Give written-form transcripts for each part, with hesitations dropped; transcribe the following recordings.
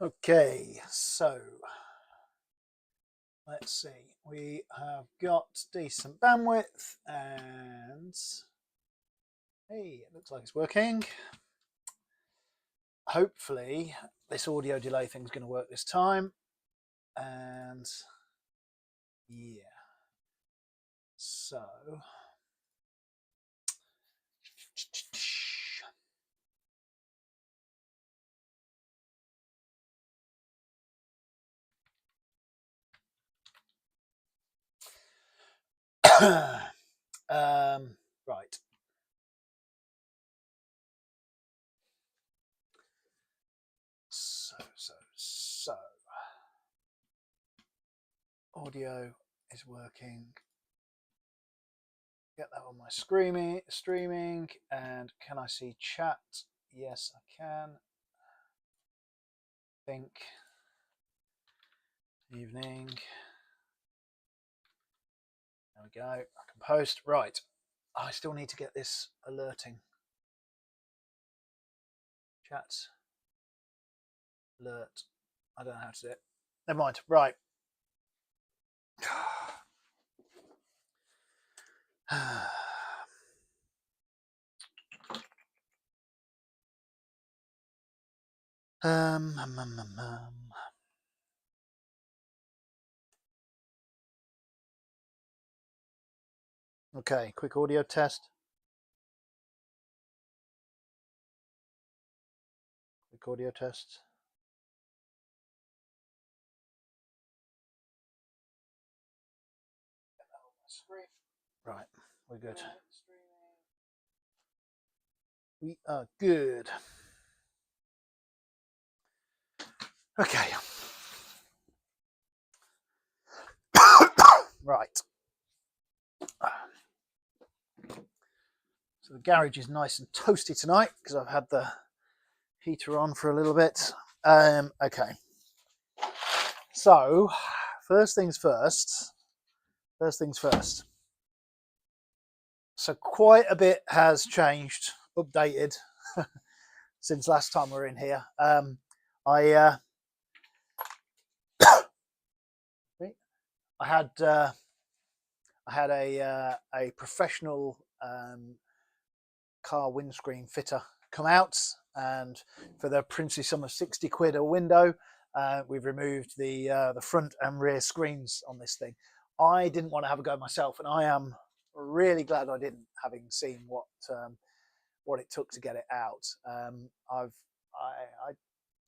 Okay, so let's see. We have got decent bandwidth and hey, it looks like it's working. Hopefully this audio delay thing's going to work this time. And yeah, so right. So audio is working. Get that on my streaming, and can I see chat? Yes, I can. Think evening. There we go. I can post. Right. I still need to get this alerting. Chat. Alert. I don't know how to do it. Never mind. Right. Okay, quick audio test. Quick audio test. Right, we're good. We are good. Okay. Right. So the garage is nice and toasty tonight because I've had the heater on for a little bit. Okay. So, first things first. So quite a bit has changed, updated since last time we were in here. I had a professional car windscreen fitter come out, and for the princely sum of 60 quid a window, we've removed the front and rear screens on this thing. I didn't want to have a go myself, and I am really glad I didn't, having seen what it took to get it out. I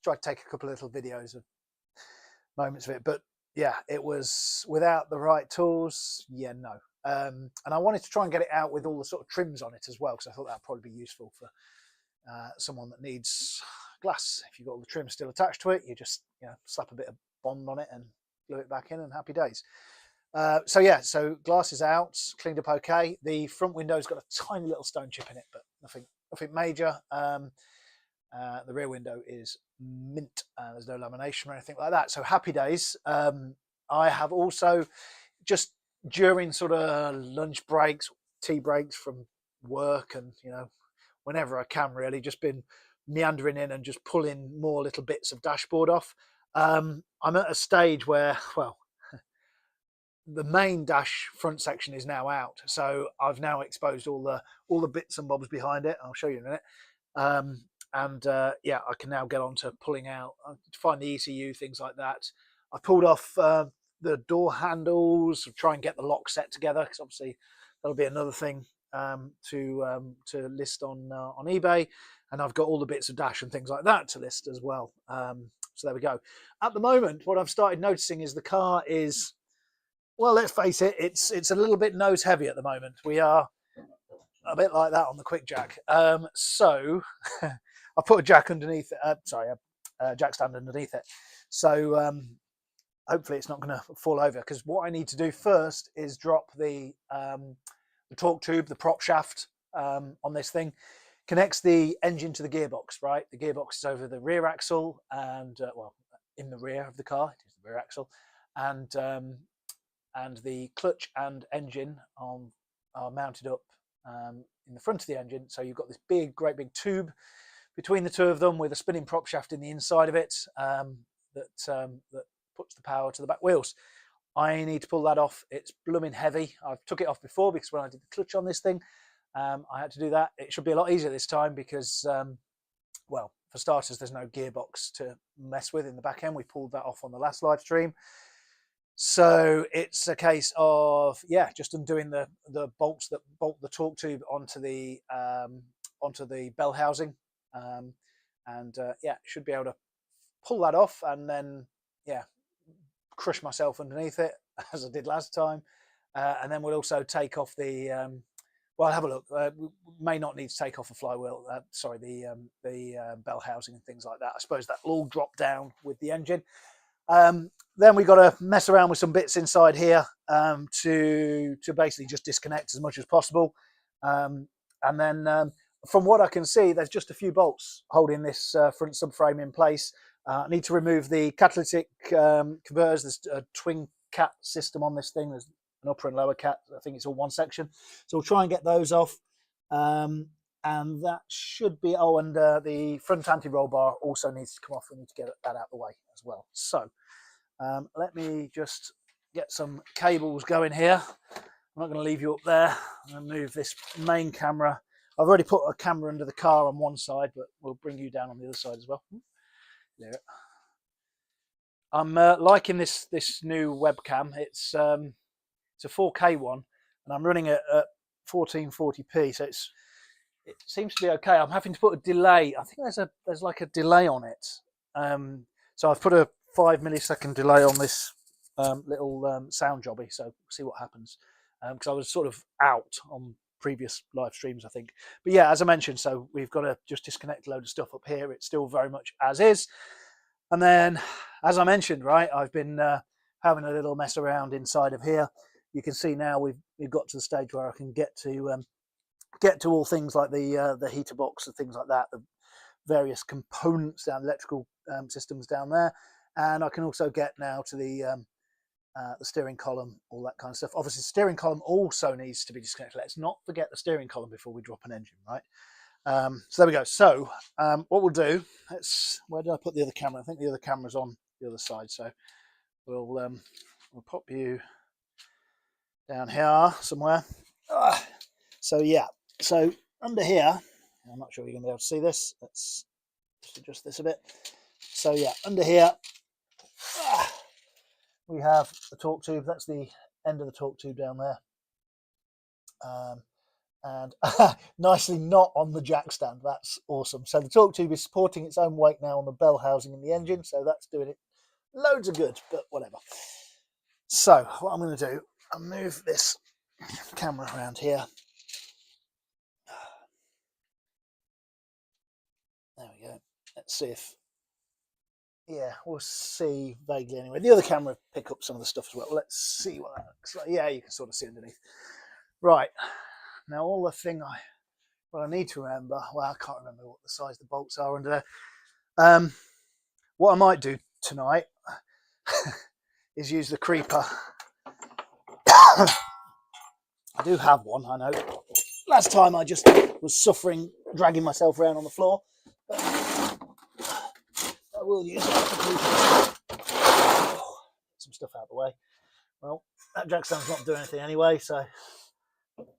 tried to take a couple of little videos of moments of it, but yeah, it was without the right tools. Yeah, no. And I wanted to try and get it out with all the sort of trims on it as well, because I thought that'd probably be useful for someone that needs glass. If you've got all the trim still attached to it, you just slap a bit of Bond on it and glue it back in, and happy days. So yeah, so glass is out, cleaned up okay. The front window's got a tiny little stone chip in it, but nothing major. The rear window is mint. There's no lamination or anything like that. So happy days. I have also, just during sort of lunch breaks, tea breaks from work, and whenever I can, really, just been meandering in and just pulling more little bits of dashboard off. I'm at a stage where, well, the main dash front section is now out, so I've now exposed all the bits and bobs behind it. I'll show you in a minute. And yeah, I can now get on to pulling out, find the ECU, things like that. I pulled off the door handles, try and get the lock set together, because obviously that'll be another thing to list on eBay. And I've got all the bits of dash and things like that to list as well. So there we go. At the moment, what I've started noticing is the car is, well, let's face it, it's a little bit nose heavy at the moment. We are a bit like that on the quick jack. So I put a jack underneath it. A jack stand underneath it. So hopefully it's not going to fall over, because what I need to do first is drop the torque tube, the prop shaft on this thing. Connects the engine to the gearbox, right? The gearbox is over the rear axle, and well, in the rear of the car, it is the rear axle, and the clutch and engine are mounted up in the front of the engine. So you've got this great big tube between the two of them with a spinning prop shaft in the inside of it that puts the power to the back wheels. I need to pull that off. It's blooming heavy. I've took it off before because when I did the clutch on this thing, I had to do that. It should be a lot easier this time because, well, for starters, there's no gearbox to mess with in the back end. We pulled that off on the last live stream. So it's a case of, yeah, just undoing the bolts that bolt the torque tube onto the bell housing. Yeah, should be able to pull that off and then, yeah, crush myself underneath it as I did last time. And then we'll also take off the, well, have a look. We may not need to take off the flywheel, sorry, the bell housing and things like that. I suppose that will all drop down with the engine. Then we've got to mess around with some bits inside here to basically just disconnect as much as possible. And then from what I can see, there's just a few bolts holding this front subframe in place. I need to remove the catalytic converters. There's a twin cat system on this thing. There's an upper and lower cat. I think it's all one section. So we'll try and get those off. And that should be, oh, and the front anti-roll bar also needs to come off. We need to get that out of the way as well. So let me just get some cables going here. I'm not going to leave you up there. I'm going to move this main camera. I've already put a camera under the car on one side, but we'll bring you down on the other side as well. There. I'm liking this new webcam. It's a 4K one, and I'm running it at 1440p, so it seems to be okay. I'm having to put a delay. I think there's like a delay on it. So I've put a 5 millisecond delay on this little sound jobby. So we'll see what happens. Because I was sort of out on previous live streams, I think. But yeah, as I mentioned, so we've got to just disconnect a load of stuff up here. It's still very much as is. And then, as I mentioned, right, I've been having a little mess around inside of here. You can see now we've got to the stage where I can get to all things like the heater box and things like that, the various components down, electrical systems down there, and I can also get now to the steering column, all that kind of stuff. Obviously, the steering column also needs to be disconnected. Let's not forget the steering column before we drop an engine, right? So there we go. So what we'll do, where did I put the other camera? I think the other camera's on the other side. So we'll pop you down here somewhere. So yeah, so under here, I'm not sure you're going to be able to see this. Let's just adjust this a bit. So yeah, under here, we have the torque tube. That's the end of the torque tube down there. And nicely not on the jack stand. That's awesome. So the torque tube is supporting its own weight now on the bell housing in the engine. So that's doing it loads of good, but whatever. So what I'm going to do, I'll move this camera around here. There we go. Let's see if, yeah, we'll see vaguely anyway. The other camera pick up some of the stuff as well. Let's see what that looks like. Yeah, you can sort of see underneath. Right. Now, all the thing what I need to remember, well, I can't remember what the size the bolts are under there. What I might do tonight is use the creeper. I do have one, I know. Last time I just was suffering, dragging myself around on the floor. But I will use the creeper. Some stuff out of the way. Well, that jack stand's not doing anything anyway, so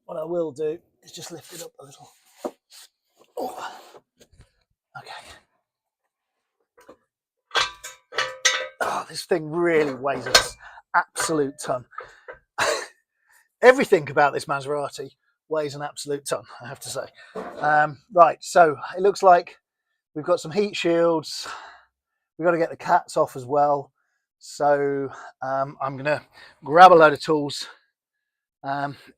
what I will do is just lift it up a little. Oh. Okay. Oh, this thing really weighs an absolute ton. Everything about this Maserati weighs an absolute ton, I have to say. Right, so it looks like we've got some heat shields. We've got to get the cats off as well. So I'm going to grab a load of tools.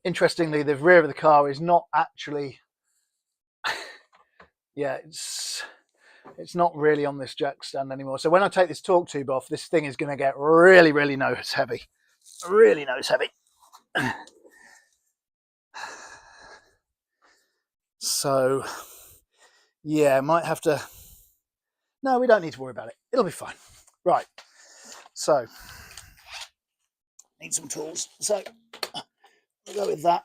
Interestingly, the rear of the car is not actually, yeah, it's not really on this jack stand anymore. So when I take this torque tube off, this thing is going to get really, really nose heavy. Really nose heavy. So, yeah, might have to, no, we don't need to worry about it. It'll be fine. Right, so, need some tools. So, we'll go with that.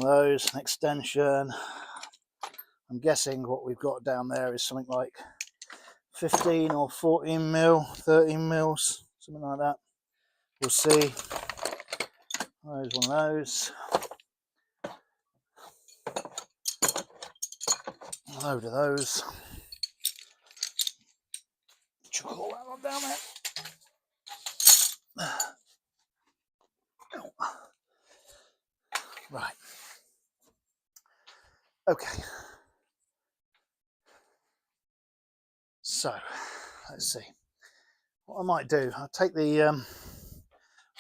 of those, an extension. I'm guessing what we've got down there is something like 15 or 14 mil, 13 mils, something like that. We'll see. There's one of those. A load of those. Chuck all that one down there. Right. Okay. So, let's see. What I might do, I'll take the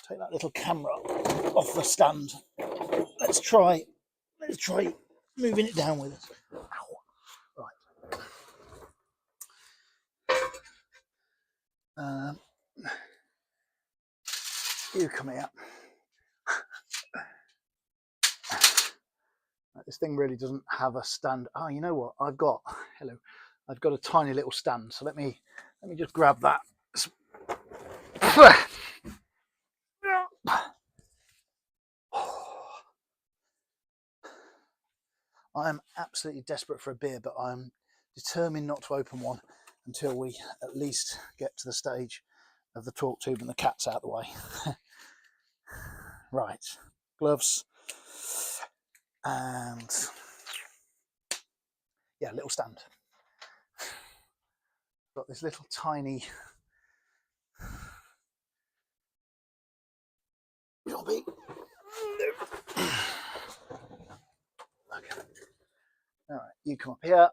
take that little camera off the stand. Let's try moving it down with us. Ow. Right. You come here. This thing really doesn't have a stand. Oh, you know what? I've got a tiny little stand. So let me just grab that. I am absolutely desperate for a beer, but I'm determined not to open one until we at least get to the stage of the torque tube and the cat's out of the way. Right, gloves, and yeah, little stand. Got this little tiny jobby. Okay. All right, you come up here.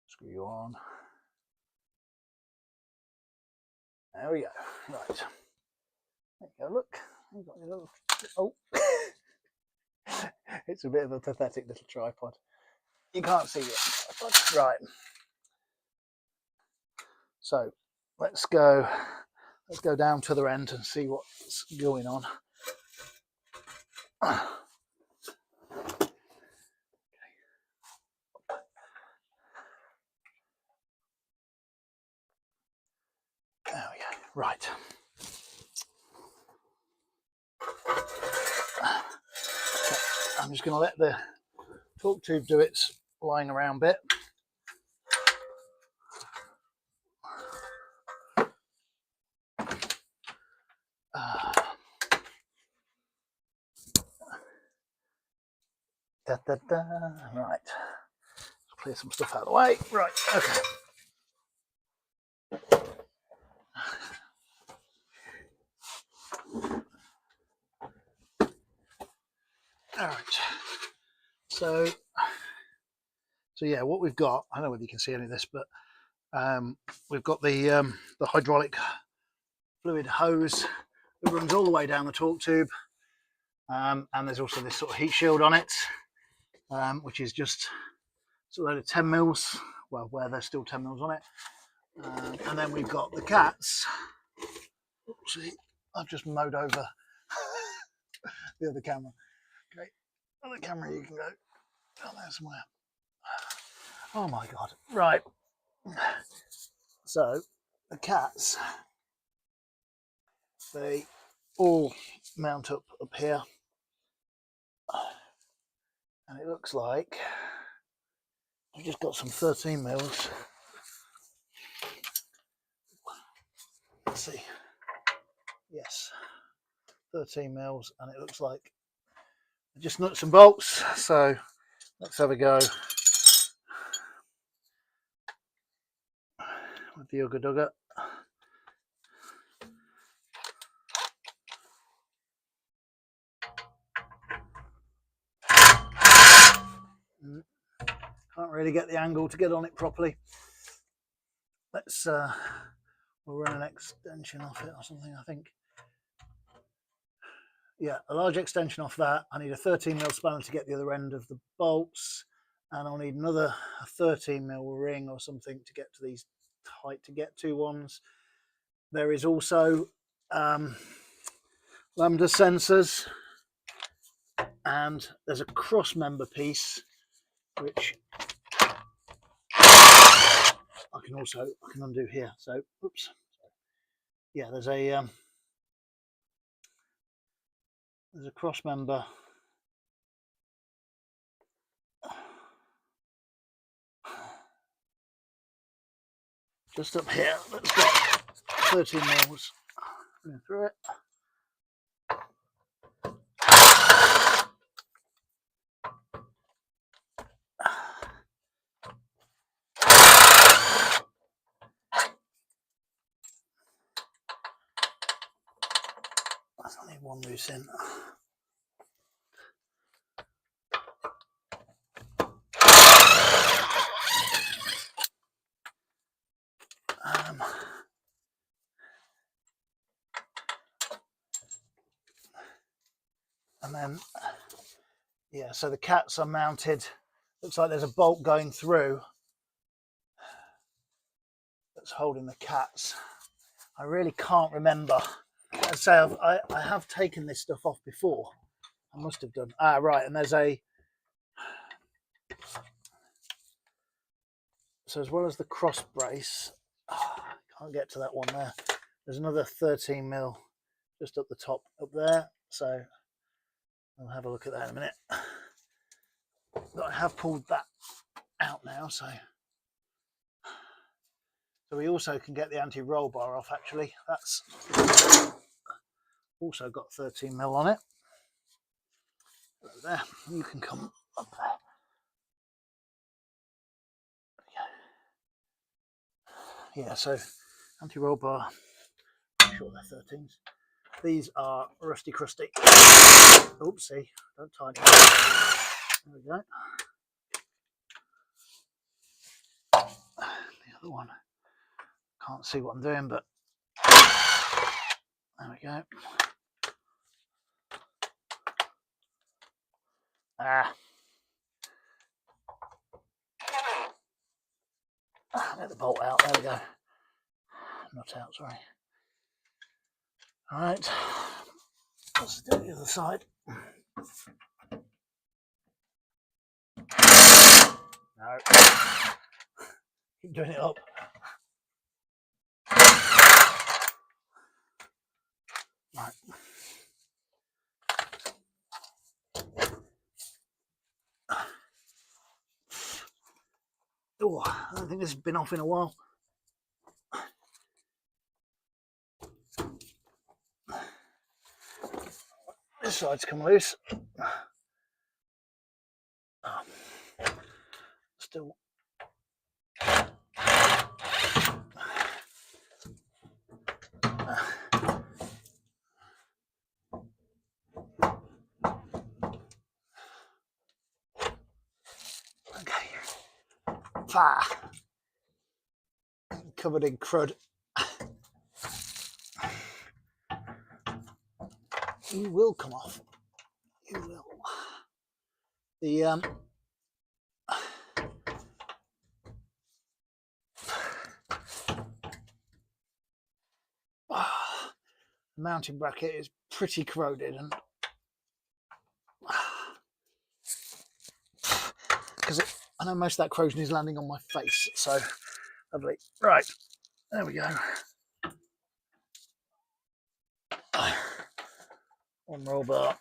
Screw you on. There we go. Right. There you go. Look. You've got your little. Oh. It's a bit of a pathetic little tripod. You can't see it. Right. So let's go down to the end and see what's going on. There we go. Right. I'm just going to let the torque tube do its lying around bit. Right. Let's clear some stuff out of the way. Right. Okay. All right. So yeah, what we've got, I don't know whether you can see any of this, but we've got the hydraulic fluid hose that runs all the way down the torque tube, and there's also this sort of heat shield on it, which is just a load of 10 mils, well, where there's still 10 mils on it, and then we've got the cats. See, I've just mowed over the other camera. Okay, other camera, you can go down there somewhere. Oh my god. Right. So the cats, they all mount up here, and it looks like I've just got some 13 mils. Let's see. Yes, 13 mils, and it looks like just nuts and bolts. So let's have a go with the Ugga Dugga. Can't really get the angle to get on it properly. Let's we'll run an extension off it or something, I think. Yeah, a large extension off that. I need a 13 mil spanner to get the other end of the bolts, and I'll need another 13 mil ring or something to get to these tight to get to ones. There is also lambda sensors, and there's a cross member piece which I can undo here. So oops, yeah, there's a there's a cross member just up here that's got 13 mils running through it. That's only one loose end. And then, yeah, so the cats are mounted. Looks like there's a bolt going through that's holding the cats. I really can't remember. I'd say I have taken this stuff off before. I must have done. Ah, right, and there's a... So as well as the cross brace, can't get to that one there. There's another 13 mil just up the top up there. So I'll have a look at that in a minute. But I have pulled that out now, so we also can get the anti-roll bar off. Actually, that's also got 13 mil on it. Hello there, you can come up there. Yeah, so anti-roll bar, I'm sure they're 13s. These are rusty crusty. Oopsie, don't tighten it. There we go. The other one, can't see what I'm doing, but there we go. Get the bolt out, there we go. Not out, sorry. All right, let's do the other side. No, keep doing it up. Right. Oh, I don't think this has been off in a while. This side's come loose. Oh, still. Okay. Fire. Covered in crud. You will come off. You will. The mounting bracket is pretty corroded, and because I know most of that corrosion is landing on my face, so lovely. Right, there we go. One roll bar.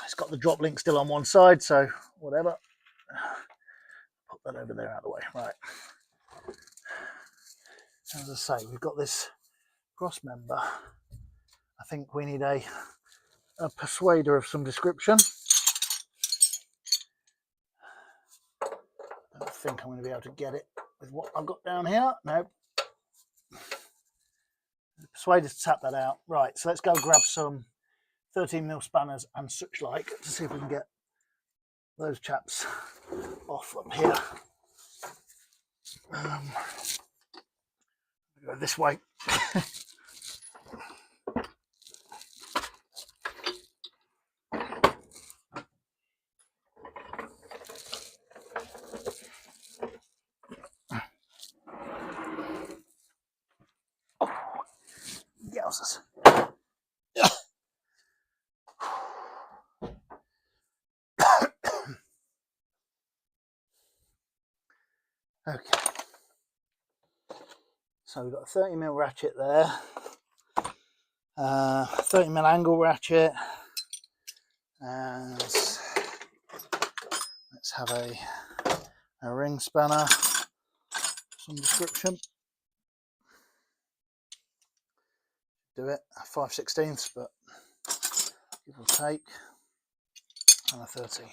It's got the drop link still on one side, so whatever. Put that over there out of the way. Right. As I say, we've got this cross member. I think we need a persuader of some description. I don't think I'm going to be able to get it with what I've got down here. No. Persuader to tap that out. Right, so let's go grab some 13 mil spanners and such like to see if we can get those chaps off up here. Go this way. Yowzers. Okay. So we've got a 30 mil ratchet there. 30mm angle ratchet, and let's have a ring spanner, some description. Do it 5/16, but give or take, and a 13.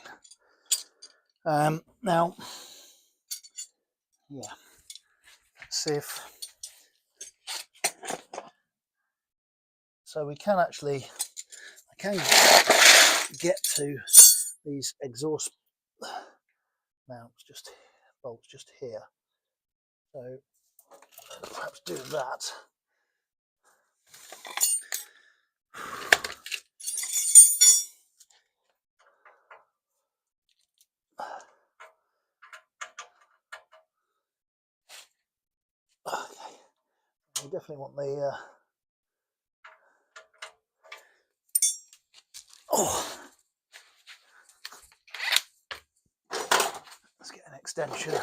Now, yeah, let's see if so we can actually, I can get to these exhaust mounts, just bolts just here. So perhaps do that. Okay, we definitely want the let's get an extension.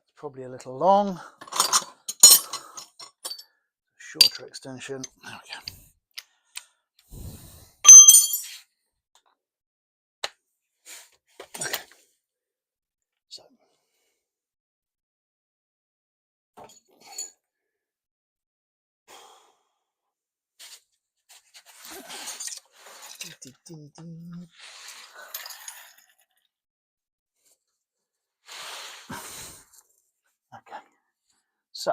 It's probably a little long. Shorter extension. There we go. Okay. So okay. So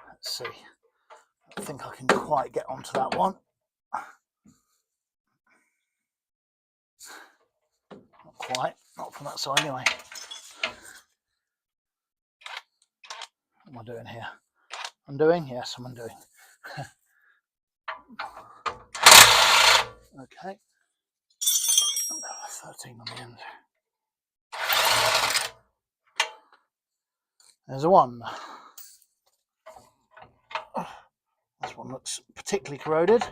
let's see. I don't think I can quite get onto that one. Not quite. Not from that side anyway. What am I doing here? Undoing? Yes, I'm undoing. Okay. 13 on the end. There's a 1. This one looks particularly corroded.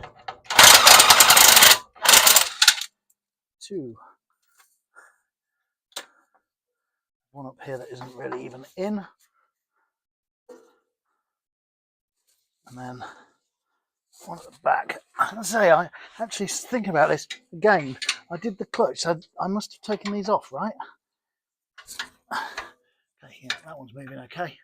2. One up here that isn't really even in. And then one at the back. I say, I actually thinking about this again. I did the clutch, so I must have taken these off, right? Okay, yeah, that one's moving okay.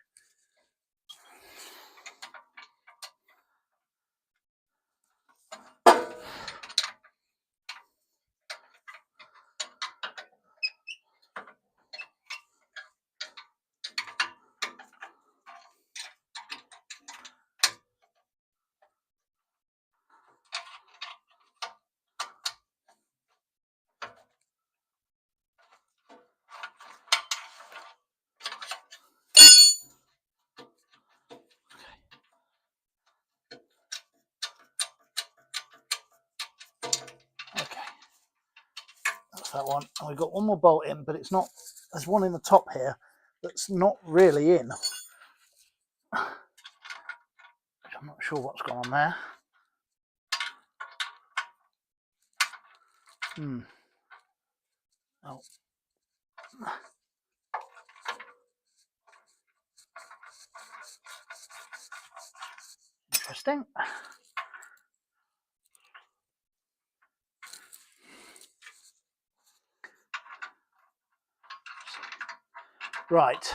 Okay, that's that one. And we've got one more bolt in, but it's not. There's one in the top here that's not really in. I'm not sure what's gone on there. Oh. Interesting. Right.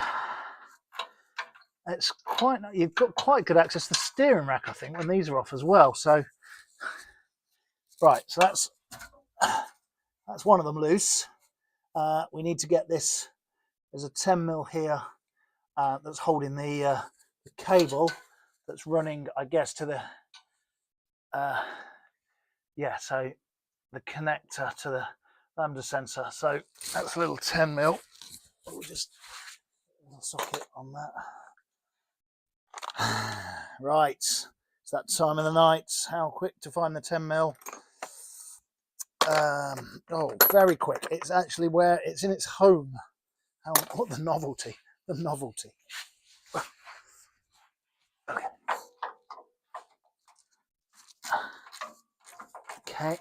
It's quite. You've got quite good access to the steering rack, I think, when these are off as well. So, right. So that's one of them loose. We need to get this. There's a 10mm here that's holding the cable that's running, I guess, to the yeah. So the connector to the lambda sensor. So that's a little 10mm. We'll just socket on that. Right, it's that time of the night. How quick to find the 10mm? Oh, very quick. It's actually where it's in its home. What the novelty? The novelty. Okay. Okay.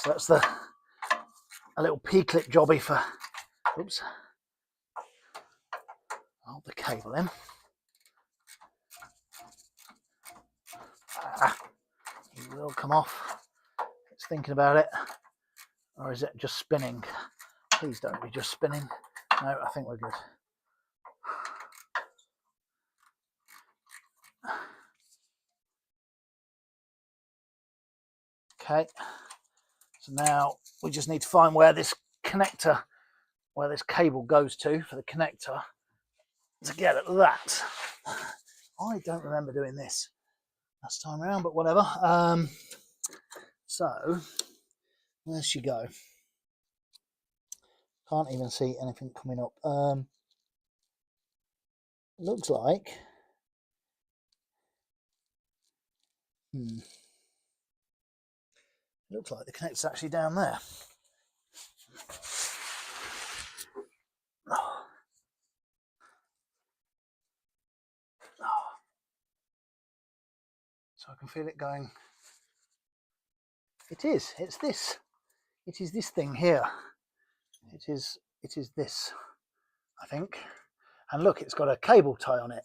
So that's a little P-clip jobby for, oops, hold the cable in. It will come off. It's thinking about it. Or is it just spinning? Please don't be just spinning. No, I think we're good. Okay, so now we just need to find where this connector, where this cable goes to for the connector to get at that. I don't remember doing this last time around, but whatever. So where's she go? Can't even see anything coming up. Looks like looks like the connector's actually down there. So I can feel it going. It is. It's this. It is this thing here. It is this, I think. And look, it's got a cable tie on it.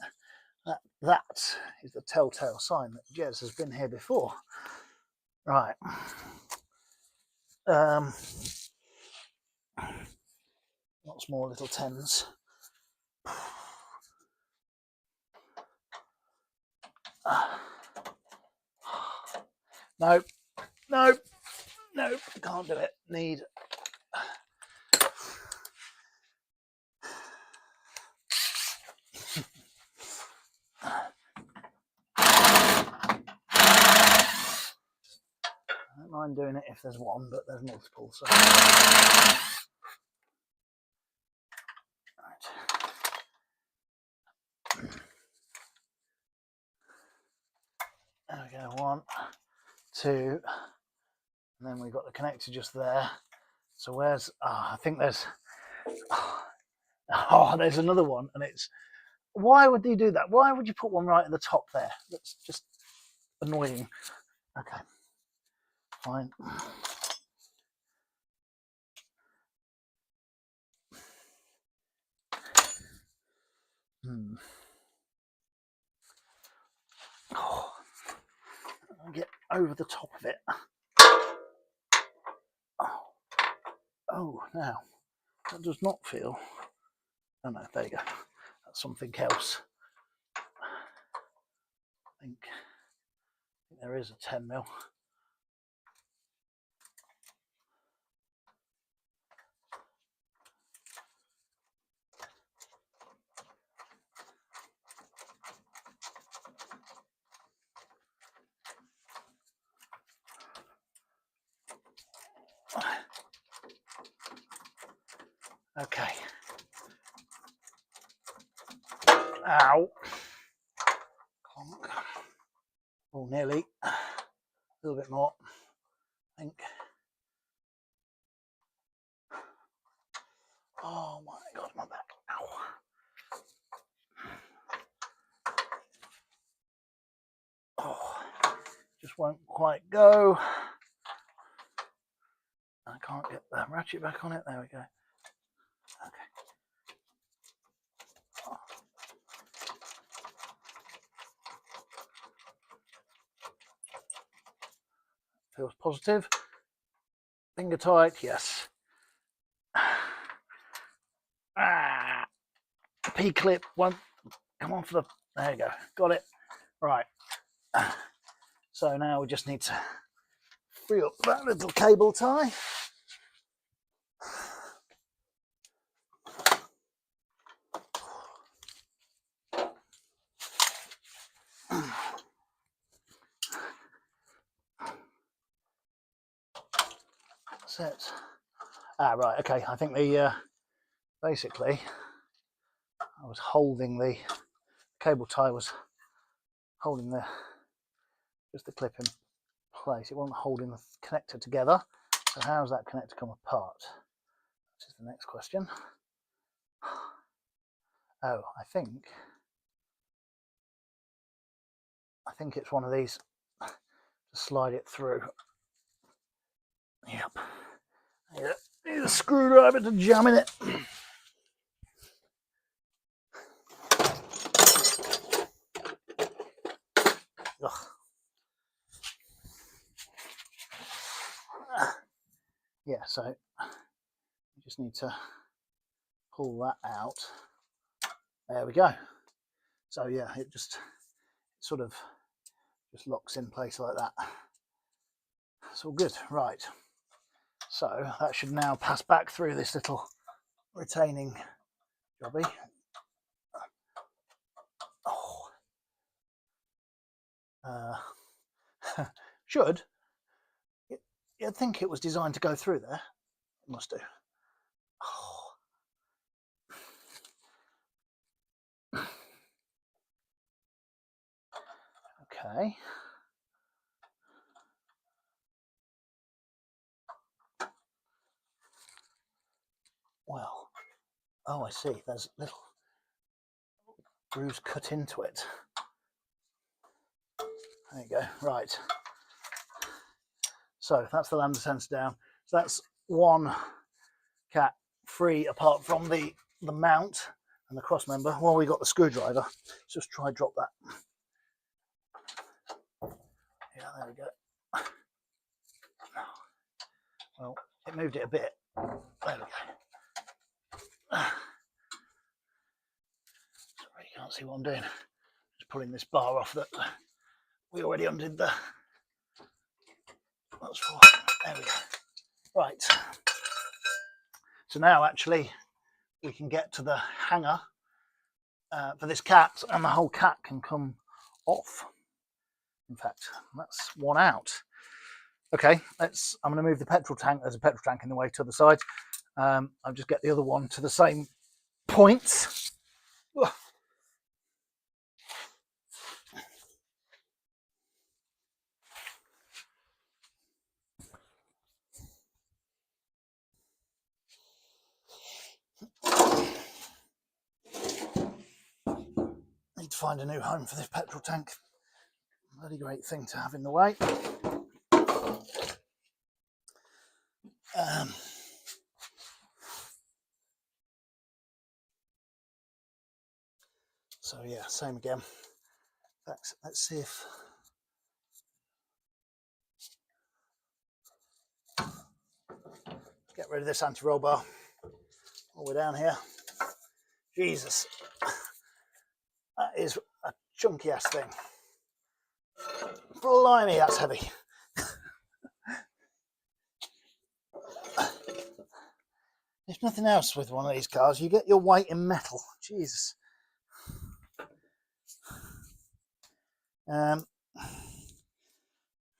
That is the telltale sign that Jez has been here before. Right. Lots more little tens. Nope. Nope. Nope. Can't do it. Need. I don't mind doing it if there's one, but there's multiple. So. Right. There we go. 1, 2, and then we've got the connector just there. So where's? I think there's. There's another one, and it's. Why would you do that? Why would you put one right at the top there? That's just annoying. Okay, fine. Oh, I'll get over the top of it. Oh, now that does not feel. Oh no, there you go. That's something else. I think there is a 10mm. Okay. Ow. Oh, nearly. A little bit more, I think. Oh my God, my back. Ow. Oh, just won't quite go. I can't get the ratchet back on it. There we go. Okay. Feels positive. Finger tight, yes. P-clip won't come on for the. There you go. Got it. Right. So now we just need to free up that little cable tie. Set. Right. Okay. I think the basically I was holding the cable tie was holding just the clip in place. It wasn't holding the connector together. So how does that connector come apart? This is the next question. Oh, I think it's one of these to slide it through. Yep. Need a screwdriver to jam in it. Ugh. Yeah, so you just need to pull that out. There we go. So yeah, it just sort of just locks in place like that. It's all good. Right. So that should now pass back through this little retaining jobby. Oh. Should. You'd think it was designed to go through there. It must do. Oh. Okay. Well, oh, I see. There's little grooves cut into it. There you go. Right. So that's the lambda sensor down. So that's one cat free apart from the mount and the cross member. While we got the screwdriver, let's just try drop that. Yeah, there we go. Well, it moved it a bit. There we go. Sorry, you can't see what I'm doing. Just pulling this bar off that we already undid the. That's for. There we go. Right. So now actually we can get to the hanger for this cat, and the whole cat can come off. In fact, that's one out. Okay, I'm going to move the petrol tank. There's a petrol tank in the way to the side. I'll just get the other one to the same point. Ugh. Need to find a new home for this petrol tank. Bloody great thing to have in the way. So yeah, same again. Let's see if get rid of this anti-roll bar all the way down here. Jesus, that is a chunky ass thing. Blimey, that's heavy. There's nothing else with one of these cars. You get your weight in metal. Jesus.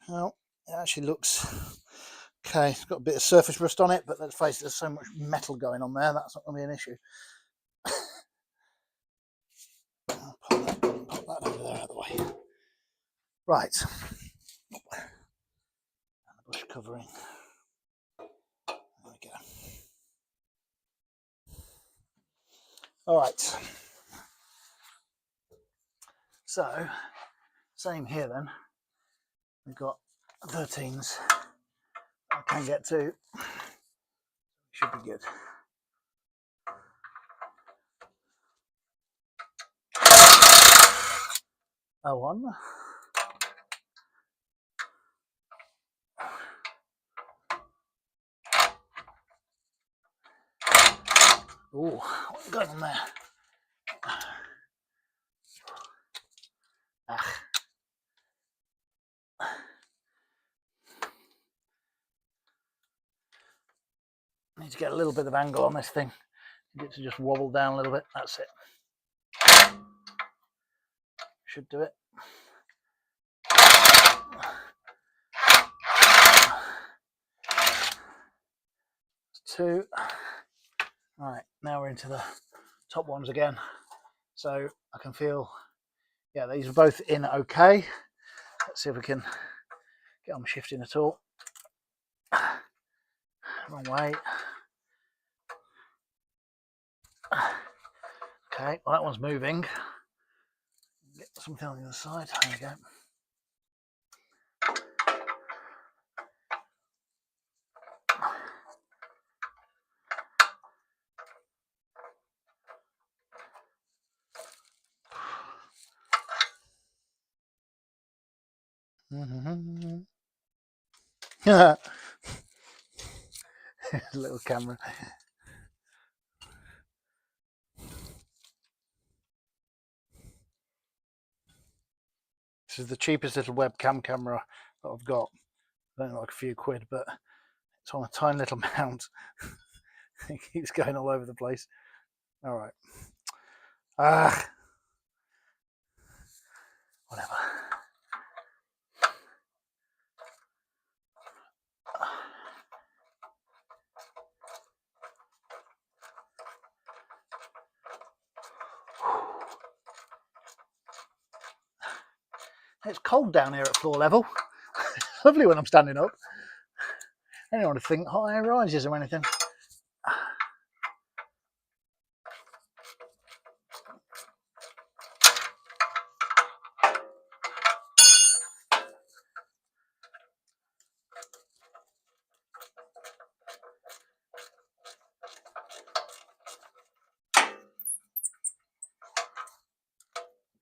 Well, it actually looks okay. It's got a bit of surface rust on it, but let's face it, there's so much metal going on there, that's not going to be an issue. I'll pop that over there out of the way. Right. And the bush covering. There we go. All right. So, same here then. We've got 13s I can get to. Should be good. Oh, oh, what's going on there? Ah. Need to get a little bit of angle on this thing. Get it to just wobble down a little bit. That's it. Should do it. Two. All right, now we're into the top ones again. So I can feel, yeah, these are both in okay. Let's see if we can get them shifting at all. Wrong way. Okay, well that one's moving. Get something on the other side. There we go. Little camera. This is the cheapest little webcam camera that I've got. I don't know, like a few quid, but it's on a tiny little mount. It keeps going all over the place. All right. Whatever. It's cold down here at floor level. Lovely when I'm standing up. I don't want to think high rises or anything.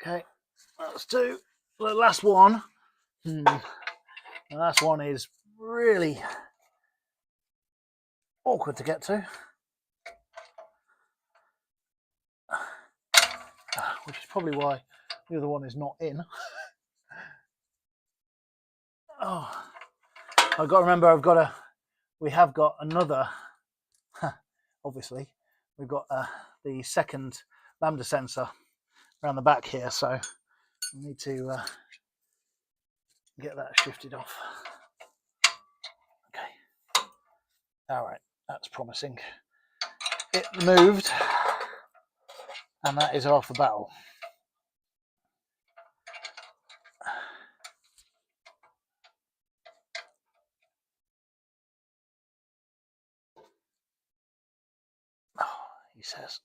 Okay, let's do the last one. The last one is really awkward to get to, which is probably why the other one is not in. Oh, I've got to remember we have got another, obviously, we've got the second lambda sensor around the back here, so I need to get that shifted off. Okay, all right, that's promising. It moved, and that is half the battle. Oh, he says.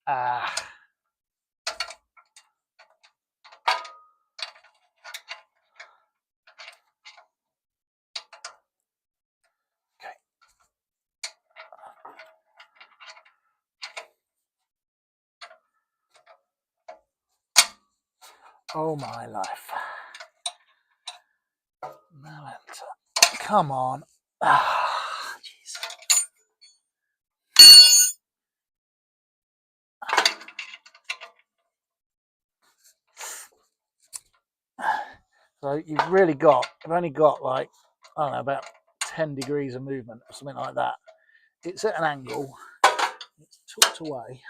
Okay. Oh my life. Come on. Jeez. So you've only got like, I don't know, about 10 degrees of movement or something like that. It's at an angle, it's tucked away.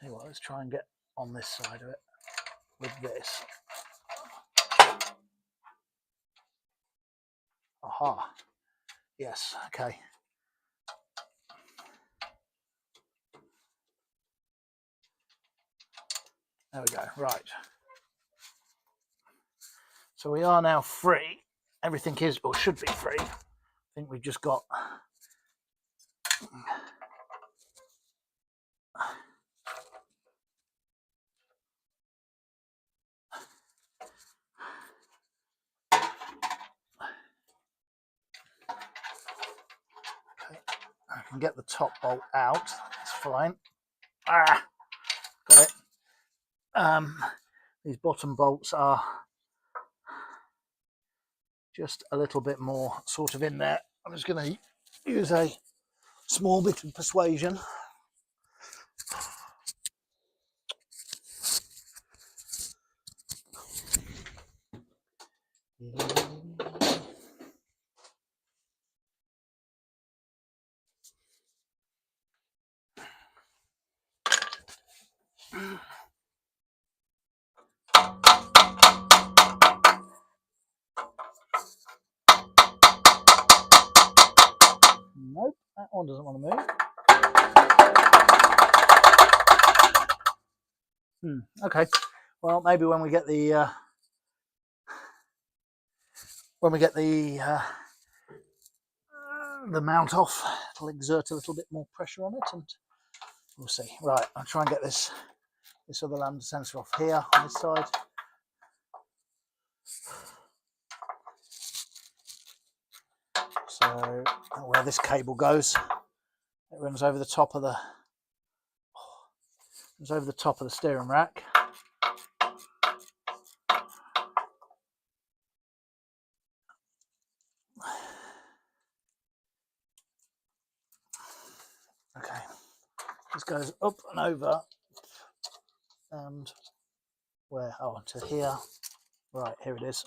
Anyway, let's try and get on this side of it with this. Aha. Yes, okay. There we go, right. So we are now free. Everything is, or should be free. I think we've just got I can get the top bolt out. It's fine. Got it. These bottom bolts are just a little bit more sort of in there. I'm just going to use a small bit of persuasion. Nope, that one doesn't want to move. Okay, well maybe when we get the mount off, it'll exert a little bit more pressure on it, and we'll see. Right, I'll try and get this other lambda sensor off here on this side. So where this cable goes, it runs over the top of the steering rack. Okay, this goes up and over, and where? Oh, to here. Right, here it is.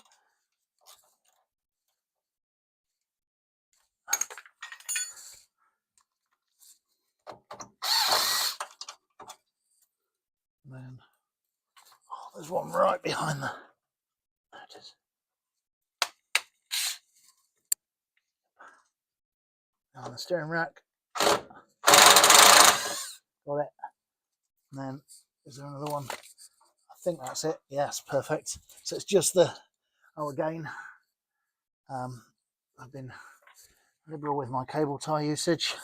And then, oh, there's one right behind the. There it is. On the steering rack. Got it. And then, is there another one? I think that's it. Yes, perfect. So it's just the. Oh, again, I've been liberal with my cable tie usage.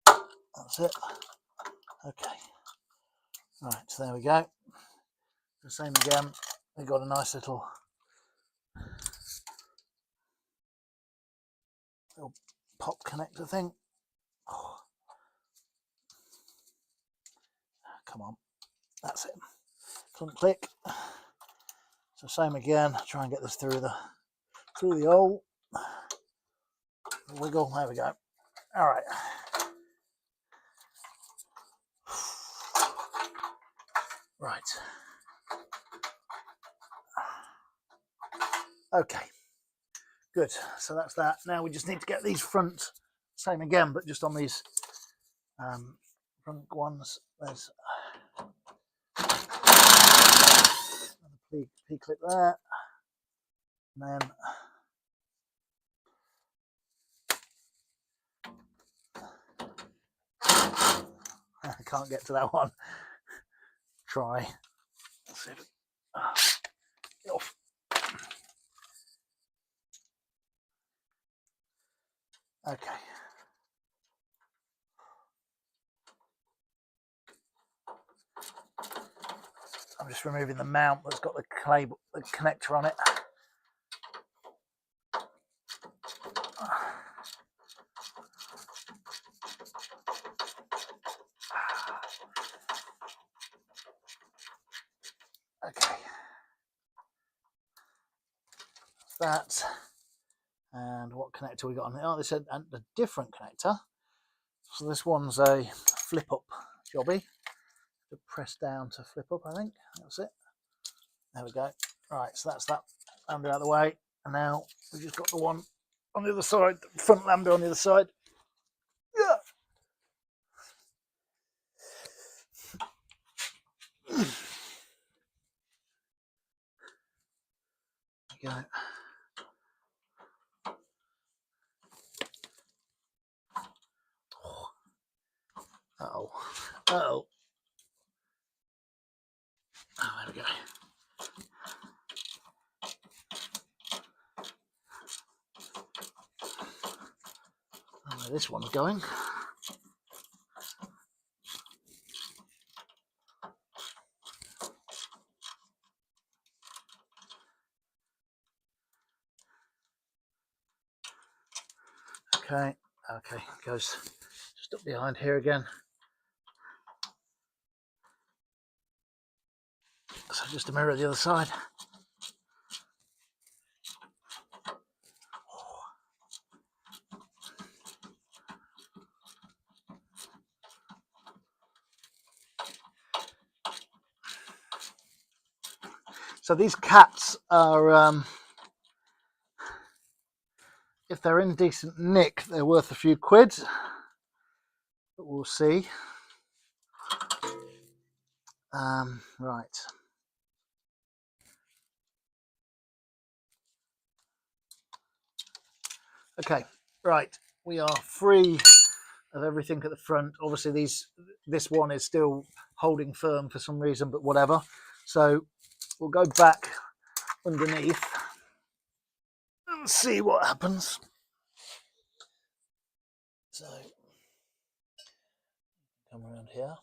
That's it. Okay. Right, so there we go. The same again. We've got a nice little pop connector thing. Oh. Come on. That's it. Couldn't click. So same again. Try and get this through the hole. Wiggle. There we go. All right. Right. Okay. Good. So that's that. Now we just need to get these front. Same again, but just on these front ones. There's another P-clip there. And then I can't get to that one. Try. Let's see if get off. Okay. I'm just removing the mount that's got the cable, the connector on it. Okay. That. And what connector we got on there? Oh, this is a different connector. So this one's a flip up jobby. To press down to flip up, I think. That's it. There we go. Right, so that's that lambda out of the way. And now we've just got the one on the other side, the front lambda on the other side. Yeah. There we go. Uh-oh. Uh-oh. Oh, there we go. I know this one's going. Okay, okay, goes just up behind here again. So just to mirror the other side. So these cats are, if they're in decent nick, they're worth a few quid. But we'll see. Right. Okay, right. We are free of everything at the front. Obviously, this one is still holding firm for some reason, but whatever. So we'll go back underneath and see what happens. So come around here.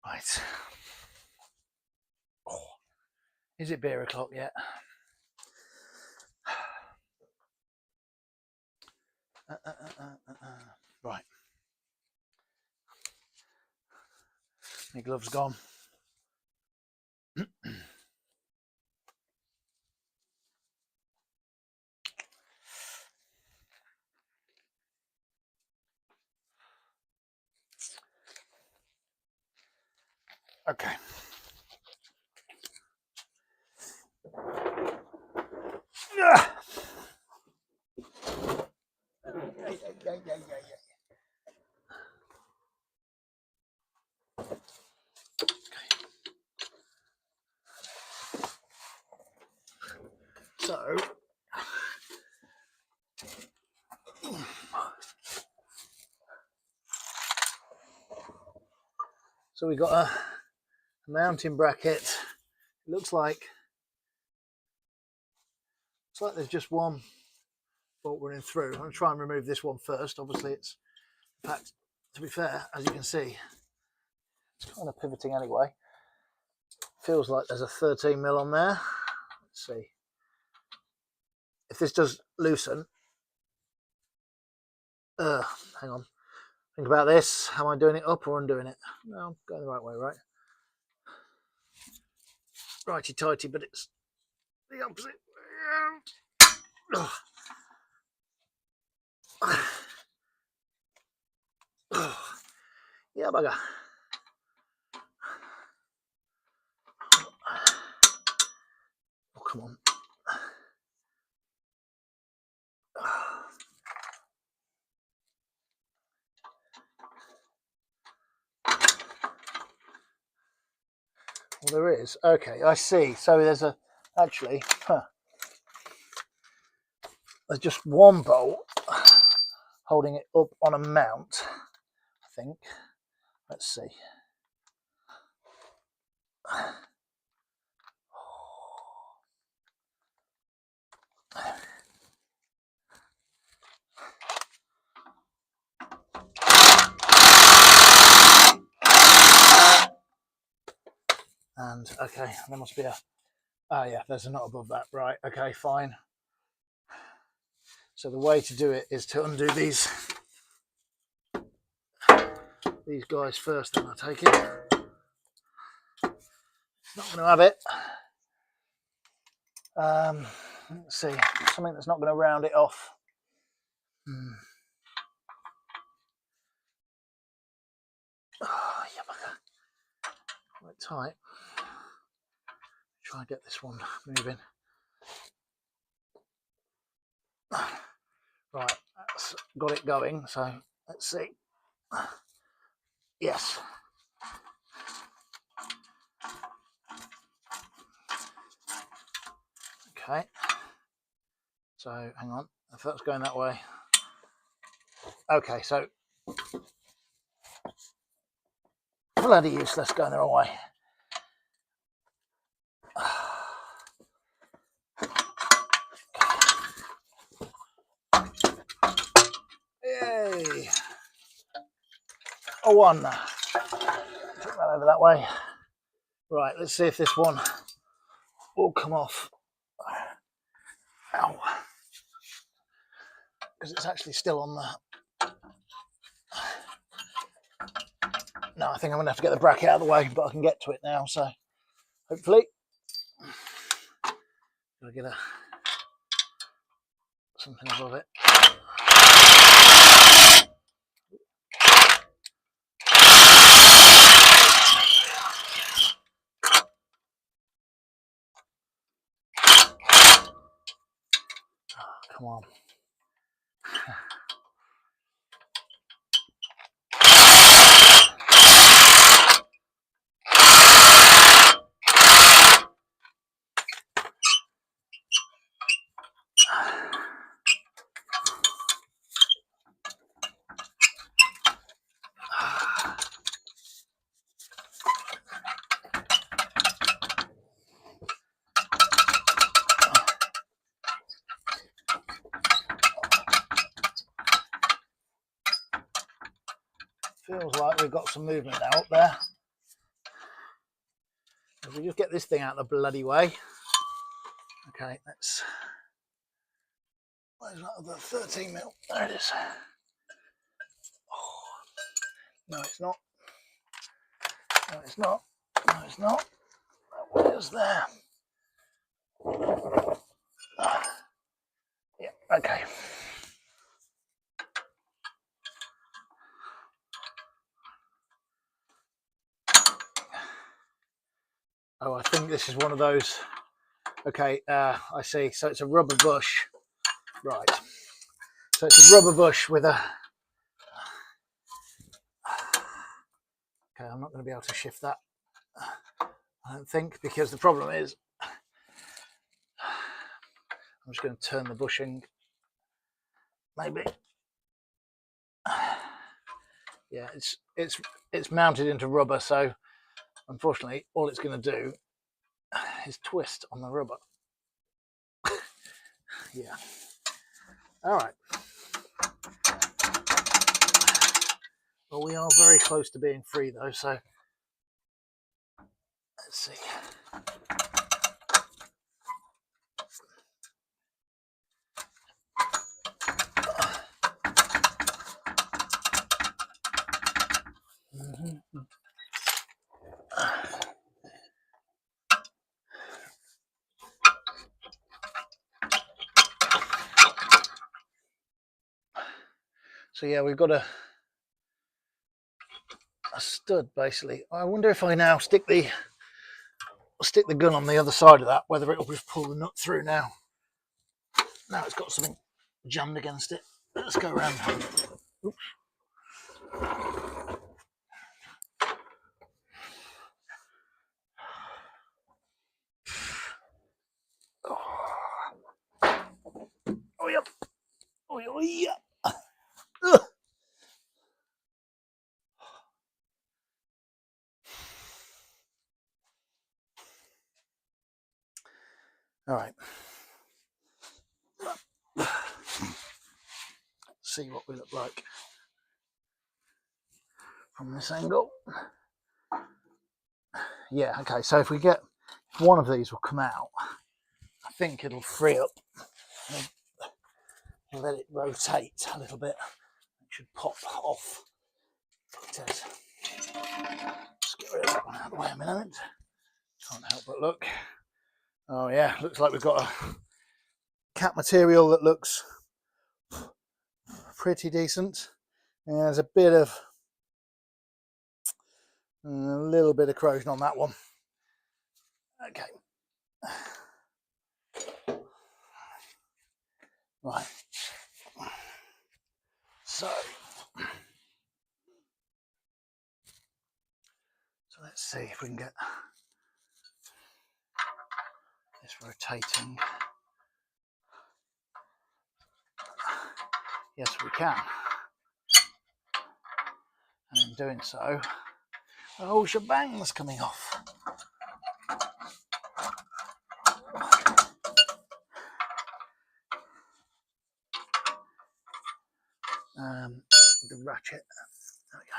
Right. Oh, is it beer o'clock yet? Right. My gloves gone. Okay. Yeah. So we got a mounting bracket. It looks like there's just one bolt running through. I'm going to try and remove this one first. Obviously, it's, in fact, to be fair, as you can see, it's kind of pivoting anyway. Feels like there's a 13mm on there. Let's see. If this does loosen, hang on. Think about this. Am I doing it up or undoing it? No, I'm going the right way, right? Righty-tighty, but it's the opposite. Yeah, bugger. Oh, come on. Well, there is. Okay, I see. So there's actually, there's just one bolt holding it up on a mount, I think. Let's see. And okay, there must be a, yeah, there's a nut above that. Right, okay, fine. So the way to do it is to undo these guys first, then I take it. It's not going to have it. Let's see, something that's not going to round it off. Oh, yeah, bugger. Quite tight. Try and get this one moving. Right, that's got it going, so let's see. Yes. Okay. So hang on, if that's going that way. Okay, so bloody useless going the wrong way. Yay! A one. Take that over that way. Right, let's see if this one will come off. Ow. Because it's actually still on the... No, I think I'm going to have to get the bracket out of the way, but I can get to it now, so hopefully. Gotta get something above it. Come on. like we've got some movement now up there. If we just get this thing out of the bloody way. Okay, let's. Where's that other 13 mil? There it is. Oh, no, it's not. No, it's not. No, it's not. What is there? Yeah, okay. Oh, I think this is one of those. Okay, I see. So it's a rubber bush. Right. So it's a rubber bush with a. Okay, I'm not going to be able to shift that. I don't think, because the problem is I'm just going to turn the bushing. Maybe. Yeah, it's mounted into rubber, so unfortunately all it's going to do is twist on the rubber. Yeah. All right. Well, we are very close to being free though, so let's see. So yeah, we've got a stud basically. I wonder if I now stick the gun on the other side of that, whether it'll just pull the nut through now. Now it's got something jammed against it. Let's go around. Oops. Oh yeah. Oh yeah. All right. Let's see what we look like from this angle. Yeah, okay, so if one of these will come out, I think it'll free up and let it rotate a little bit. It should pop off. Let's get rid of that one out of the way a minute. Can't help but look. Oh yeah, looks like we've got a cap material that looks pretty decent. And there's a little bit of corrosion on that one. Okay. Right. So let's see if we can get this rotating. Yes, we can. And in doing so, the whole shebang's coming off. The ratchet. There we go.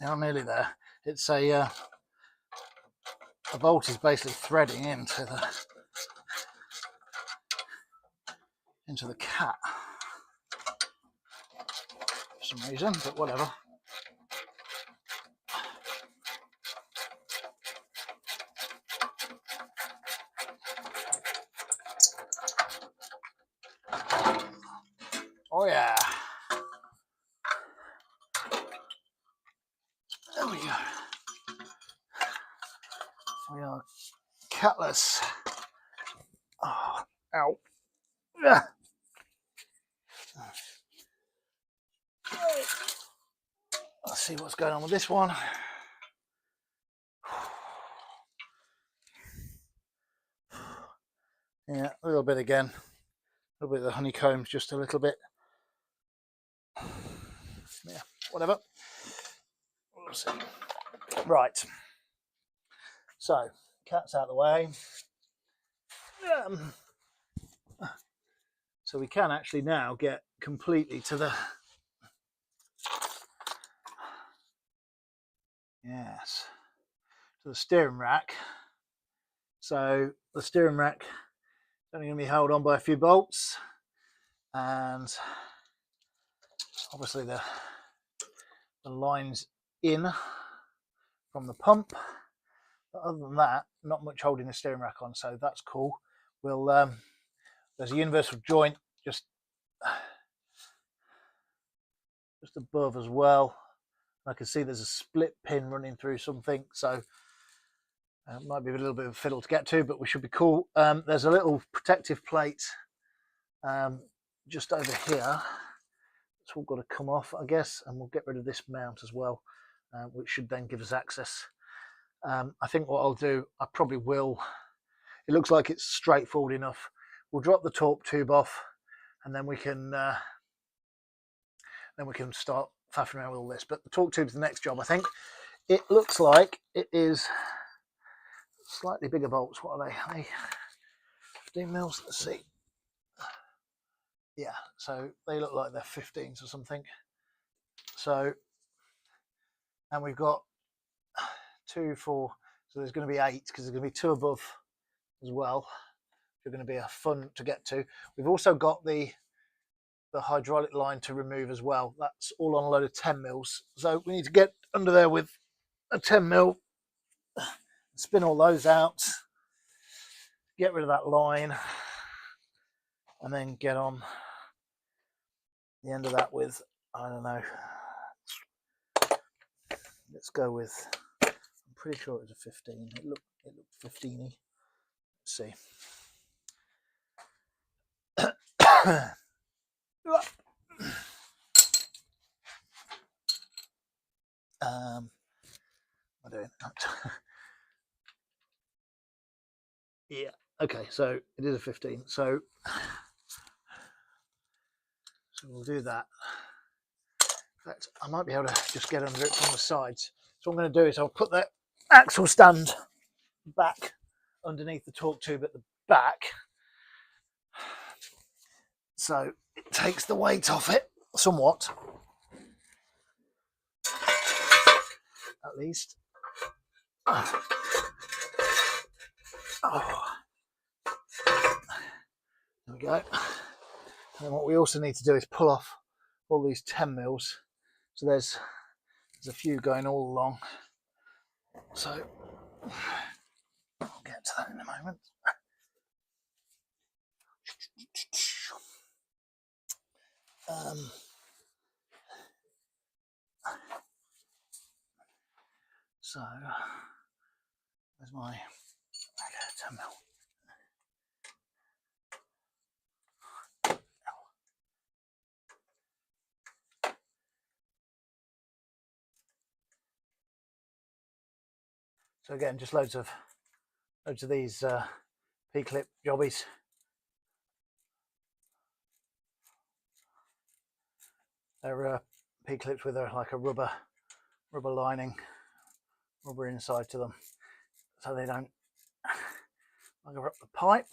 They are nearly there. It's a bolt is basically threading into the cat for some reason, but whatever. Oh yeah. There we go. We are catless. Oh, ow. Yeah. Let's see what's going on with this one. Yeah, a little bit again. A little bit of the honeycombs, just a little bit. Yeah, whatever. We'll see. Right. So, cat's out of the way. So we can actually now get completely to the to the steering rack. So the steering rack is only going to be held on by a few bolts, and obviously the lines in from the pump. But other than that, not much holding the steering rack on, so that's cool. We'll there's a universal joint just above as well. I can see there's a split pin running through something, so it might be a little bit of a fiddle to get to, but we should be cool. There's a little protective plate just over here. It's all got to come off, I guess, and we'll get rid of this mount as well, which should then give us access. I think what I'll do, I probably will. It looks like it's straightforward enough. We'll drop the torque tube off, and then we can start faffing around with all this. But the torque tube's the next job, I think. It looks like it is slightly bigger bolts. What are they? 15 mils. Let's see. Yeah, so they look like they're 15s or something. So, and we've got 2, 4. So there's going to be 8 because there's going to be 2 above as well. They're going to be a fun to get to. We've also got the hydraulic line to remove as well. That's all on a load of 10 mils. So we need to get under there with a 10 mil, spin all those out, get rid of that line, and then get on the end of that with, I don't know, let's go with, I'm pretty sure it was a 15. It looked 15-y. Let's see. I'm doing that. Yeah, okay, so it is a 15. So we'll do that. In fact, I might be able to just get under it from the sides. So what I'm going to do is I'll put that axle stand back underneath the torque tube at the back, so it takes the weight off it somewhat, at least. Oh. There we go. And then what we also need to do is pull off all these 10 mils. So there's a few going all along. So I'll get to that in a moment. So there's my 10 mil. So again, just loads of these P-clip jobbies. They're P-clips with like a rubber lining, rubber inside to them, so they don't bugger up the pipe.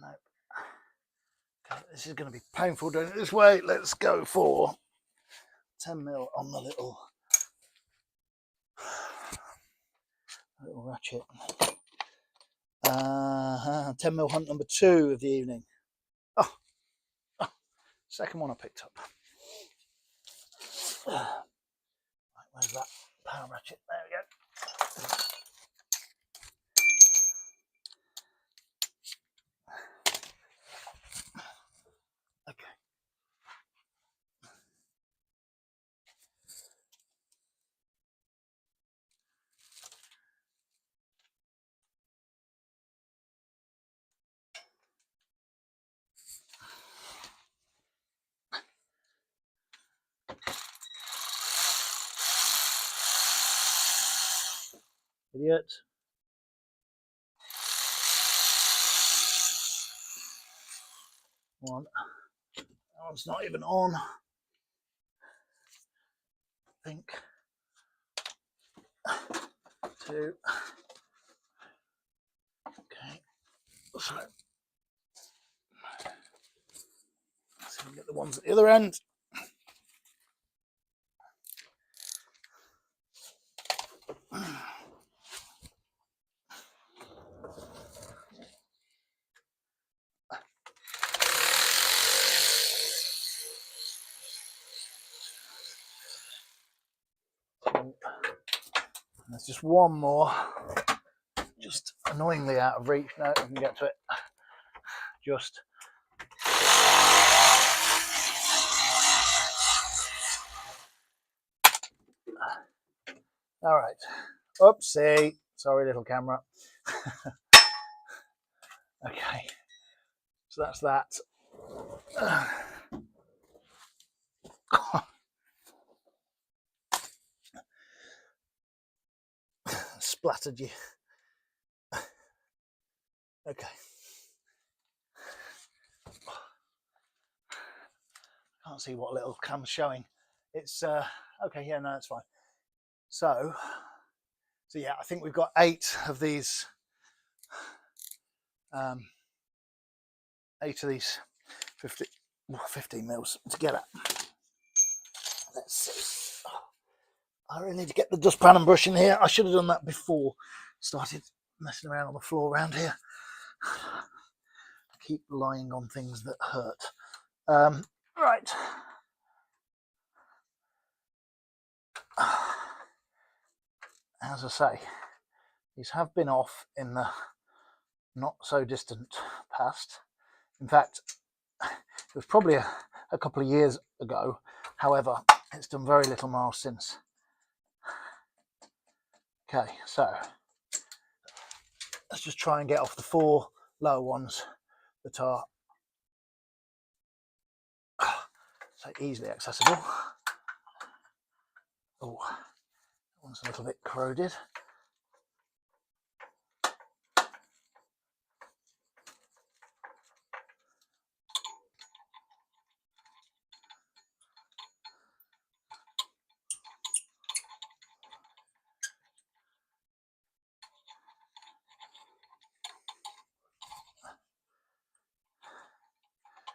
Nope. Okay, this is going to be painful doing it this way. Let's go for 10 mil on the little ratchet. 10 mil hunt number 2 of the evening. Oh, second one I picked up. Right, where's that power ratchet? There we go. Okay. Idiot. One. That one's not even on. I think. 2. Okay. So let's see if we can get the ones at the other end. There's just one more, just annoyingly out of reach. No, I can get to it. Just. All right. Oopsie. Sorry, little camera. Okay. So that's that. Splattered you. Okay. Can't see what little cam's showing. It's okay. Yeah, no, that's fine. So yeah, I think we've got 8 of these. 8 of these 15 mils together. Let's see. I really need to get the dustpan and brush in here. I should have done that before started messing around on the floor around here. I keep lying on things that hurt. Right. As I say, these have been off in the not so distant past. In fact, it was probably a couple of years ago. However, it's done very little miles since. Okay, so let's just try and get off the 4 lower ones that are so easily accessible. Oh, that one's a little bit corroded.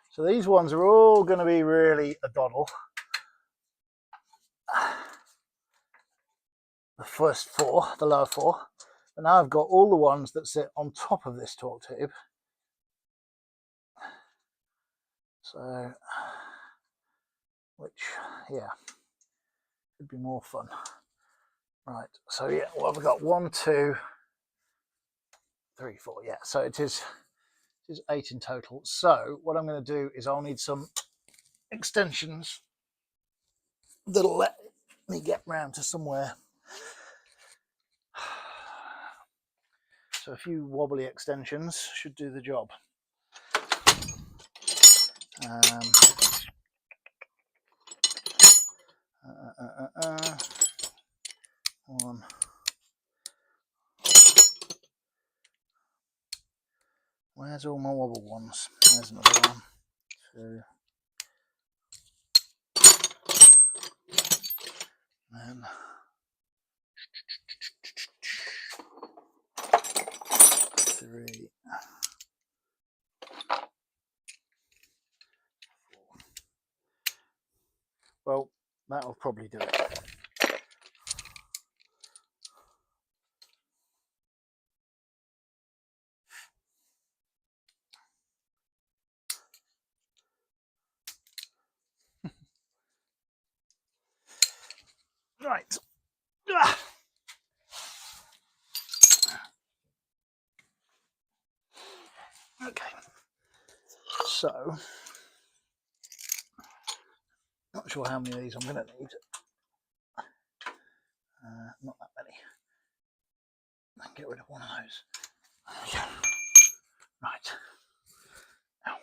So these ones are all going to be really a doddle. The first 4, the lower 4. But now I've got all the ones that sit on top of this torque tube. So, which, yeah, could be more fun. Right, so yeah, what have we got? 1, 2, 3, 4. Yeah, so it is 8 in total. So what I'm going to do is I'll need some extensions that'll let me get round to somewhere. So a few wobbly extensions should do the job. One. Where's all my wobble ones? There's another one. 2. And 3. 4. Well, that'll probably do it. Right. Okay. So, not sure how many of these I'm going to need. Not that many. I can get rid of one of those. Okay. Right. Ow.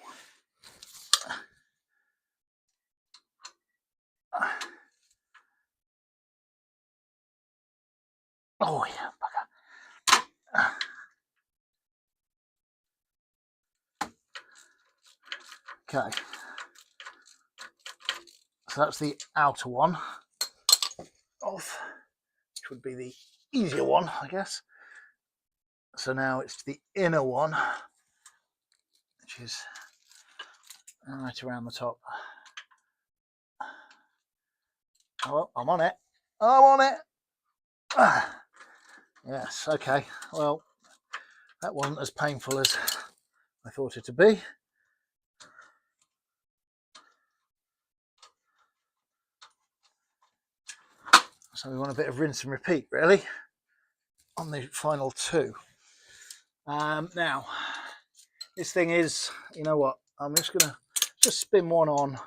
Oh yeah, bugger. Okay, so that's the outer one off, which would be the easier one, I guess. So now it's the inner one, which is right around the top. Oh, well, I'm on it. I'm on it. Yes, okay. Well, that wasn't as painful as I thought it to be. So we want a bit of rinse and repeat, really, on the final two. Now, this thing is, you know what? I'm just gonna spin one on,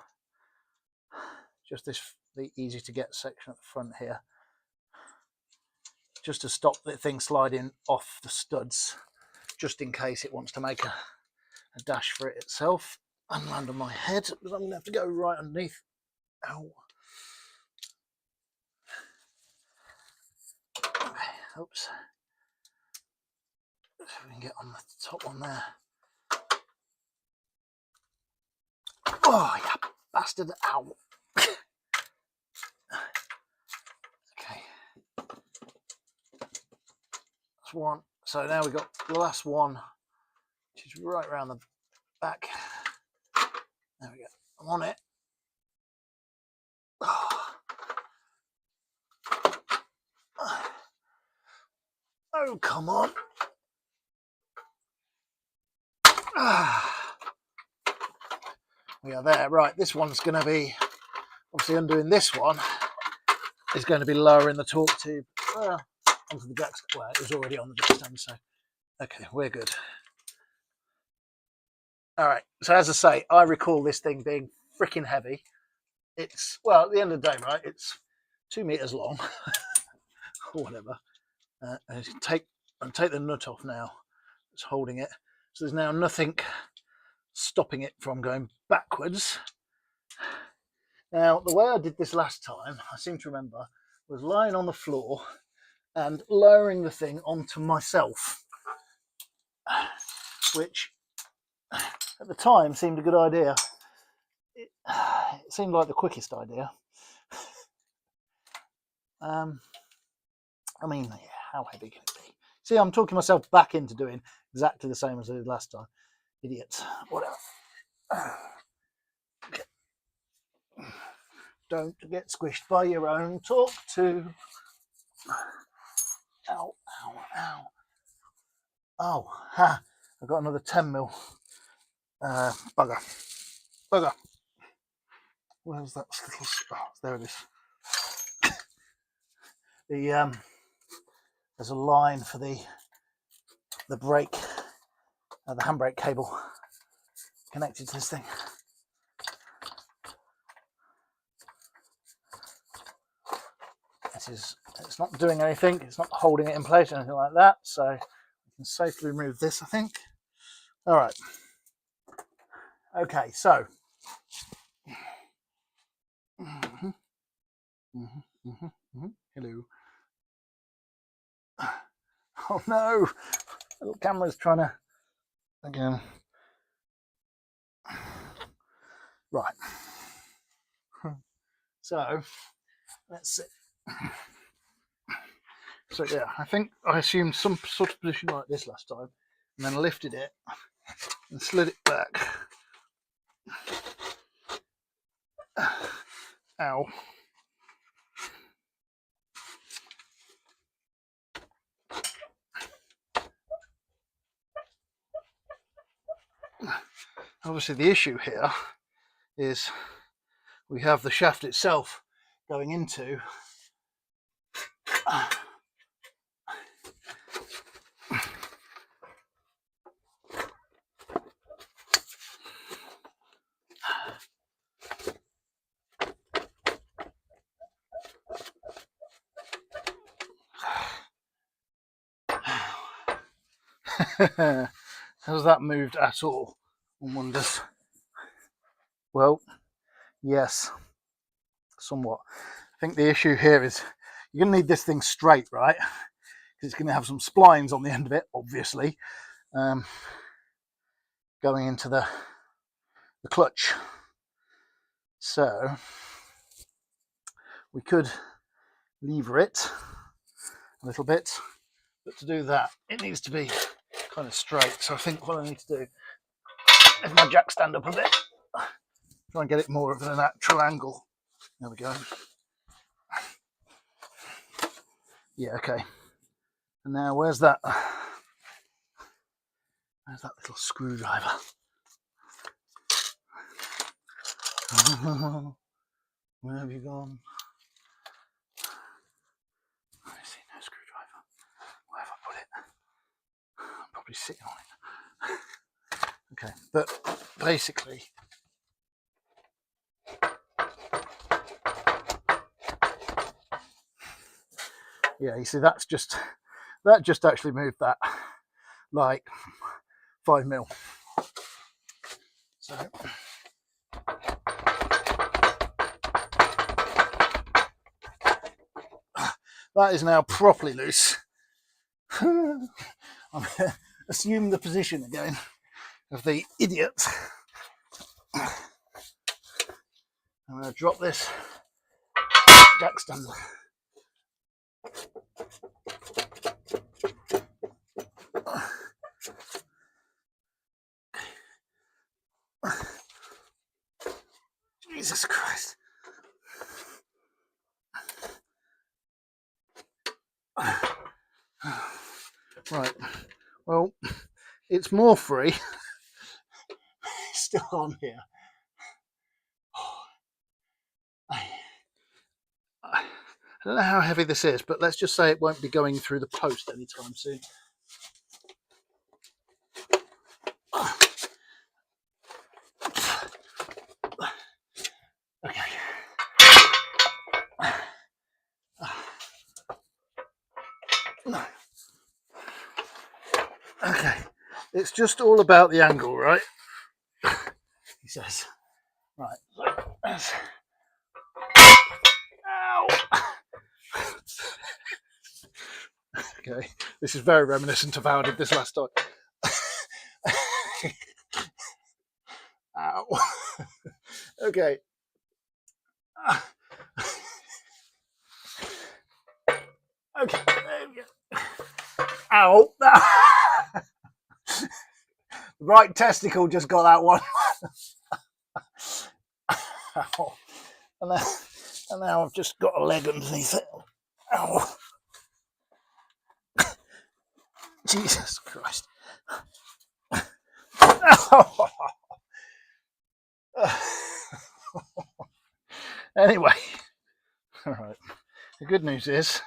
just the easy to get section at the front here, just to stop the thing sliding off the studs, just in case it wants to make a dash for it itself and land on my head, because I'm gonna have to go right underneath. Ow. Okay, oops. So we can get on the top one there. Oh, yeah, bastard. Ow. Okay. That's one. So now we've got the last one, which is right around the back. There we go. I'm on it. Oh, come on. We are there. Right, this one's going to be, obviously undoing this one is going to be lowering the torque tube onto the jack. Well, it was already on the jack stand, so okay, we're good. All right, so as I say, I recall this thing being freaking heavy. It's, well, at the end of the day, right, it's 2 meters long or whatever. And take the nut off now. It's holding it, so there's now nothing stopping it from going backwards. Now, the way I did this last time, I seem to remember, was lying on the floor and lowering the thing onto myself, which at the time seemed a good idea. It seemed like the quickest idea. I mean, yeah, how heavy can it be? See, I'm talking myself back into doing exactly the same as I did last time. Idiots. Whatever. Okay. Don't get squished by your own torque tube. Ow, ow, ow. Oh, ha. I've got another 10mm bugger. Where's that little... Oh, there it is. There's a line for the brake, the handbrake cable connected to this thing. It's not doing anything, it's not holding it in place or anything like that, so I can safely remove this, I think. All right. Okay, so hello. Oh no, the little camera's trying to again. Right. So let's see. So yeah, I assumed some sort of position like this last time, and then lifted it and slid it back. Ow. Obviously the issue here is we have the shaft itself going into has that moved at all? One wonders. Well, yes, somewhat. I think the issue here is you're going to need this thing straight, right? Because it's going to have some splines on the end of it, obviously, going into the the clutch. So we could lever it a little bit, but to do that it needs to be kind of straight. So I think what I need to do is my jack stand up a bit, try and get it more of a natural angle. There we go. Yeah, okay. And now where's that little screwdriver? Where have you gone? I see no screwdriver. Where have I put it? I'm probably sitting on it. Okay, but basically, yeah, you see that just actually moved that like 5 mil. So that is now properly loose. I'm going to assume the position again of the idiot. I'm going to drop this jack stand. Jesus Christ. Right, well, it's more free. It's still on here. I don't know how heavy this is, but let's just say it won't be going through the post anytime soon. Okay. Okay, it's just all about the angle, right? He says. Right. Ow! Okay, this is very reminiscent of how I did this last time. Ow. Okay. Okay, there we go. Ow. The right testicle just got that one. Ow. And now I've just got a leg underneath it. Ow. Jesus Christ. Ow. Anyway, all right. The good news is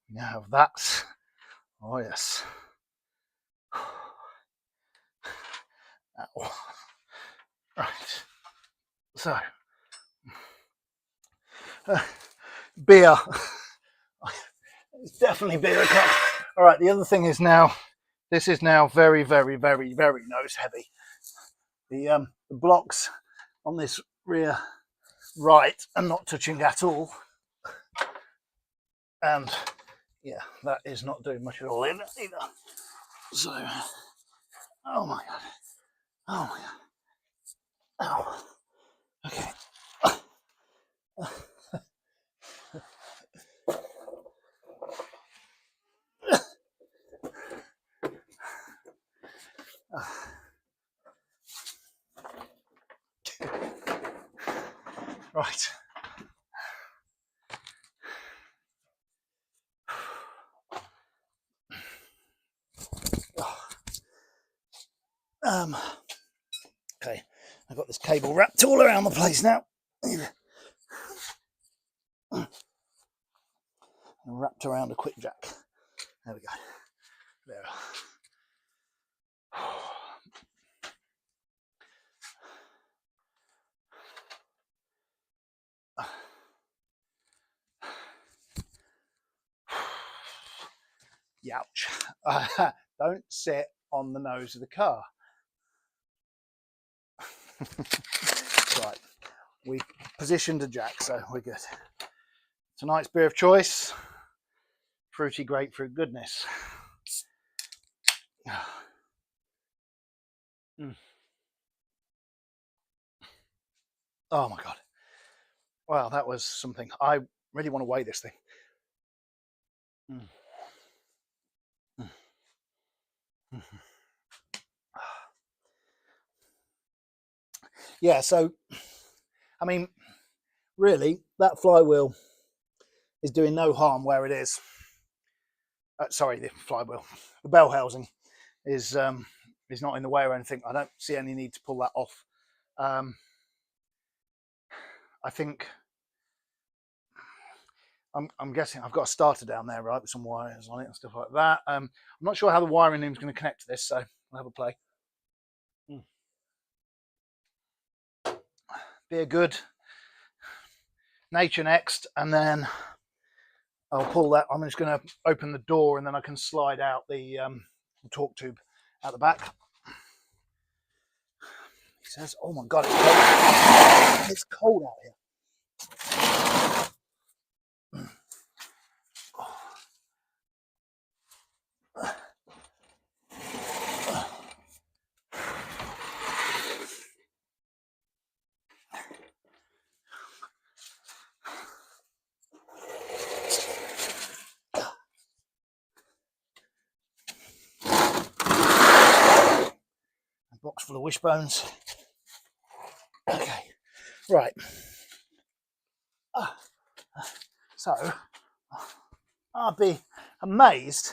we now have that. Oh yes. Ow. Right. So, beer. It's definitely beer o'clock. All right. The other thing is now, this is now very, very, very, very nose heavy. The blocks on this rear right are not touching at all, and yeah, that is not doing much at all in either. So, oh my god, oh my god, oh, okay. Right. Okay, I've got this cable wrapped all around the place now. And wrapped around a quick jack. There we go. There. Youch. Don't sit on the nose of the car. Right, we positioned a jack, so we're good. Tonight's beer of choice, fruity grapefruit goodness. Oh my God. Wow, that was something. I really want to weigh this thing. Mm. Mm. Mm. Yeah, so, I mean, really, that flywheel is doing no harm where it is. Sorry, the flywheel, the bell housing is not in the way or anything. I don't see any need to pull that off. I think I'm guessing I've got a starter down there, right, with some wires on it and stuff like that. I'm not sure how the wiring is going to connect to this, so I'll have a play. Be a good nature next, and then I'll pull that. I'm just going to open the door, and then I can slide out the torque tube out the back. He says, "Oh my God, it's cold! It's cold out here." A box full of wishbones. Okay, right. So I'd be amazed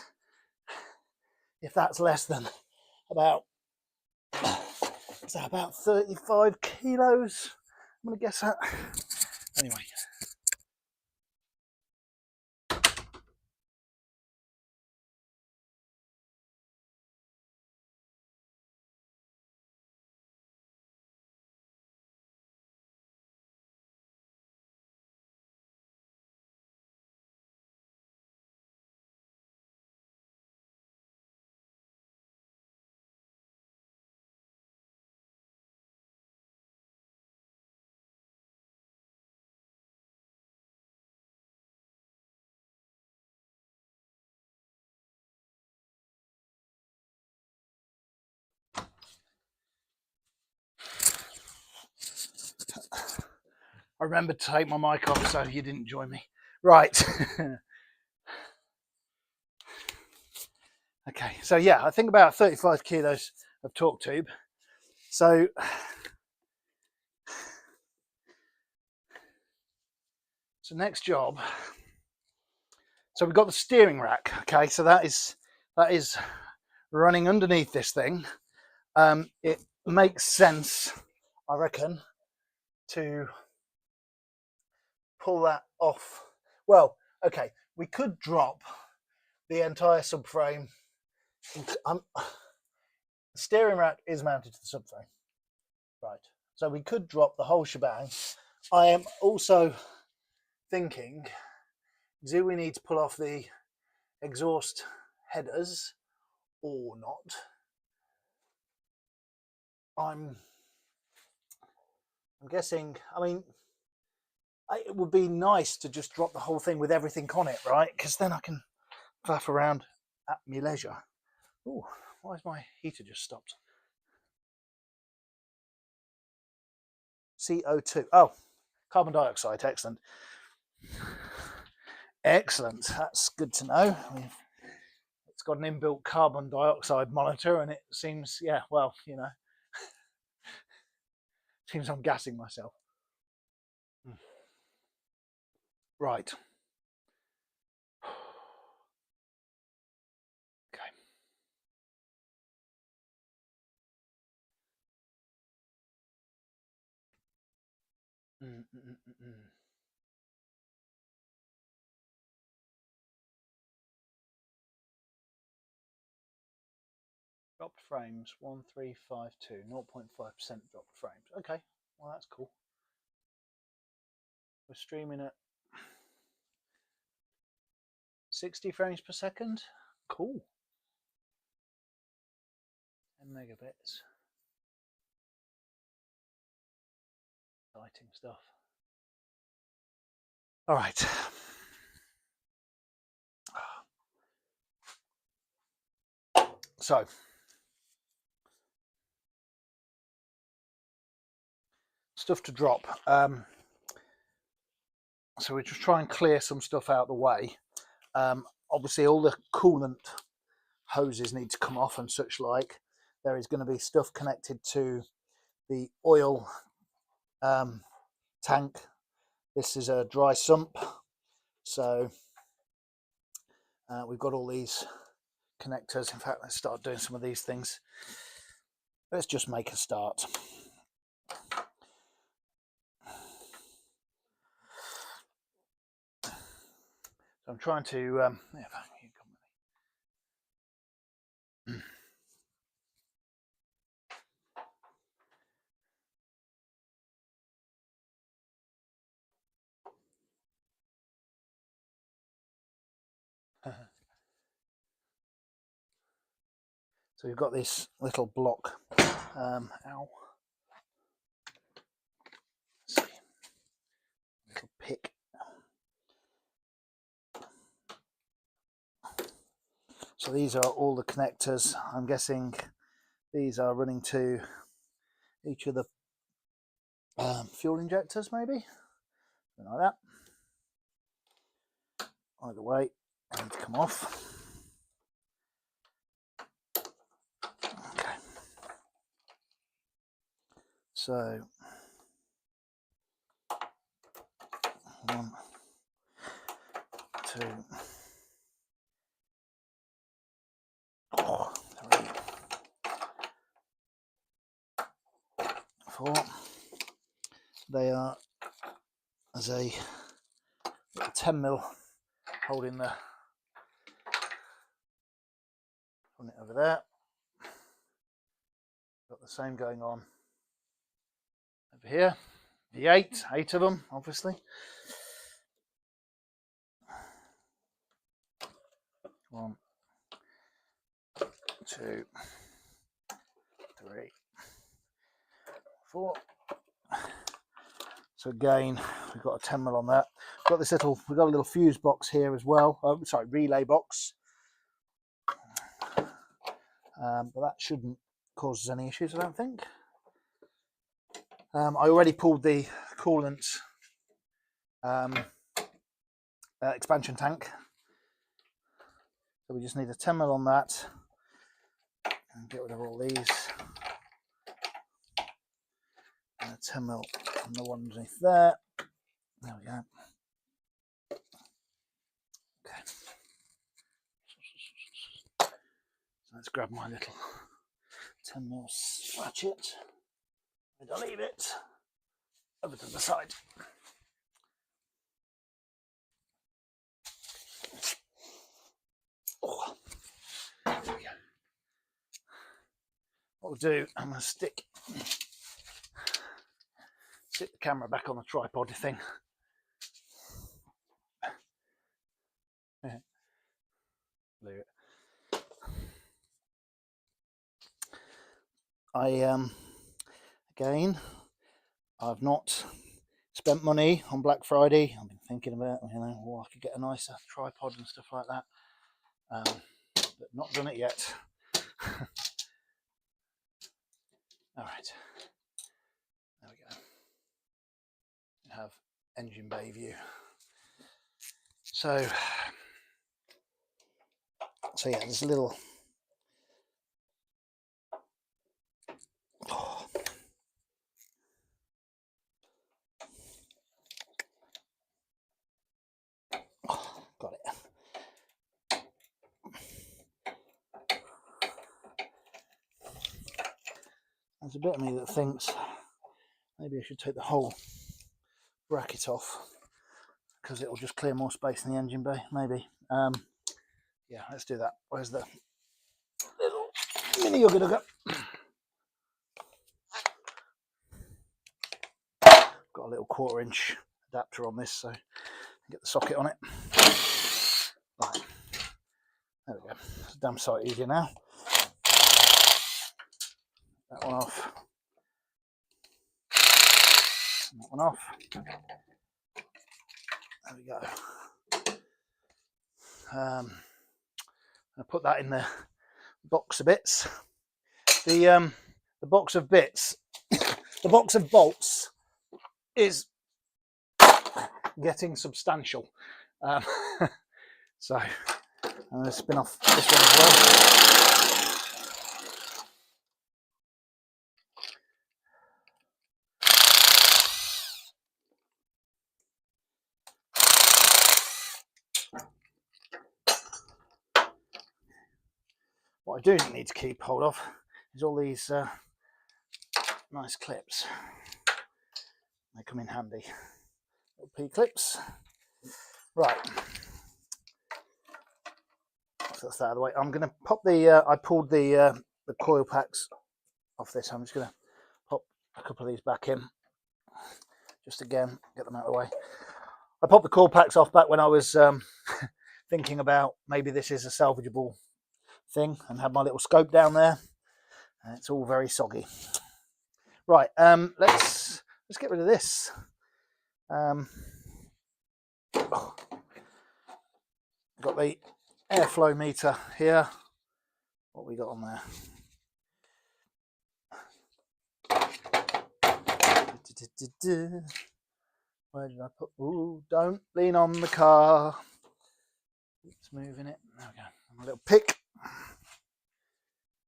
if that's less than about 35 kilos. I'm going to guess that. Anyway. I remembered to take my mic off so you didn't join me. Right. Okay, so yeah, I think about 35 kilos of torque tube. So next job. So we've got the steering rack. Okay, so that is running underneath this thing. It makes sense, I reckon, to pull that off. Well, okay, we could drop the entire subframe. The steering rack is mounted to the subframe, right? So we could drop the whole shebang. I am also thinking, do we need to pull off the exhaust headers or not? I'm guessing, I mean, it would be nice to just drop the whole thing with everything on it, right? Because then I can faff around at my leisure. Oh, why is my heater just stopped? CO2. Oh, carbon dioxide. Excellent. Excellent. That's good to know. It's got an inbuilt carbon dioxide monitor, and it seems, yeah, well, you know, seems I'm gassing myself. Right. Okay. Dropped frames 1352, 0.5% dropped frames. Okay, well, that's cool. We're streaming at 60 frames per second. Cool. 10 megabits. Exciting stuff. All right. So, stuff to drop. So we just try and clear some stuff out of the way. Obviously, all the coolant hoses need to come off and such like. There is going to be stuff connected to the oil tank. This is a dry sump, so we've got all these connectors. In fact, let's start doing some of these things. Let's just make a start. So I'm trying to so we've got this little block. Ow. Let's see. Little pick. So these are all the connectors. I'm guessing these are running to each of the fuel injectors, maybe something like that. Either way, they need to come off. Okay. So 1, 2, 3, 4. They are as a 10mm holding the it over there. Got the same going on over here. The 8 of them, obviously. 1, 2, 3, 4. So again, we've got a 10mm on that. We've got a little fuse box here as well. Sorry, relay box. But that shouldn't cause us any issues, I don't think. I already pulled the coolant expansion tank. So we just need a 10mm on that. And get rid of all these. And a 10mm on the one underneath there. There we go. Okay. So let's grab my little 10mm ratchet and I'll leave it over to the side. Oh, there we go. What we'll do, I'm going to stick the camera back on the tripod thing. Leave it. Again, I've not spent money on Black Friday. I've been thinking about, I could get a nicer tripod and stuff like that, but not done it yet. All right, there we go. We have engine bay view. So yeah, there's a little. Got it. There's a bit of me that thinks maybe I should take the whole bracket off because it'll just clear more space in the engine bay. Maybe. Yeah, let's do that. Where's the little mini Ugga Dugga? Got a little 1/4" adapter on this, so get the socket on it. Right, there we go. It's a damn sight easier now. That one off. And that one off. There we go. I'll put that in the box of bits. The box of bits, the box of bolts is getting substantial. So I'm going to spin off this one as well. What I do need to keep hold of is all these nice clips. They come in handy. Little P-clips. Right. So that's that out of the way. I'm going to pop the, I pulled the coil packs off this. I'm just going to pop a couple of these back in. Just again, get them out of the way. I popped the coil packs off back when I was thinking about maybe this is a salvageable thing, and had my little scope down there, and it's all very soggy. Right, let's get rid of this. Got the airflow meter here. What we got on there? Where did I put? Ooh, don't lean on the car. It's moving it. There we go. A little pick.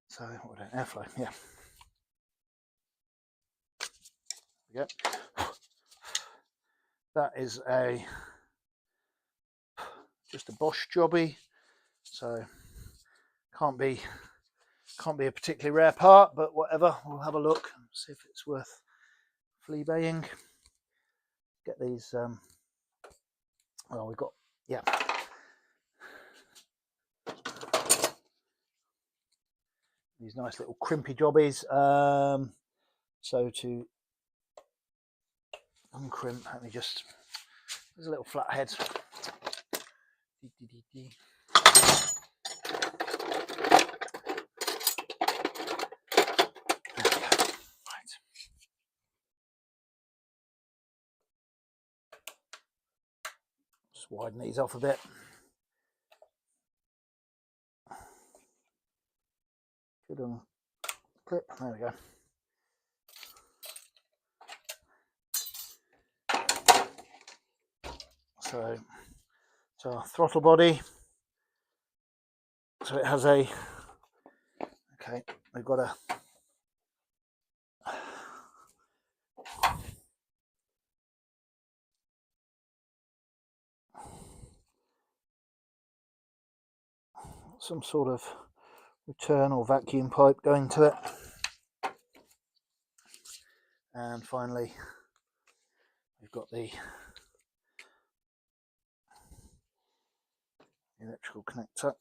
So what an airflow, yeah. There we go. That is just a Bosch jobby, so can't be a particularly rare part, but whatever. We'll have a look and see if it's worth flea baying. Get these. Well, we've got these nice little crimpy jobbies. So to uncrimp, let me just. There's a little flat head. Just widen these off a bit. Good clip. There we go. So it's our throttle body. So it has a. Okay, we've got a. Some sort of return or vacuum pipe going to it, and finally we've got the electrical connector.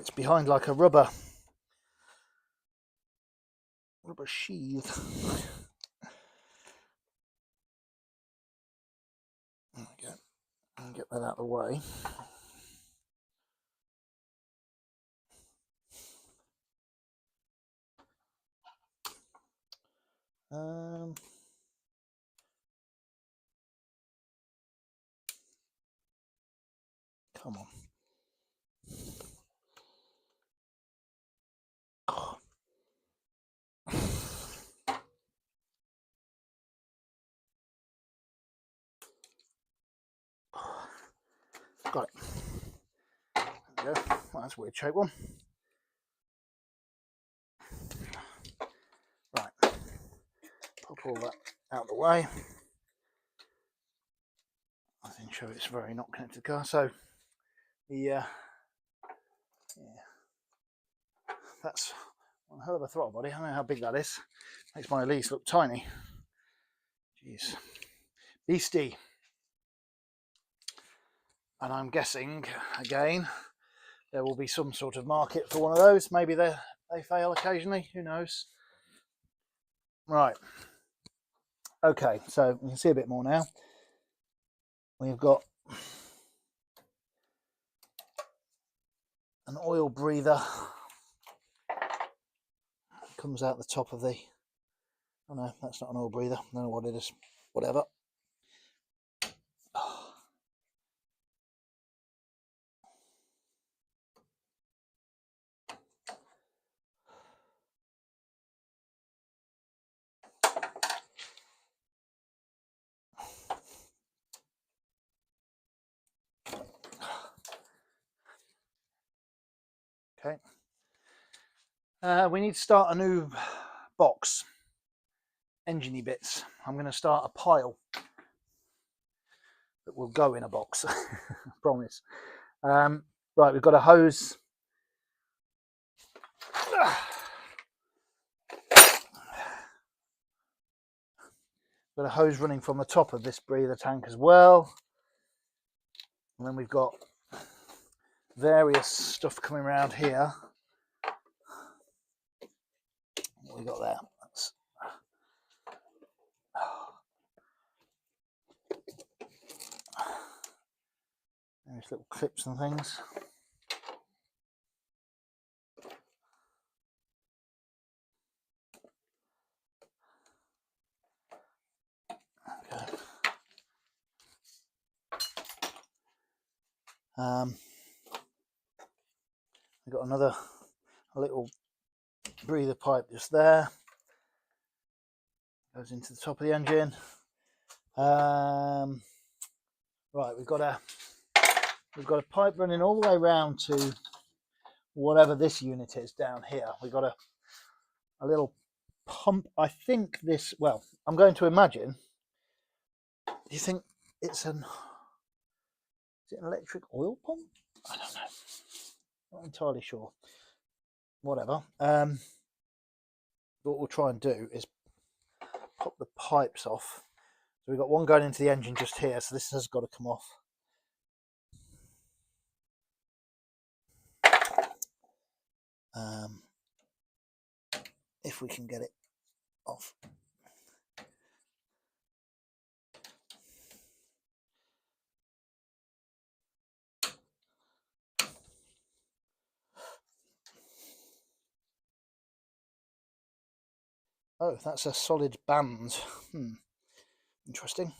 It's behind like a rubber sheath. There we go. I'll get that out of the way. Come on. Oh. Got it. There we go. Well, that's a weird shape one. Right. Pop all that out of the way. I think show it's very not connected to the car. So the that's one hell of a throttle body. I don't know how big that is. Makes my Elise look tiny. Jeez. Beastie. And I'm guessing, again, there will be some sort of market for one of those. Maybe they fail occasionally. Who knows? Right. Okay, so you can see a bit more now. We've got an oil breather. Comes out the top of the. Oh no, that's not an oil breather. I don't know what it is. Whatever. Okay. We need to start a new box, engine-y bits. I'm going to start a pile that will go in a box, I promise. Right, we've got a hose. Got a hose running from the top of this breather tank as well. And then we've got various stuff coming around here. What we got there? That's... There's little clips and things. Okay. We've got a little breather pipe just there. Goes into the top of the engine. Right, we've got a pipe running all the way around to whatever this unit is down here. We've got a little pump. I think this, well, I'm going to imagine. Do you think it's is it an electric oil pump? I don't know. Not entirely sure. Whatever. What we'll try and do is pop the pipes off. So we've got one going into the engine just here, so this has got to come off. If we can get it off. Oh, that's a solid band. Interesting.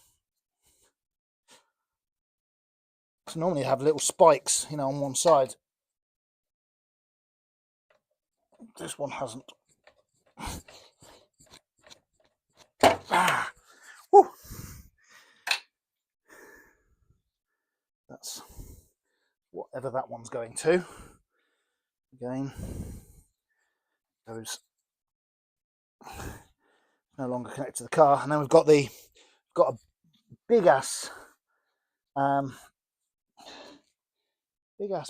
So normally you have little spikes, you know, on one side. This one hasn't. Woo. That's whatever that one's going to. Again, goes no longer connected to the car, and then we've got a big ass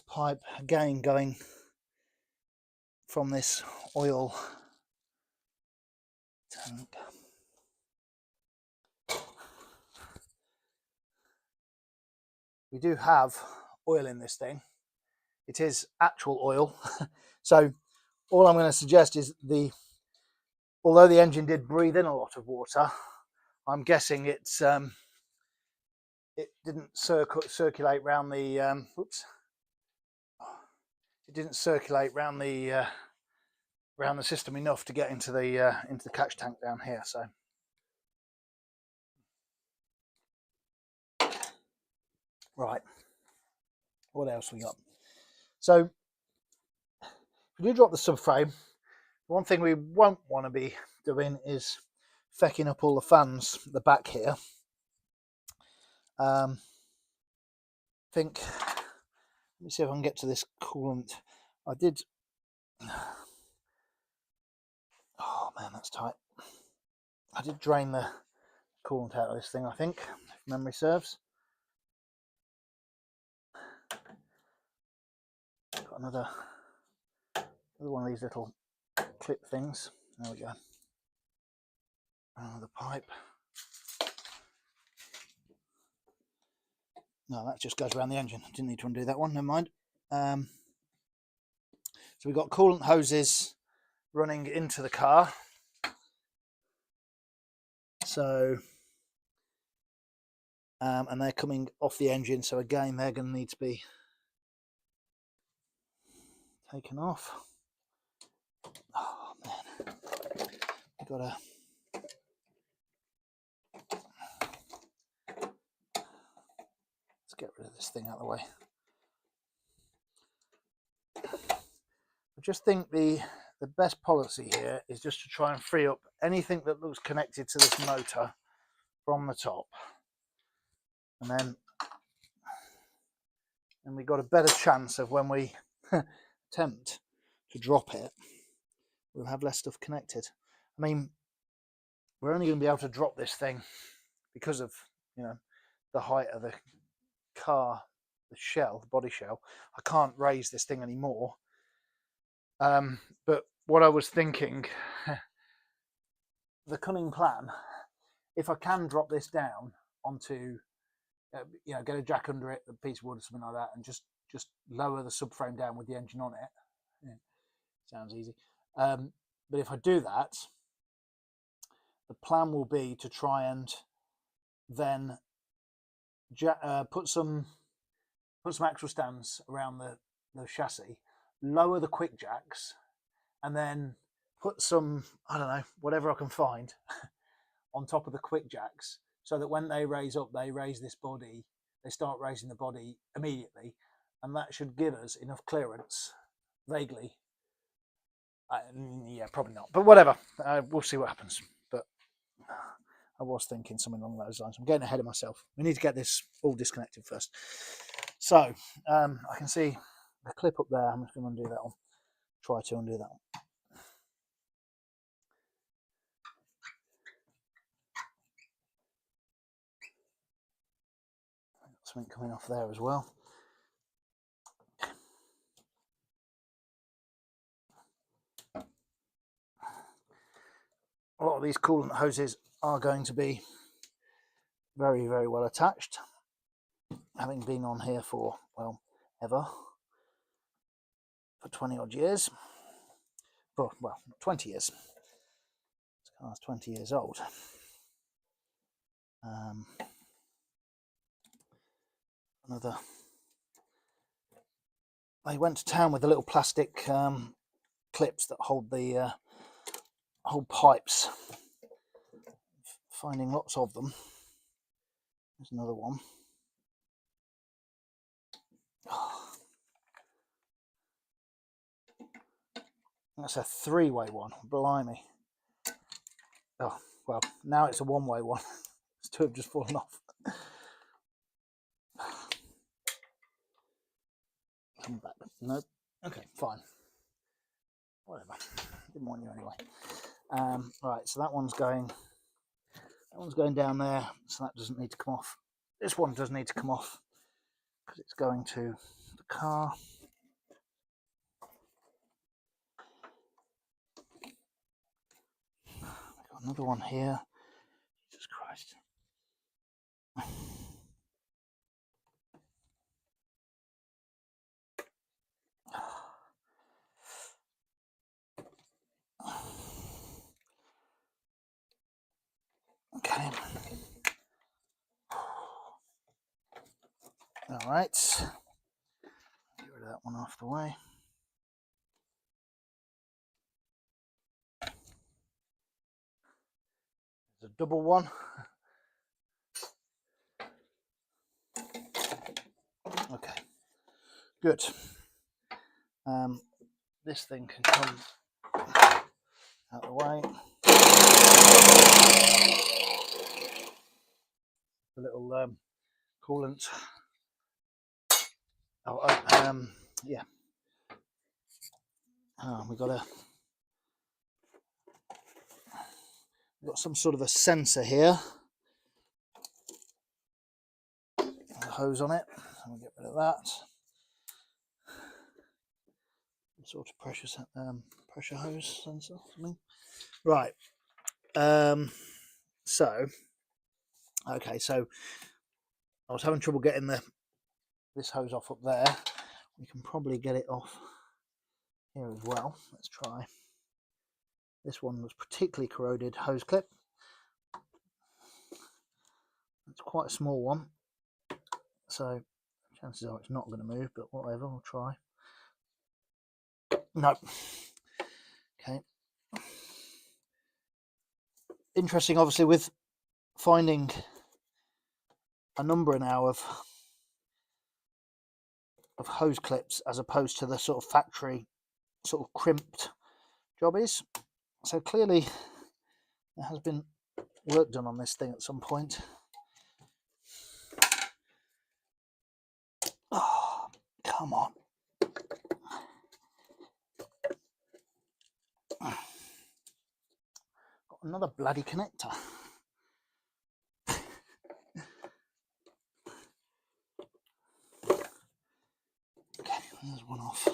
pipe again going from this oil tank. We do have oil in this thing. It is actual oil. So all I'm going to suggest is although the engine did breathe in a lot of water, I'm guessing it didn't circulate around the it didn't circulate around the system enough to get into the catch tank down here. So right, what else we got? So if we do drop the subframe, one thing we won't want to be doing is fecking up all the fans at the back here. Let me see if I can get to this coolant. I did. Oh man, that's tight. I did drain the coolant out of this thing, I think, if memory serves. Got another one of these little clip things. There we go. Another pipe. No, that just goes around the engine. Didn't need to undo that one, never mind. So we've got coolant hoses running into the car. So, and they're coming off the engine. So again, they're going to need to be taken off. Oh man, we've got to. Let's get rid of this thing out of the way. I just think the best policy here is just to try and free up anything that looks connected to this motor from the top, and then we've got a better chance of when we attempt to drop it, we'll have less stuff connected. I mean, we're only going to be able to drop this thing because of, you know, the height of the car, the shell, the body shell. I can't raise this thing anymore. But what I was thinking, the cunning plan, if I can drop this down onto, you know, get a jack under it, a piece of wood or something like that, and just lower the subframe down with the engine on it. Yeah, sounds easy. But if I do that, the plan will be to try and then put some axle stands around the chassis, lower the quick jacks, and then put some, I don't know, whatever I can find on top of the quick jacks, so that when they raise up, they raise this body, they start raising the body immediately, and that should give us enough clearance, vaguely. Yeah, probably not, but whatever. We'll see what happens. But I was thinking something along those lines. I'm getting ahead of myself. We need to get this all disconnected first. So I can see the clip up there. I'm just going to undo that one. Try to undo that one. Something coming off there as well. A lot of these coolant hoses are going to be very, very well attached, having been on here for, well, ever, for 20 odd years. Well, 20 years. This car's 20 years old. I went to town with the little plastic clips that hold the hold pipes. Finding lots of them. There's another one. That's a three-way one. Blimey. Oh, well, now it's a one-way one. These two have just fallen off. Come back. Nope. Okay, fine. Whatever. Didn't want you anyway. Right, so that one's going down there, so that doesn't need to come off. This one does need to come off because it's going to the car. We've got another one here. Jesus Christ. Okay. All right. Get rid of that one off the way. There's a double one. Okay. Good. This thing can come out the way. The little coolant. Yeah. We've got some sort of a sensor here. A hose on it. So we'll get rid of that. Some sort of pressure hose sensor. Something. Right. So I was having trouble getting this hose off up there. We can probably get it off here as well. Let's try. This one was particularly corroded hose clip. It's quite a small one, so chances are it's not going to move, but whatever, we'll try. No. Okay. Interesting, obviously, with finding a number now of hose clips as opposed to the sort of factory sort of crimped jobbies. So clearly there has been work done on this thing at some point. Oh, come on. Another bloody connector. Okay, there's one off.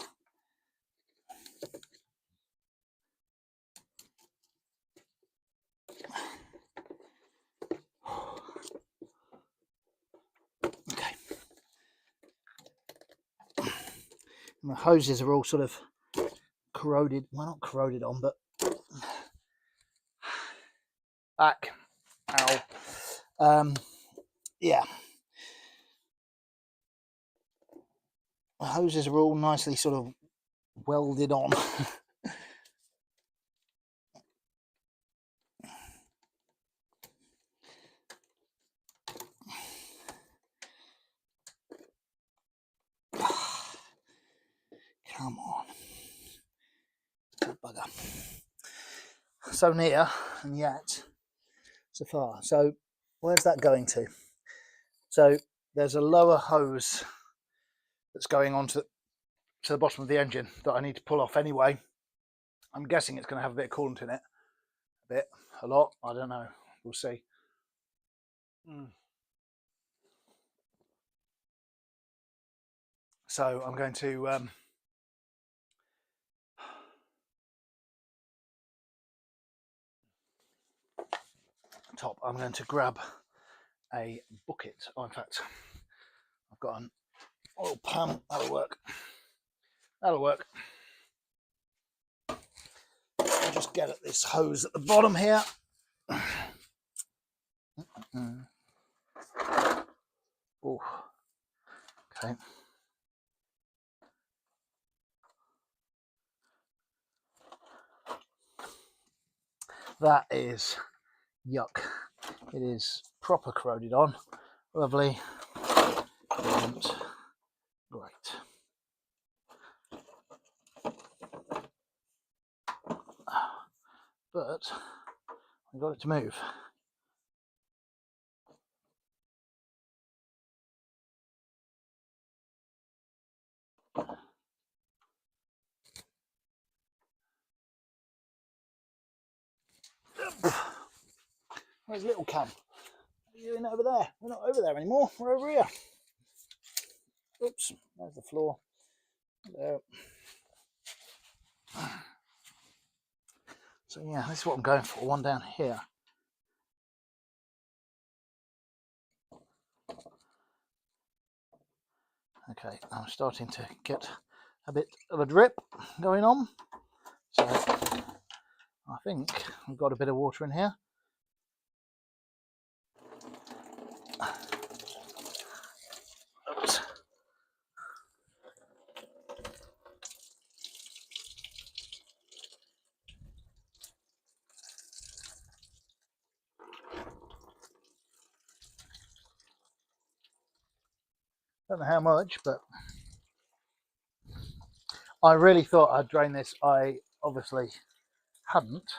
Okay. And the hoses are all sort of corroded. Well, not corroded on, but back. Ow. Yeah. The hoses are all nicely sort of welded on. Come on. Bugger. So near and yet so far. So where's that going to? So there's a lower hose that's going on to the bottom of the engine that I need to pull off anyway. I'm guessing it's going to have a bit of coolant in it. A bit, a lot, I don't know. We'll see. So I'm going to I'm going to grab a bucket. Oh, in fact, I've got an oil pan. That'll work. That'll work. I'll just get at this hose at the bottom here. Oh, okay. That is yuck. It is proper corroded on. Lovely. And great. But I got it to move. Where's little Cam? What are you doing over there? We're not over there anymore. We're over here. Oops, there's the floor. There. So yeah, this is what I'm going for. One down here. Okay, I'm starting to get a bit of a drip going on. So I think we've got a bit of water in here. Oops. Don't know how much, but I really thought I'd drain this. I obviously hadn't.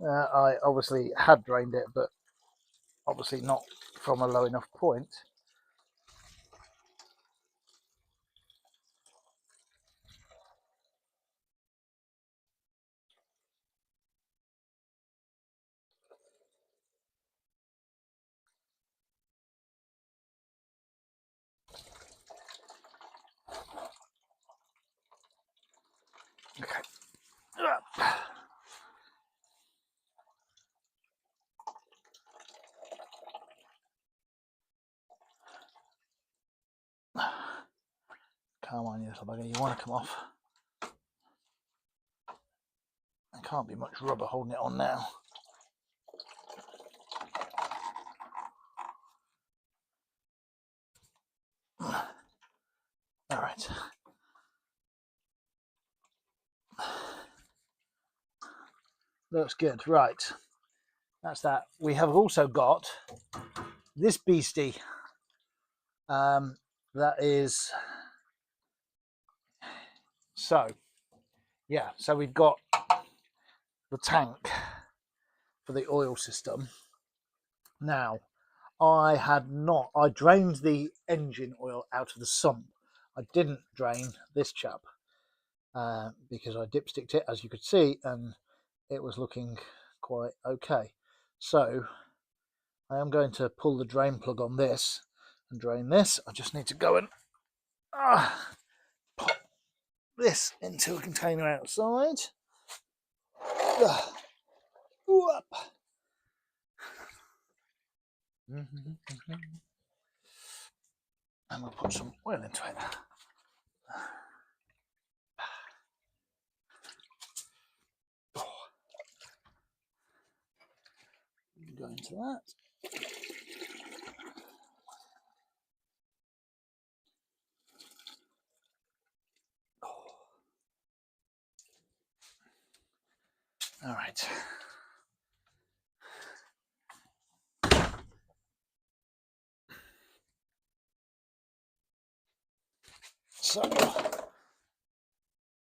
I obviously had drained it, but obviously not from a low enough point. Okay. Come on, you little bugger, you want to come off. There can't be much rubber holding it on now. All right. Looks good. Right. That's that. We have also got this beastie. That is... So, yeah. So we've got the tank for the oil system. Now, I drained the engine oil out of the sump. I didn't drain this chap because I dipsticked it, as you could see, and it was looking quite okay. So I am going to pull the drain plug on this and drain this. I just need to go and pop this into a container outside. Whoop. And we'll put some oil into it. Go into that. All right. So,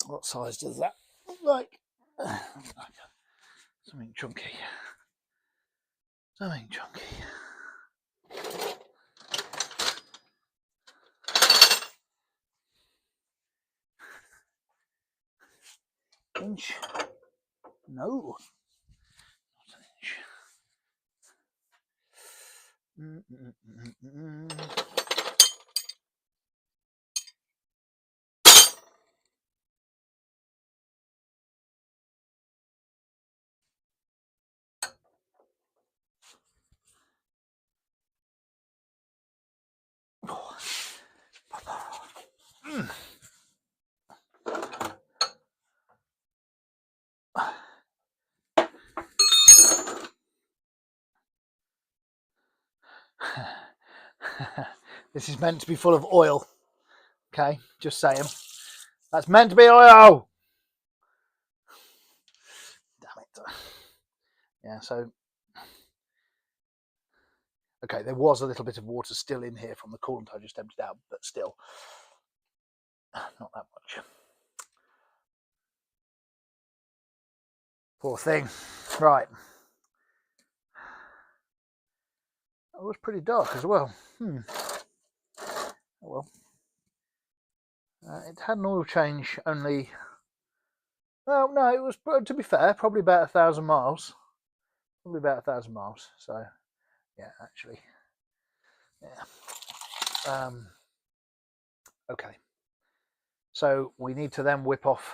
what size does that look like? Something chunky. Something chunky. Inch? No, not an inch. This is meant to be full of oil. Okay, just saying. That's meant to be oil. Damn it. Yeah, so okay, there was a little bit of water still in here from the coolant I just emptied out, but still not that much. Poor thing. Right. It was pretty dark as well. Oh well. It had an oil change only. Well, no, it was, to be fair, probably about 1,000 miles. Probably about 1,000 miles. So, yeah, actually, yeah. Okay. So we need to then whip off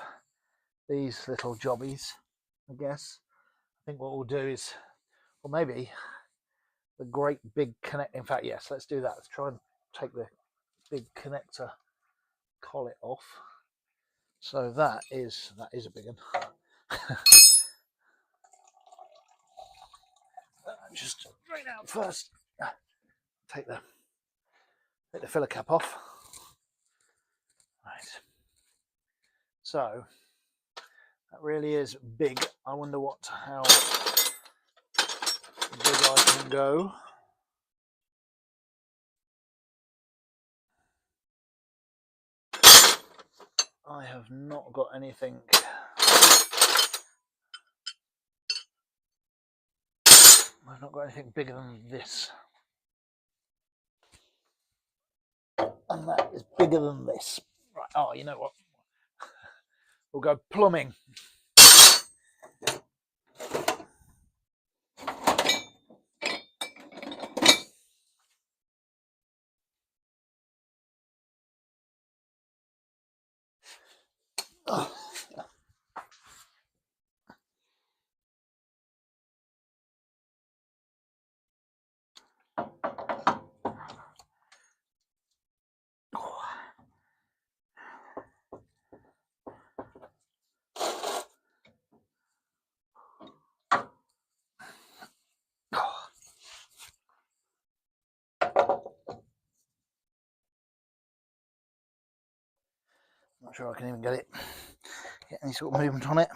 these little jobbies, I guess. I think what we'll do is, or maybe the great big connect. In fact, yes, let's do that. Let's try and take the big connector collet off. So that is a big one. Just drain out first. Take the filler cap off. Right. So that really is big. I wonder how big I can go. I have not got anything. I've not got anything bigger than this. And that is bigger than this. Right, oh, you know what? We'll go plumbing. Oh. Not sure I can even get any sort of movement on it.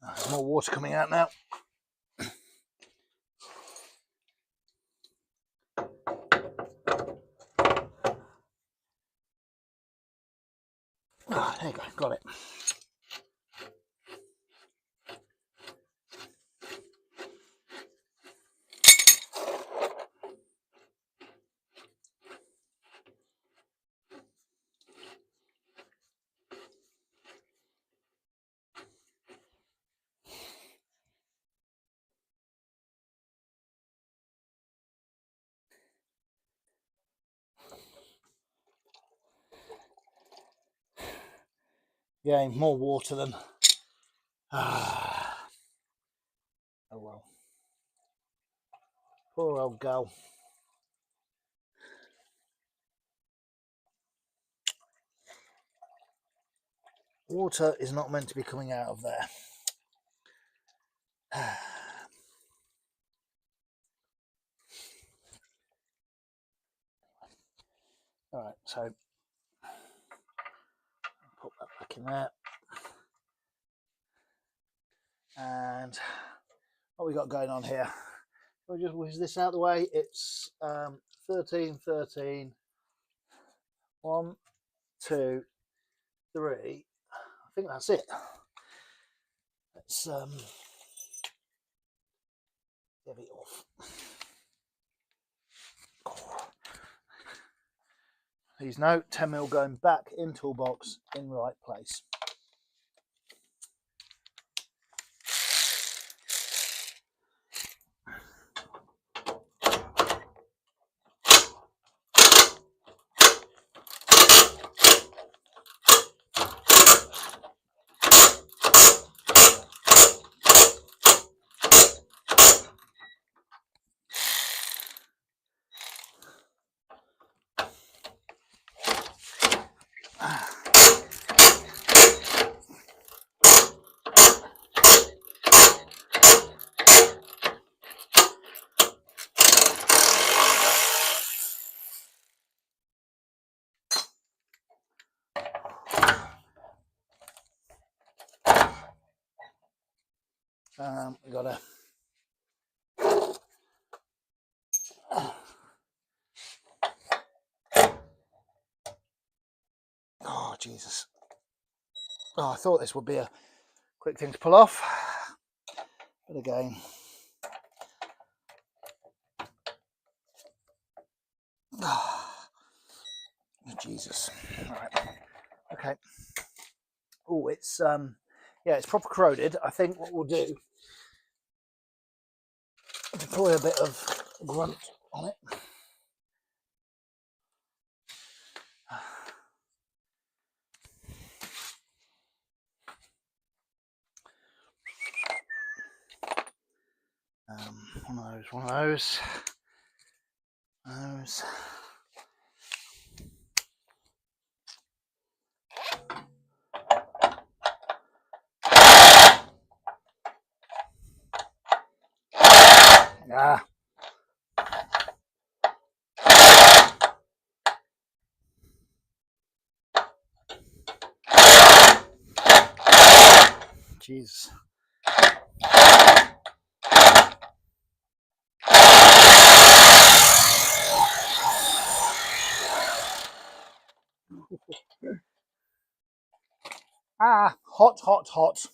There's more water coming out now. Oh, there you go, got it. Yeah, more water than. Oh well. Poor old girl. Water is not meant to be coming out of there. All right, so put that back in there. And what we got going on here? We'll just whiz this out of the way. It's 13, 13, 1, 2, 3. I think that's it. Let's get it off. Please note, 10mm going back in toolbox in right place. We got a oh Jesus! Oh, I thought this would be a quick thing to pull off, but again, oh, Jesus! All right, okay. Oh, it's yeah, it's proper corroded. I think what we'll do, deploy a bit of grunt on it. One of those. Ah. Jesus. Ah, hot, hot, hot.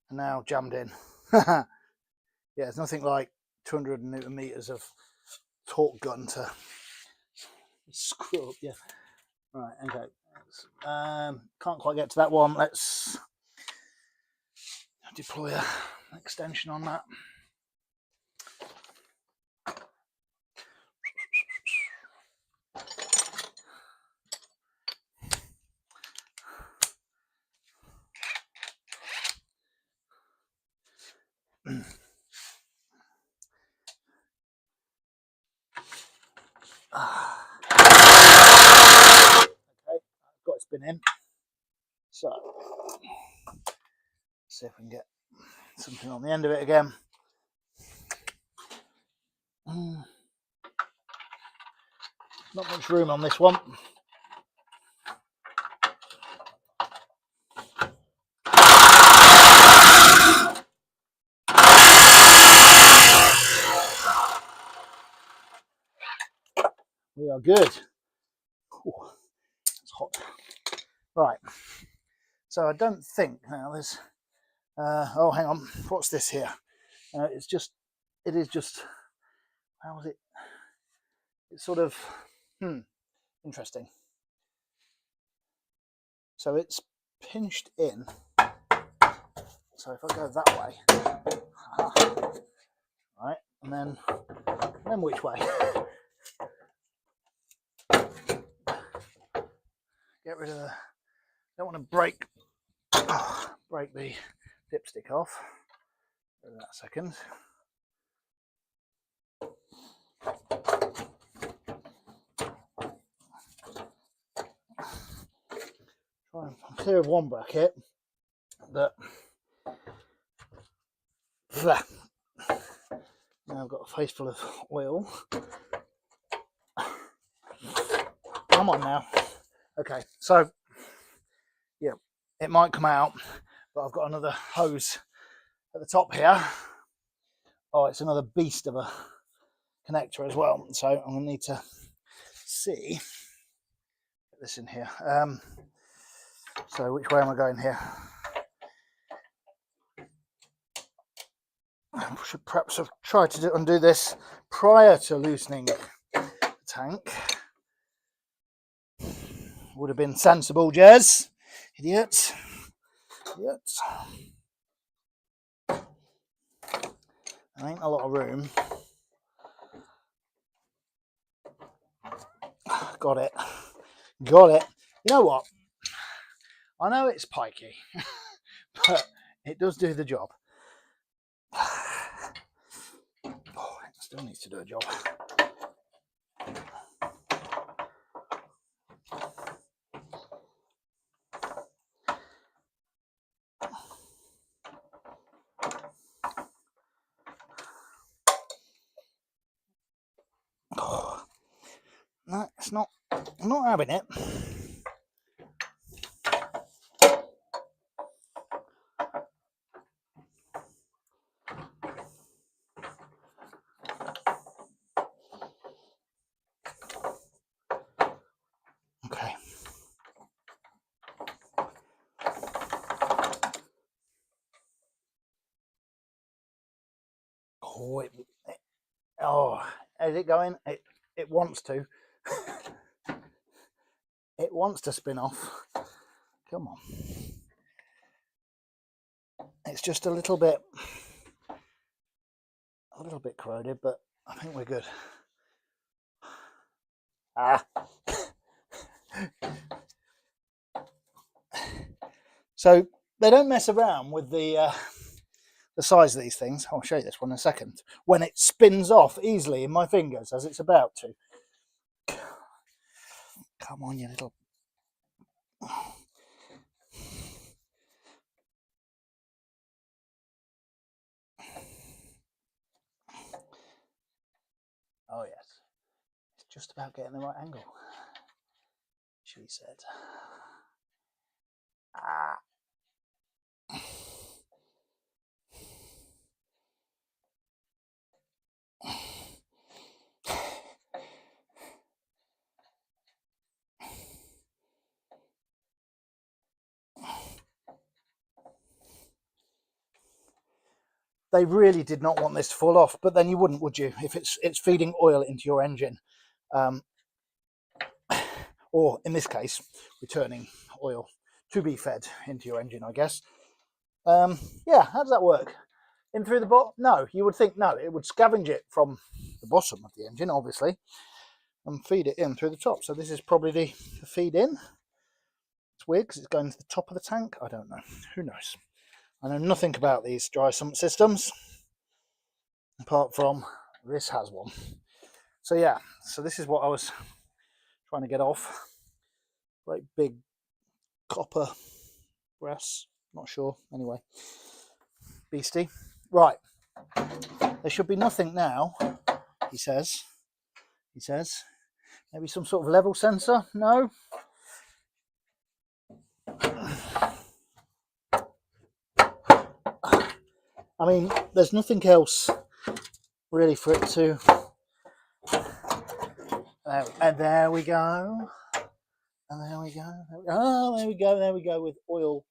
And now jammed in. Yeah, it's nothing like 200 Newton meters of torque gun to screw up. Yeah. Right. Okay. Can't quite get to that one. Let's deploy an extension on that. Okay, I've got it spin in. So let's see if we can get something on the end of it again. Not much room on this one. We are good. Ooh, it's hot. Right. So I don't think now there's. Oh, hang on. What's this here? It is just. How is it? It's sort of. Interesting. So it's pinched in. So if I go that way. right? And then which way? Get rid of the, don't want to break the dipstick off. Give that a second. Try and clear of one bracket, but now I've got a face full of oil. Come on now. Okay, so yeah, it might come out, but I've got another hose at the top here. Oh, it's another beast of a connector as well. So I'm going to need to see. Get this in here. So which way am I going here? I should perhaps have tried to undo this prior to loosening the tank. Would have been sensible, Jez. Idiots. Idiots. There ain't a lot of room. Got it. Got it. You know what? I know it's pikey, but it does do the job. Oh, it still needs to do a job. Oh, no, it's not. I'm not having it. Okay. Oh, is it going? It wants to. It wants to spin off. Come on. It's just a little bit corroded, but I think we're good. Ah. So they don't mess around with the size of these things. I'll show you this one in a second. When it spins off easily in my fingers as it's about to. Come on, you little. Oh yes, it's just about getting the right angle. She said. Ah. They really did not want this to fall off, but then you wouldn't, would you? If it's feeding oil into your engine, or in this case, returning oil to be fed into your engine, I guess. Yeah, how does that work? In through the bottom? No, you would think no. It would scavenge it from the bottom of the engine, obviously, and feed it in through the top. So this is probably the feed in. It's weird because it's going to the top of the tank. I don't know. Who knows? I know nothing about these dry sump systems, apart from this has one. So yeah, so this is what I was trying to get off. Great big copper brass, not sure. Anyway, beastie. Right, there should be nothing now, he says. He says, maybe some sort of level sensor? No. I mean, there's nothing else really for it to. And there we go. And there we go. Oh, there we go. There we go with oil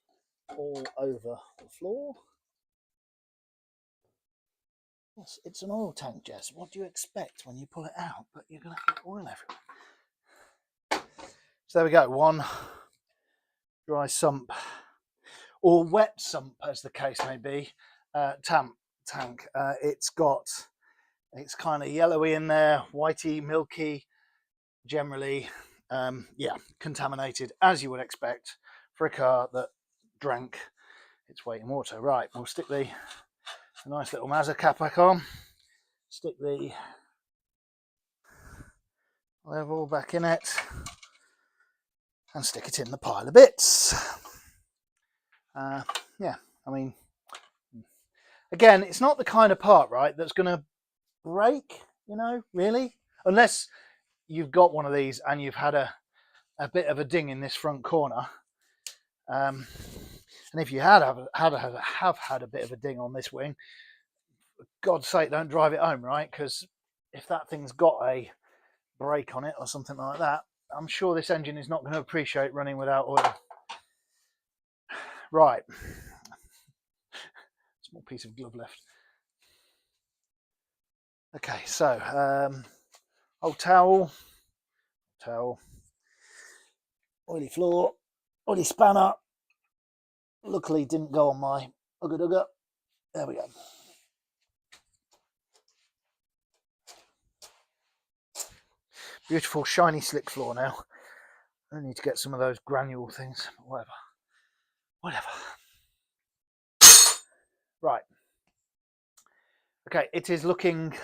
all over the floor. Yes, it's an oil tank, Jess. What do you expect when you pull it out? But you're going to get oil everywhere. So there we go. One dry sump, or wet sump, as the case may be, tank. It's got It's kind of yellowy in there, whitey, milky, generally, yeah, contaminated, as you would expect for a car that drank its weight in water. Right, we'll stick the nice little Mazda cap back on, stick the level back in it, and stick it in the pile of bits. Yeah, I mean, again, it's not the kind of part, right, that's going to break, you know, really, unless you've got one of these and you've had a bit of a ding in this front corner. And if you have had a bit of a ding on this wing, for God's sake, don't drive it home, right? Because if that thing's got a brake on it or something like that, I'm sure this engine is not going to appreciate running without oil. Right, small piece of glove left. Okay, so old towel, oily floor, oily spanner. Luckily didn't go on my ugga dugga. There we go. Beautiful shiny slick floor now. I need to get some of those granule things. Whatever. Right. Okay, it is looking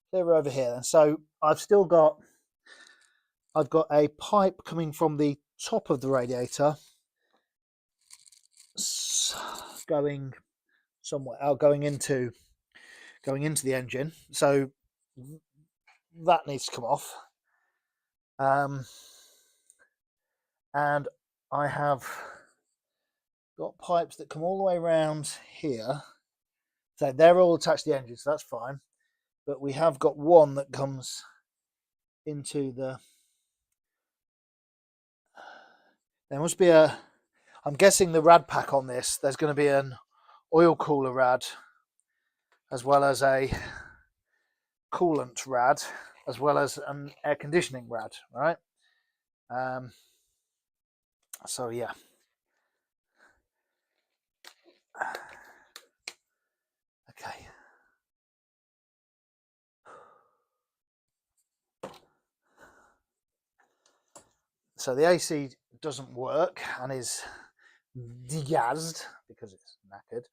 clearer over here then. So I've got a pipe coming from the top of the radiator going somewhere, going into the engine. So that needs to come off. And I have got pipes that come all the way around here. So they're all attached to the engine, so that's fine. But we have got one that comes into the... There must be I'm guessing the rad pack on this, there's going to be an oil cooler rad, as well as a coolant rad, as well as an air conditioning rad, right? So yeah. Okay. So the AC doesn't work and is degassed because it's knackered.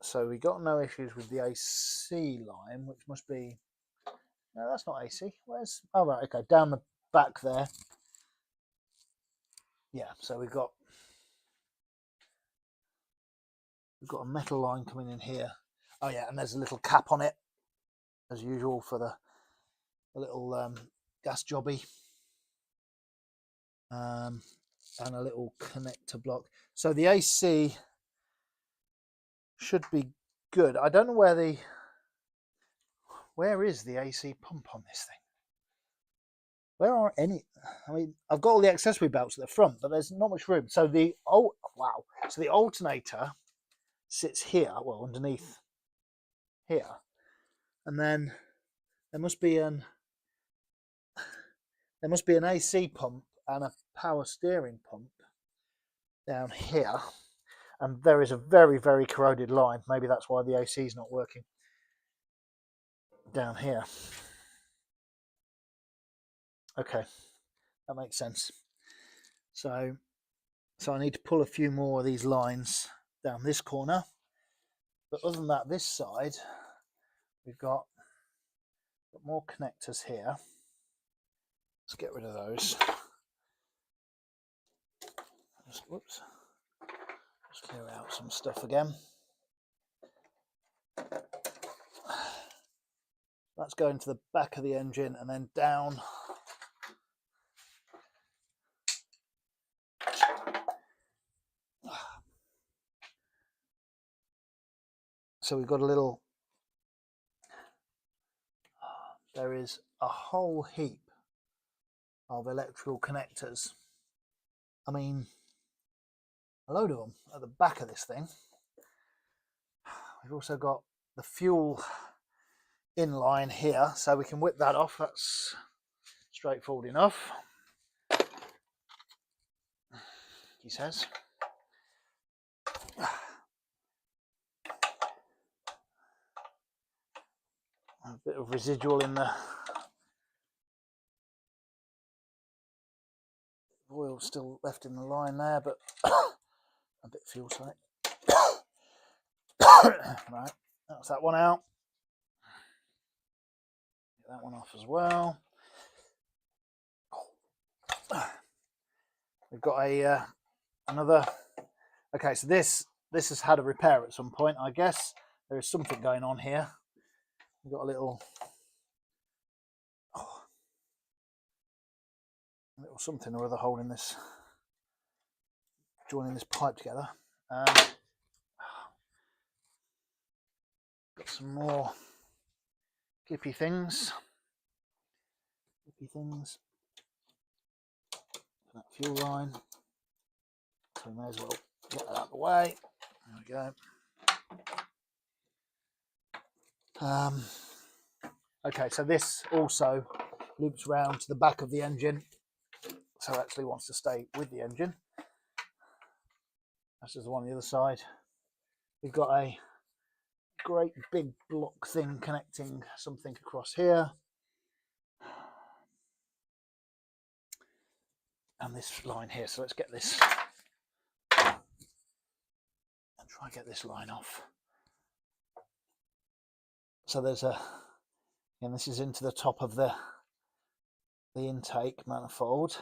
So we got no issues with the AC line, which must be... No, that's not AC. Where's... Oh, right, okay, down the back there. Yeah, so we've got a metal line coming in here. Oh yeah, and there's a little cap on it, as usual, for the little gas jobby. And a little connector block. So the AC should be good. I don't know where is the AC pump on this thing? Where are any? I mean, I've got all the accessory belts at the front, but there's not much room. So the So the alternator sits here, well, underneath here, and then there must be an AC pump and a power steering pump down here, and there is a very, very corroded line. Maybe that's why the AC is not working down here. Okay, that makes sense. So I need to pull a few more of these lines down this corner. But other than that, this side, we've got more connectors here. Let's get rid of those. Whoops. Just clear out some stuff again. That's going to the back of the engine and then down. So we've got a little... There is a whole heap of electrical connectors. I mean, a load of them at the back of this thing. We've also got the fuel inline here, so we can whip that off. That's straightforward enough, he says. A bit of residual in the oil still left in the line there, but a bit of fuel tight. Right, that's that one out. Get that one off as well. We've got a another. Okay, so this has had a repair at some point, I guess. There is something going on here. We've got a little something or other holding this, joining this pipe together. Got some more gippy things. That fuel line. So we may as well get that out of the way. There we go. Okay, so this also loops round to the back of the engine, so it actually wants to stay with the engine. That's just the one on the other side. We've got a great big block thing connecting something across here, and this line here. So let's get this and try and get this line off. So there's a, and this is into the top of the intake manifold,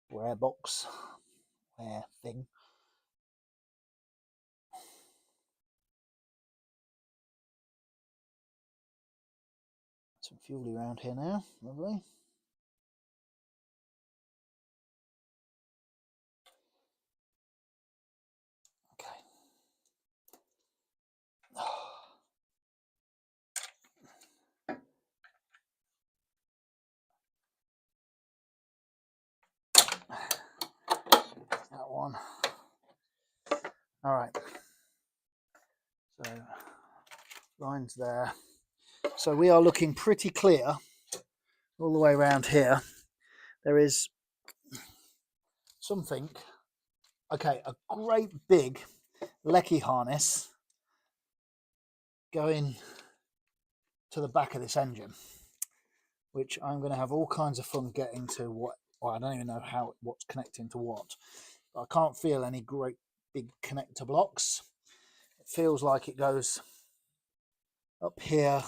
or air box, air thing. Some fuel around here now, lovely. Okay. That one. All right. So lines there. So we are looking pretty clear all the way around here. There is something. Okay, a great big lecky harness going to the back of this engine, which I'm going to have all kinds of fun getting to. What, well, I don't even know what's connecting to what, but I can't feel any great big connector blocks. It feels like it goes up here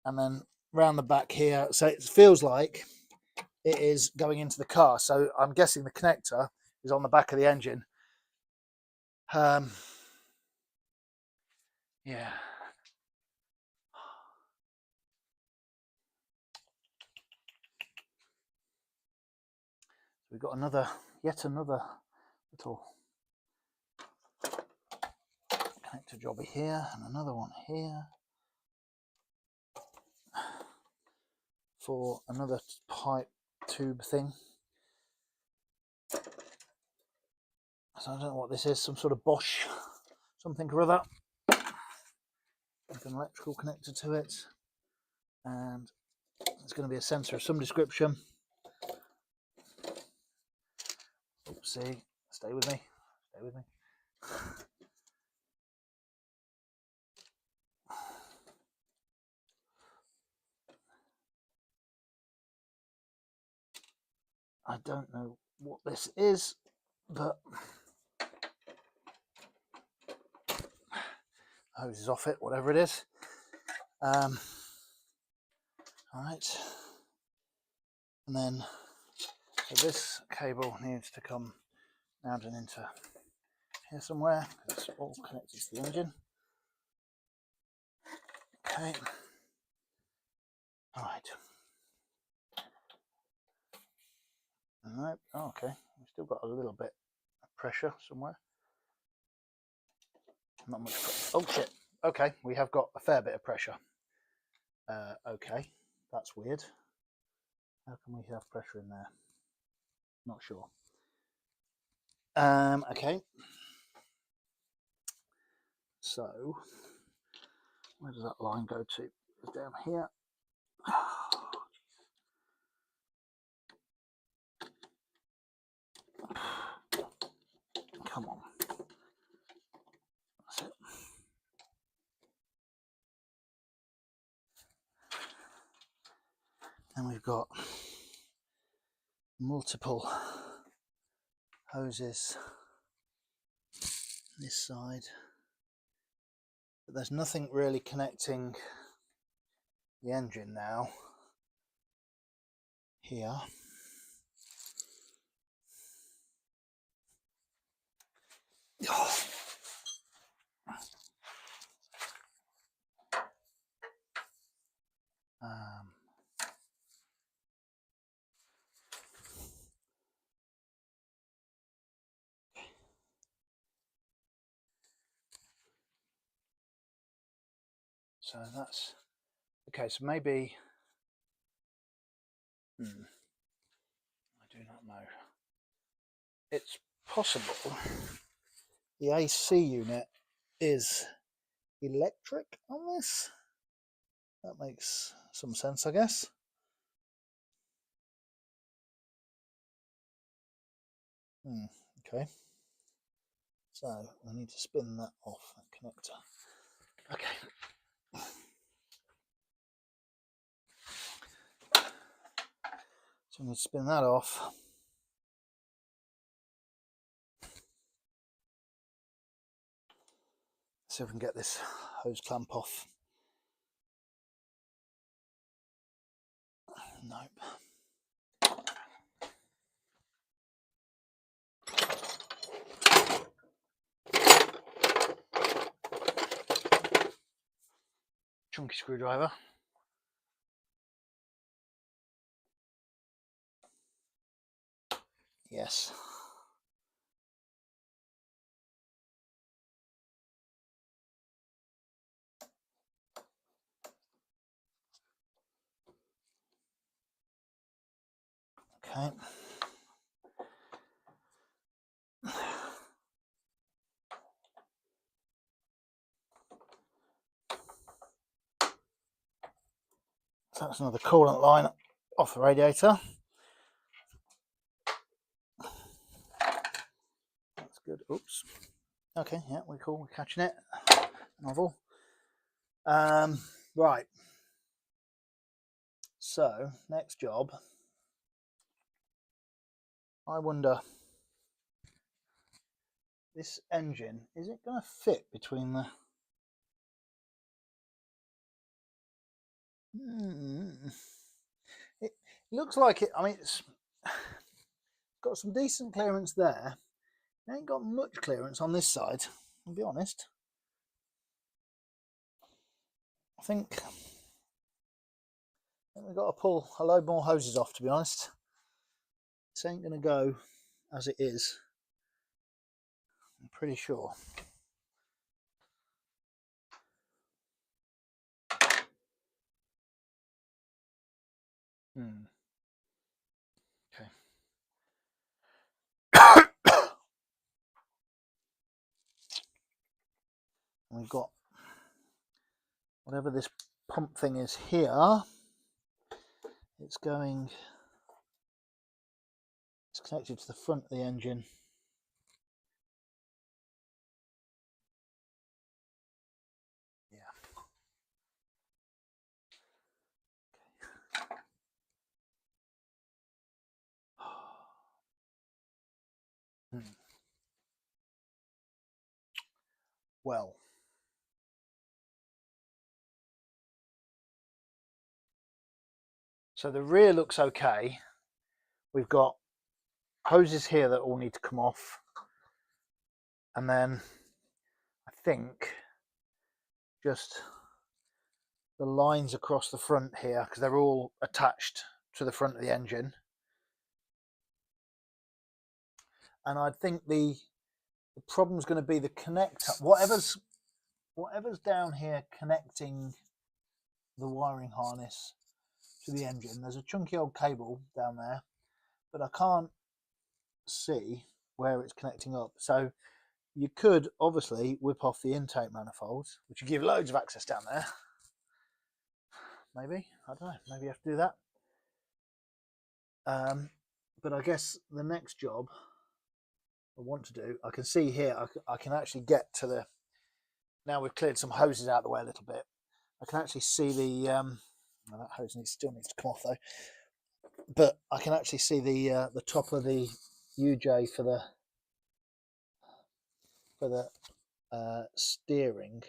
and then round the back here, so it feels like it is going into the car. So I'm guessing the connector is on the back of the engine. Yeah. We've got yet another little connector jobby here, and another one here for another pipe tube thing. So I don't know what this is, some sort of Bosch something or other. With an electrical connector to it, and it's going to be a sensor of some description. Oopsie, stay with me. I don't know what this is, but hose is off it, whatever it is. All right, and then so this cable needs to come round and into here somewhere. It's all connected to the engine. Okay. All right. Nope. Oh, okay. We've still got a little bit of pressure somewhere. Not much. Oh shit. Okay, we have got a fair bit of pressure. Okay, that's weird. How can we have pressure in there? Not sure. Okay. So, where does that line go to? It's down here. Come on. That's it. And we've got multiple hoses this side, but there's nothing really connecting the engine now here. So that's okay. So maybe I do not know. It's possible the AC unit is electric on this. That makes some sense, I guess. Okay. So I need to spin that off, that connector. Okay. So I'm going to spin that off. See if we can get this hose clamp off. Nope. Chunky screwdriver. Yes. Okay. So that's another coolant line off the radiator. That's good. Oops. Okay, yeah, we're cool. We're catching it. Novel. Right. So, next job. I wonder, this engine, is it going to fit between the... It looks like it. I mean, it's got some decent clearance there. It ain't got much clearance on this side, I'll be honest. I think we've got to pull a load more hoses off, to be honest. This ain't going to go as it is, I'm pretty sure. Okay. We've got whatever this pump thing is here. It's connected to the front of the engine. Yeah. Okay. Well, so the rear looks okay. We've got hoses here that all need to come off, and then I think just the lines across the front here, because they're all attached to the front of the engine. And I think the problem's going to be the connector, whatever's down here connecting the wiring harness to the engine. There's a chunky old cable down there, but I can't see where it's connecting up. So you could obviously whip off the intake manifold, which would give loads of access down there. Maybe, I don't know, maybe you have to do that. But I guess the next job I want to do, I can see here, I can actually get to the, now we've cleared some hoses out of the way a little bit, I can actually see the Now that hose still needs to come off though. But I can actually see the top of the UJ for the steering.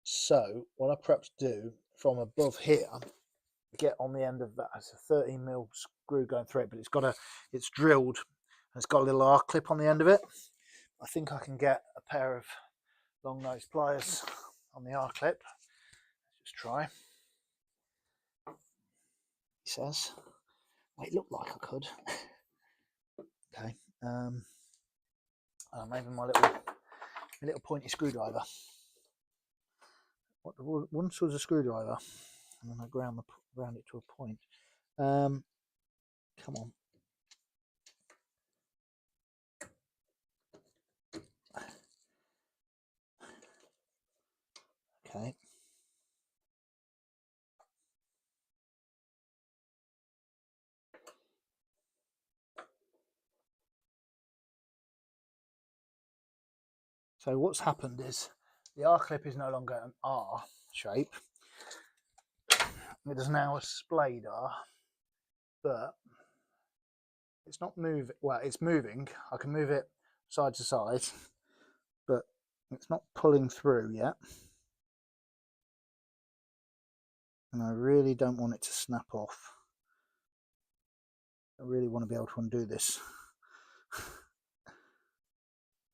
So what I perhaps do from above here, get on the end of that. It's a 13mm screw going through it, but it's drilled and it's got a little R clip on the end of it. I think I can get a pair of long nose pliers on the R clip. Let's just try. He says, well, it looked like I could. Okay. Maybe my little pointy screwdriver. Once was a screwdriver, and then I ground it to a point. Come on. Okay. So what's happened is the R clip is no longer an R shape. It is now a splayed R, but it's not moving. Well, it's moving. I can move it side to side, but it's not pulling through yet. And I really don't want it to snap off. I really want to be able to undo this.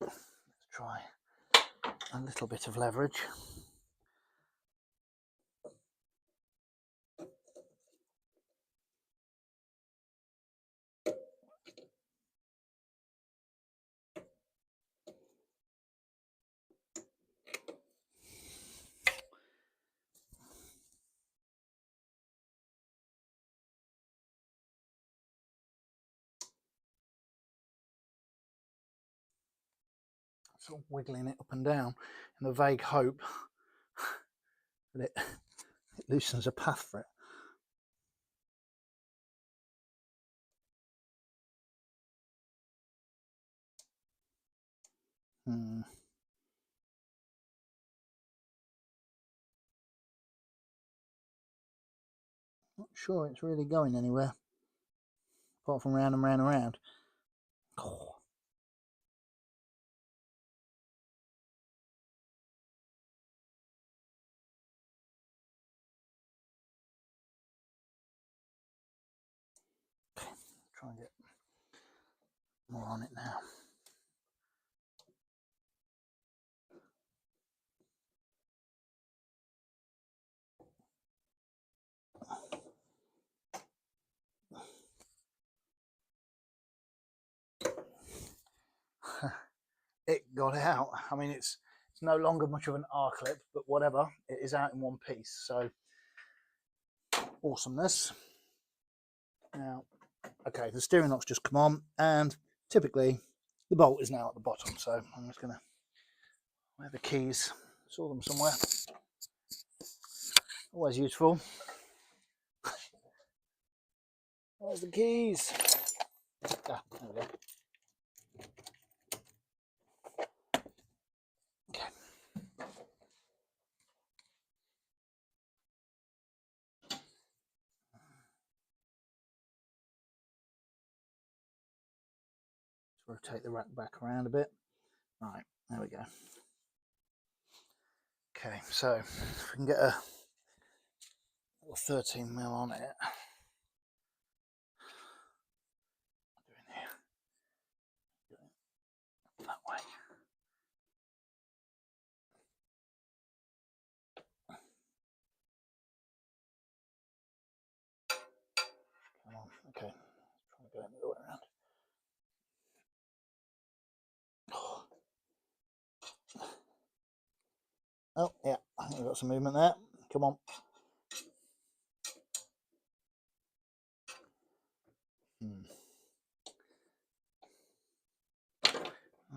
Let's try a little bit of leverage. Sort of wiggling it up and down in the vague hope that it loosens a path for it. Not sure it's really going anywhere, apart from round and round and round. Oh. Okay, try and get more on it now. It got it out. I mean, it's no longer much of an R clip, but whatever, it is out in one piece. So awesomeness. Now, okay, the steering lock's just come on, and typically the bolt is now at the bottom. So I'm just gonna, where are the keys? Saw them somewhere. Always useful. Where's the keys? Ah, there we go. Okay. Let's rotate the rack back around a bit. Right, there we go. Okay, so if we can get a 13mm on it. That way. Come on, okay. Let's try and go the other way around. Oh, yeah, I think we've got some movement there. Come on.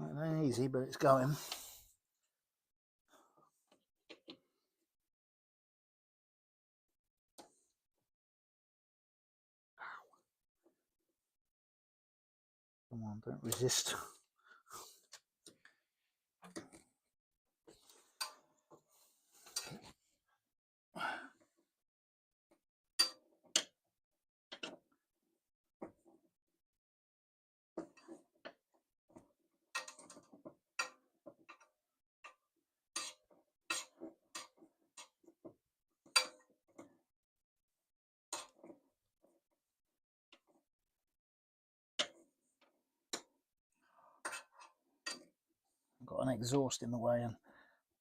It ain't easy, but it's going. Come on, don't resist. got an exhaust in the way and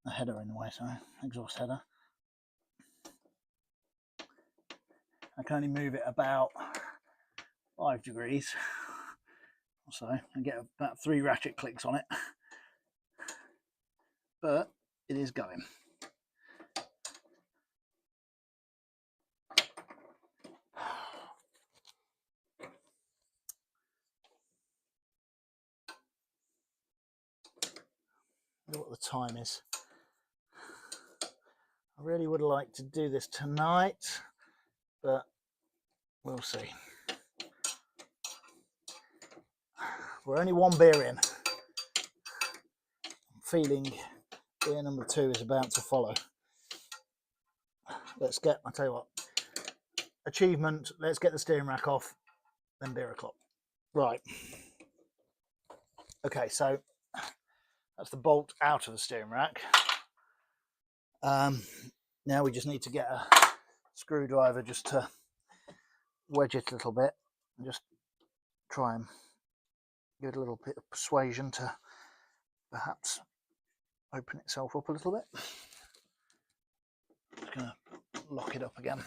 a header in the way, sorry, exhaust header. I can only move it about 5 degrees or so and get about 3 ratchet clicks on it, but it is going. Look what the time is. I really would like to do this tonight, but we'll see. We're only 1 beer in. I'm feeling beer number 2 is about to follow. Let's get, I'll tell you what, achievement, let's get the steering rack off, then beer o'clock. Right. Okay, so that's the bolt out of the steering rack. Now we just need to get a screwdriver just to wedge it a little bit and just try and give it a little bit of persuasion to perhaps open itself up a little bit. Just going to lock it up again.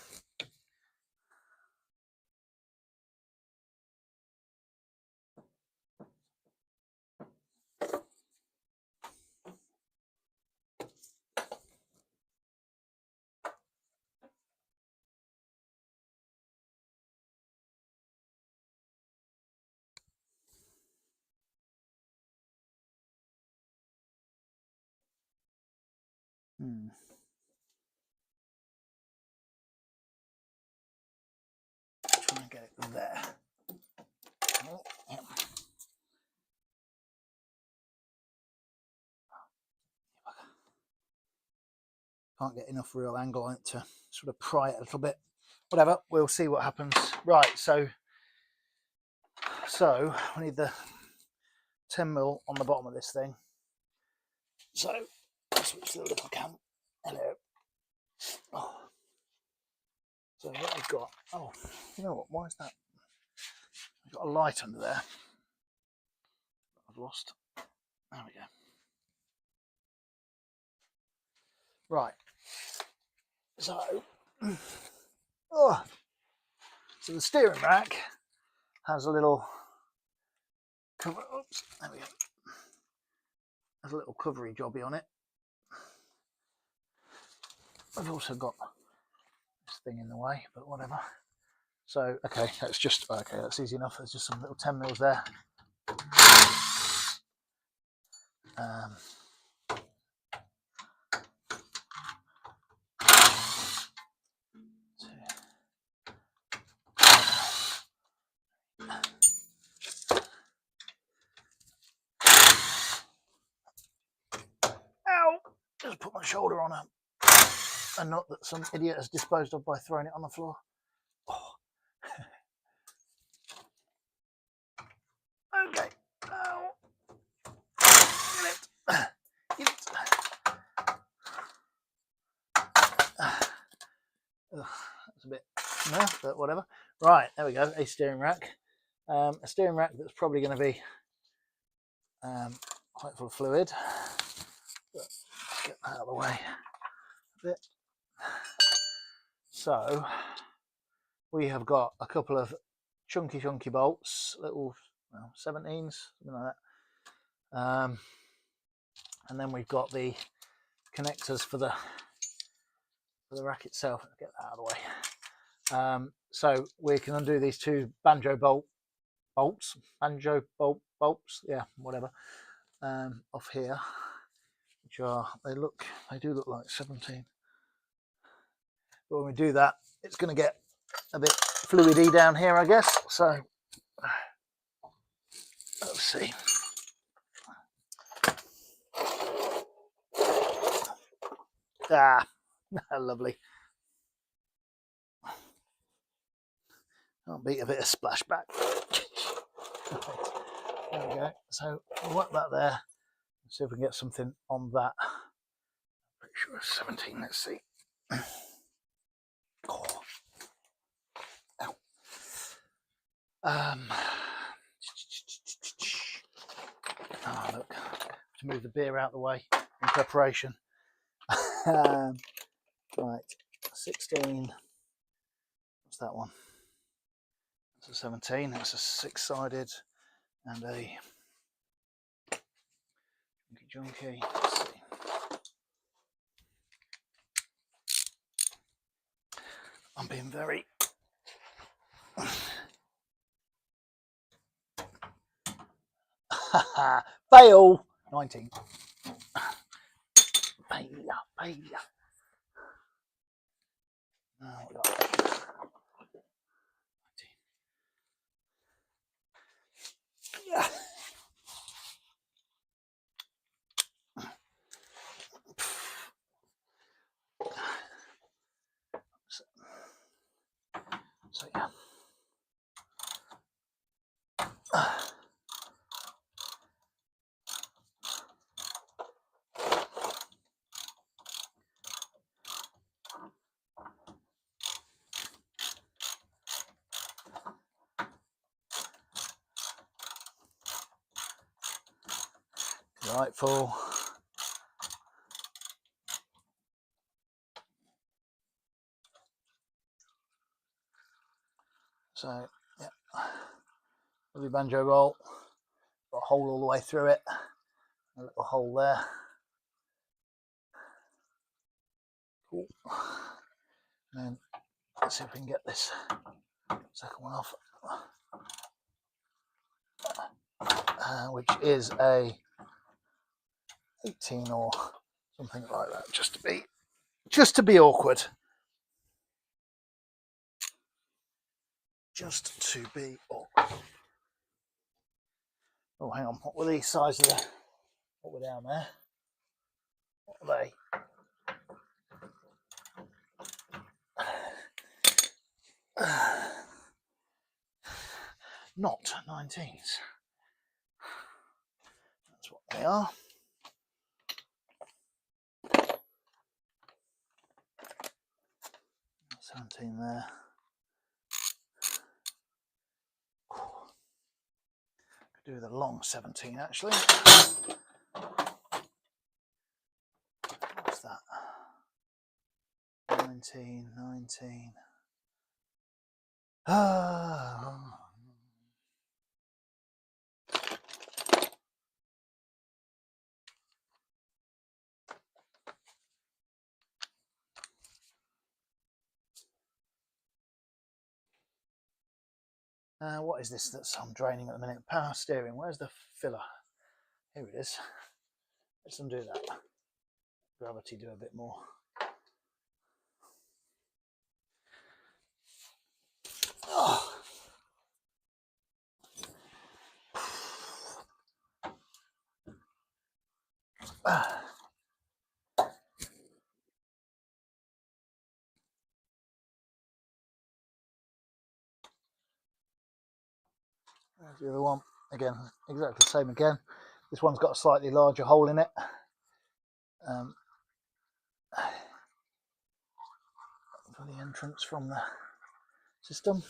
Trying to get it there. Oh, yeah. Can't get enough real angle on it to sort of pry it a little bit. Whatever, we'll see what happens. Right, so we need the 10mm on the bottom of this thing. So switch the little cam. Hello. Oh. So what we've got, oh, you know what, why is that? We've got a light under there. I've lost. There we go. Right. So, oh, so the steering rack has a little cover. Oops, there we go. Has a little covery jobby on it. I've also got this thing in the way, but whatever. So, okay, that's just okay. That's easy enough. There's just some little 10mm there. Ow! Just put my shoulder on a nut that some idiot has disposed of by throwing it on the floor. Oh. Okay. Ow. Get it. Get it. That's a bit, no, but whatever. Right, there we go. A steering rack. A steering rack that's probably going to be quite full of fluid. But let's get that out of the way a bit. So we have got a couple of chunky bolts, little 17s, something like that. And then we've got the connectors for the rack itself. Let's get that out of the way. So we can undo these 2 banjo bolts, yeah, whatever, off here, which are, they do look like 17. But when we do that, it's going to get a bit fluidy down here, I guess. So let's see. Ah, lovely. I'll beat a bit of splashback. There we go. So we'll work that there. Let's see if we can get something on that. Pretty sure it's 17. Let's see. Oh. Ow. Oh, look. to move the beer out of the way in preparation. Right, 16. What's that one? That's a 17. That's a 6-sided and a junky. Let's see. I'm being very fail. 19. Failure. Now we got 19. Yeah. So yeah. Delightful. So yeah, lovely banjo roll. Got a hole all the way through it. A little hole there. Cool. And then let's see if we can get this second one off, which is a 18 or something like that, just to be awkward. Just to be awkward. Oh, hang on. What were the size of the? What were down there? What are they? Not 19s. That's what they are. 17 there. Could do the long 17 actually. What's that? 19. What is this that I'm draining at the minute? Power steering. Where's the filler? Here it is. Let's undo that. Gravity do a bit more. Oh. There's the other one. Again, exactly the same again. This one's got a slightly larger hole in it. For the entrance from the system.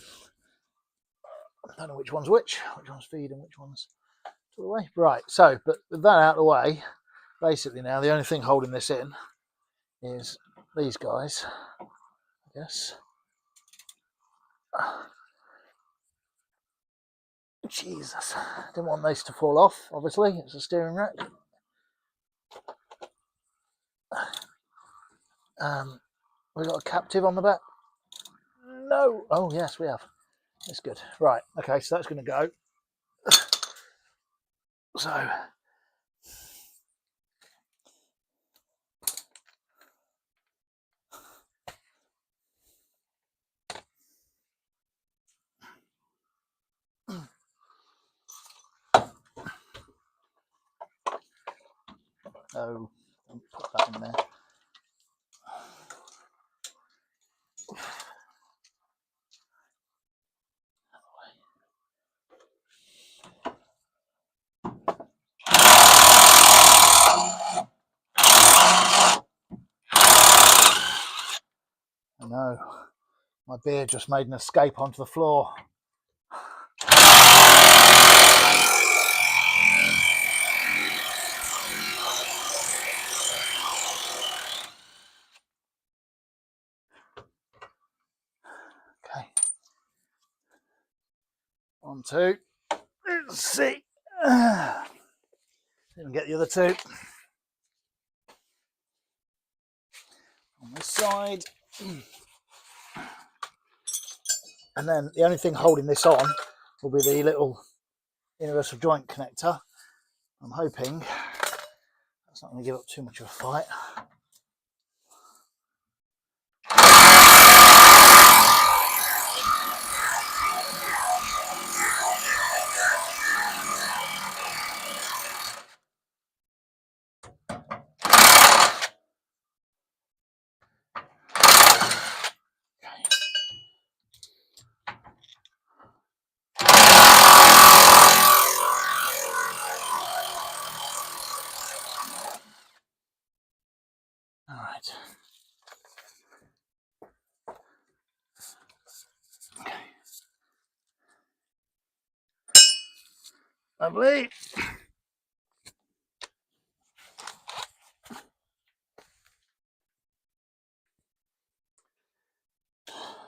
I don't know which one's which one's feed and which one's to the way. Right, so, but with that out of the way, basically now the only thing holding this in is these guys, I guess. Jesus, didn't want these to fall off, obviously. It's a steering rack. We got a captive on the back. No. Oh, yes, we have. That's good. Right, okay, so that's going to go. So, oh, don't put that in there. I know, my beer just made an escape onto the floor. 1, 2. Let's see. Didn't get the other 2. On this side. And then the only thing holding this on will be the little universal joint connector. I'm hoping that's not going to give up too much of a fight. All right. Okay. Lovely.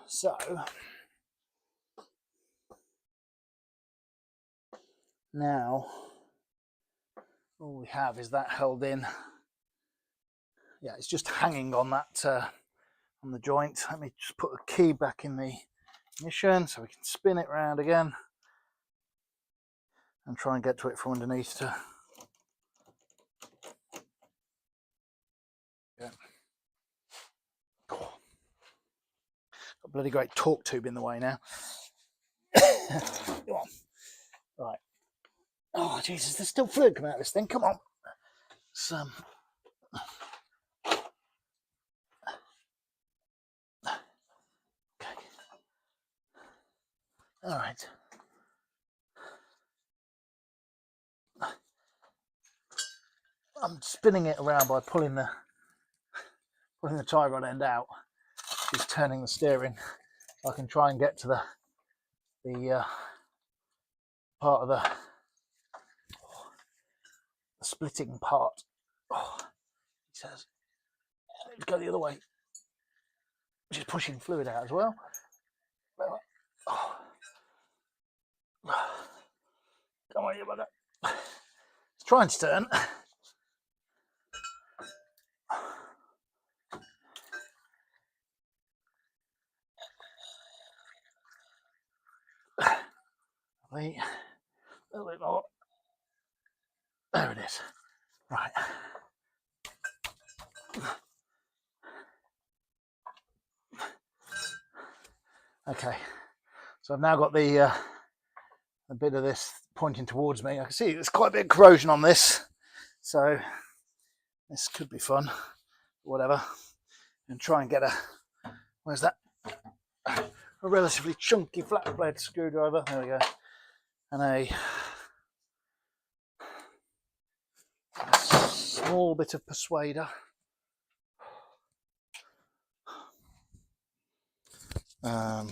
So now all we have is that held in. Yeah, it's just hanging on that on the joint. Let me just put the key back in the ignition so we can spin it around again and try and get to it from underneath to. Yeah. Oh. Got a bloody great torque tube in the way now. Come on. Right. Oh Jesus, there's still fluid coming out of this thing. Come on. Some. Okay. All right. I'm spinning it around by pulling the tie rod end out. Just turning the steering. I can try and get to the part of the splitting part. Oh, he says, let's go the other way. Just pushing fluid out as well. Oh. Come on, you bugger. It's trying to turn. Wait, a little bit more. There it is. Right. Okay, so I've now got the a bit of this pointing towards me. I can see there's quite a bit of corrosion on this, so this could be fun. Whatever, and try and get where's that? A relatively chunky flat blade screwdriver. There we go, and a small bit of persuader. Yeah.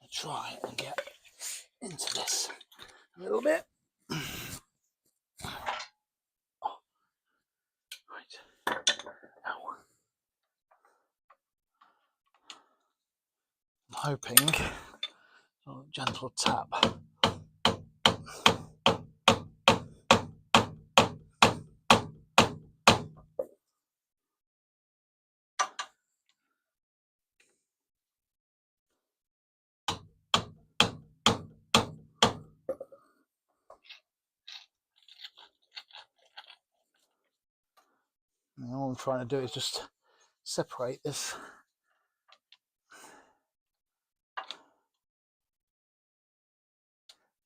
I'll try and get into this a little bit. Oh. Right. Ow. I'm hoping a gentle tap. And all I'm trying to do is just separate this.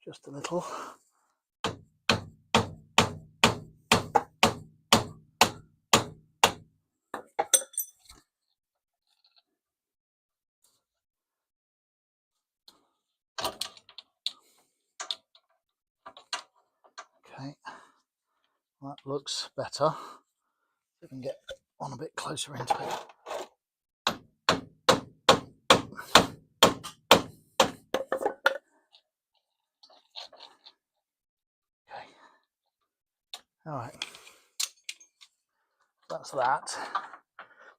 Just a little. Okay, that looks better. See if I can get on a bit closer into it. Okay, all right, that's that.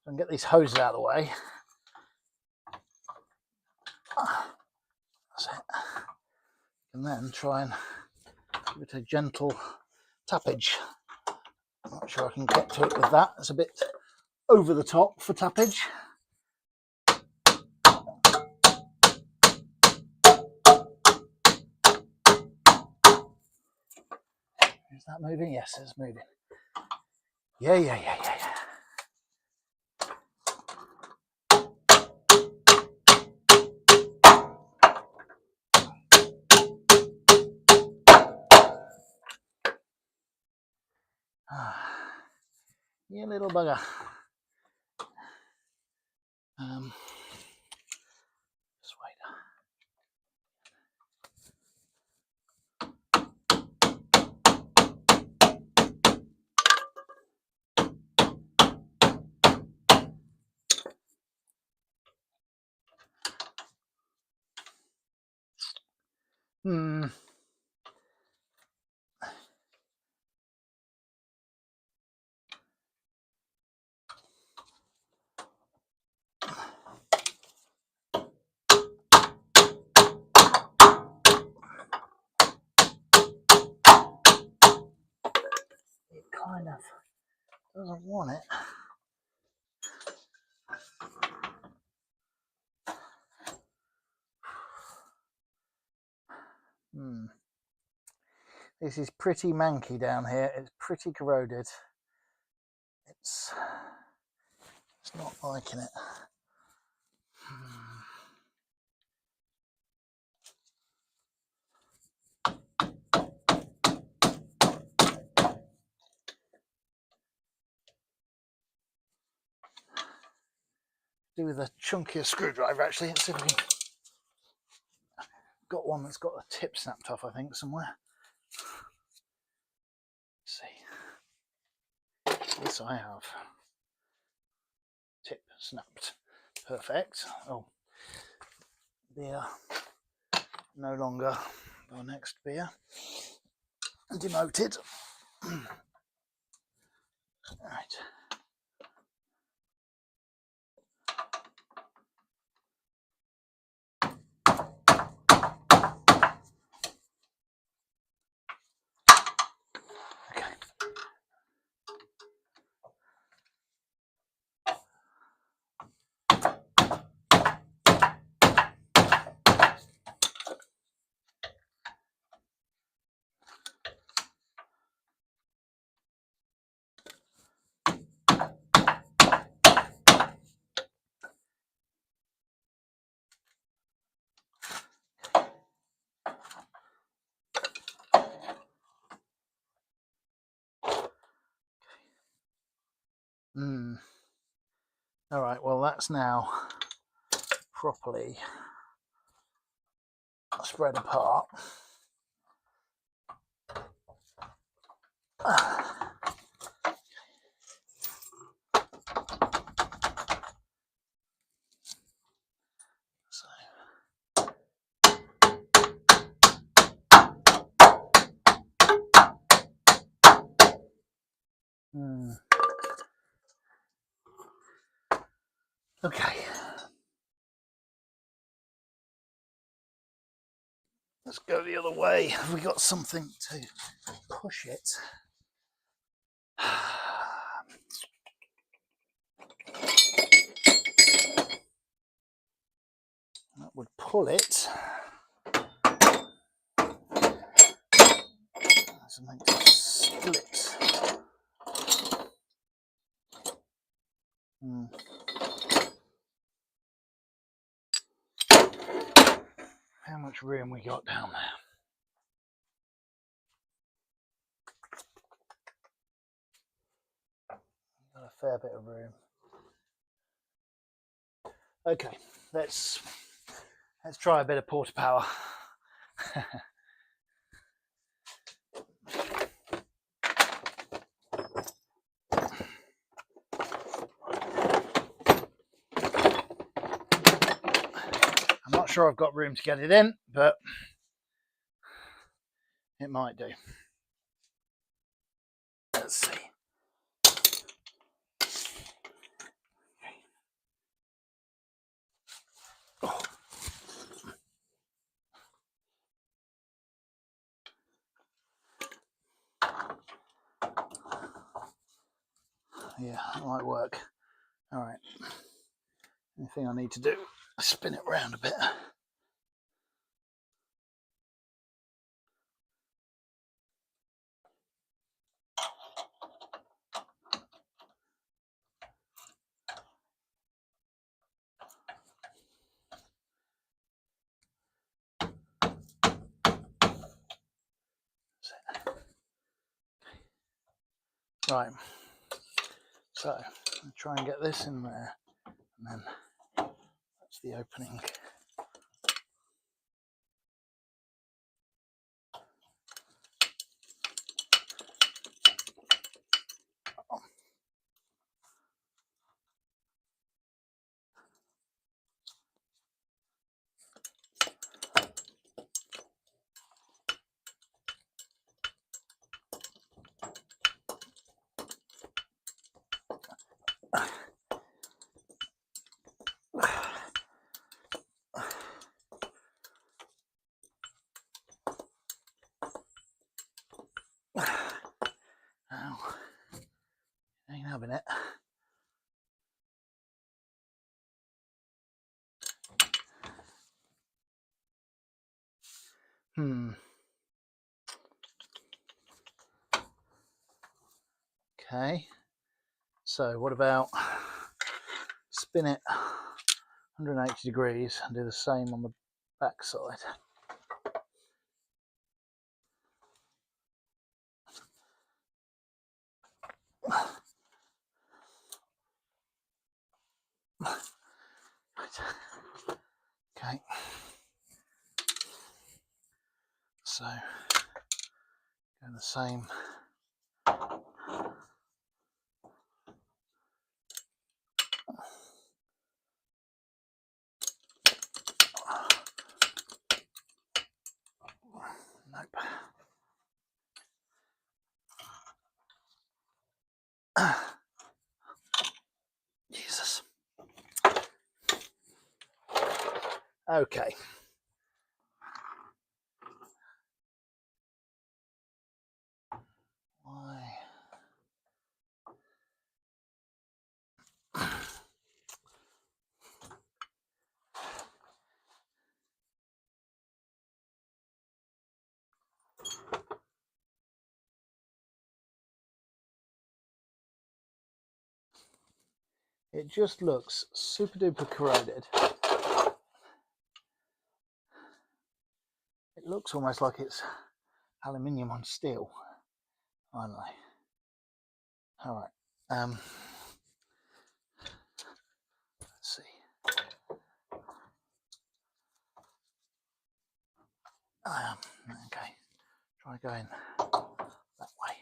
and get these hoses out of the way. That's it. And then try and give it a gentle tappage. I'm not sure I can get to it with that. It's a bit over the top for tappage. Is that moving? Yes, it's moving. Yeah. You little bugger. Just wait. It kind of doesn't want it. This is pretty manky down here. It's pretty corroded. It's not liking it. Do with a chunkier screwdriver actually. Let's see if we can. Got one that's got the tip snapped off, I think, somewhere. Let's see. Yes, I have. Tip snapped. Perfect. Oh, beer. No longer our next beer. Demoted. Right. All right, well that's now properly spread apart. Okay. Let's go the other way. Have we got something to push it? That would pull it. Something to split. How much room we got down there? Got a fair bit of room. Okay, let's try a bit of porta power. I'm not sure I've got room to get it in, but it might do. Let's see. Yeah, that might work. All right. Anything I need to do, spin it around a bit. Right. So I'll try and get this in there, and then that's the opening. Ow. Ain't having it. Okay. So what about spin it 180 degrees and do the same on the back side? Okay. So go the same. Nope. Jesus. Okay. Why? It just looks super duper corroded. It looks almost like it's aluminium on steel. Finally. All right. Let's see. Okay. Try going that way.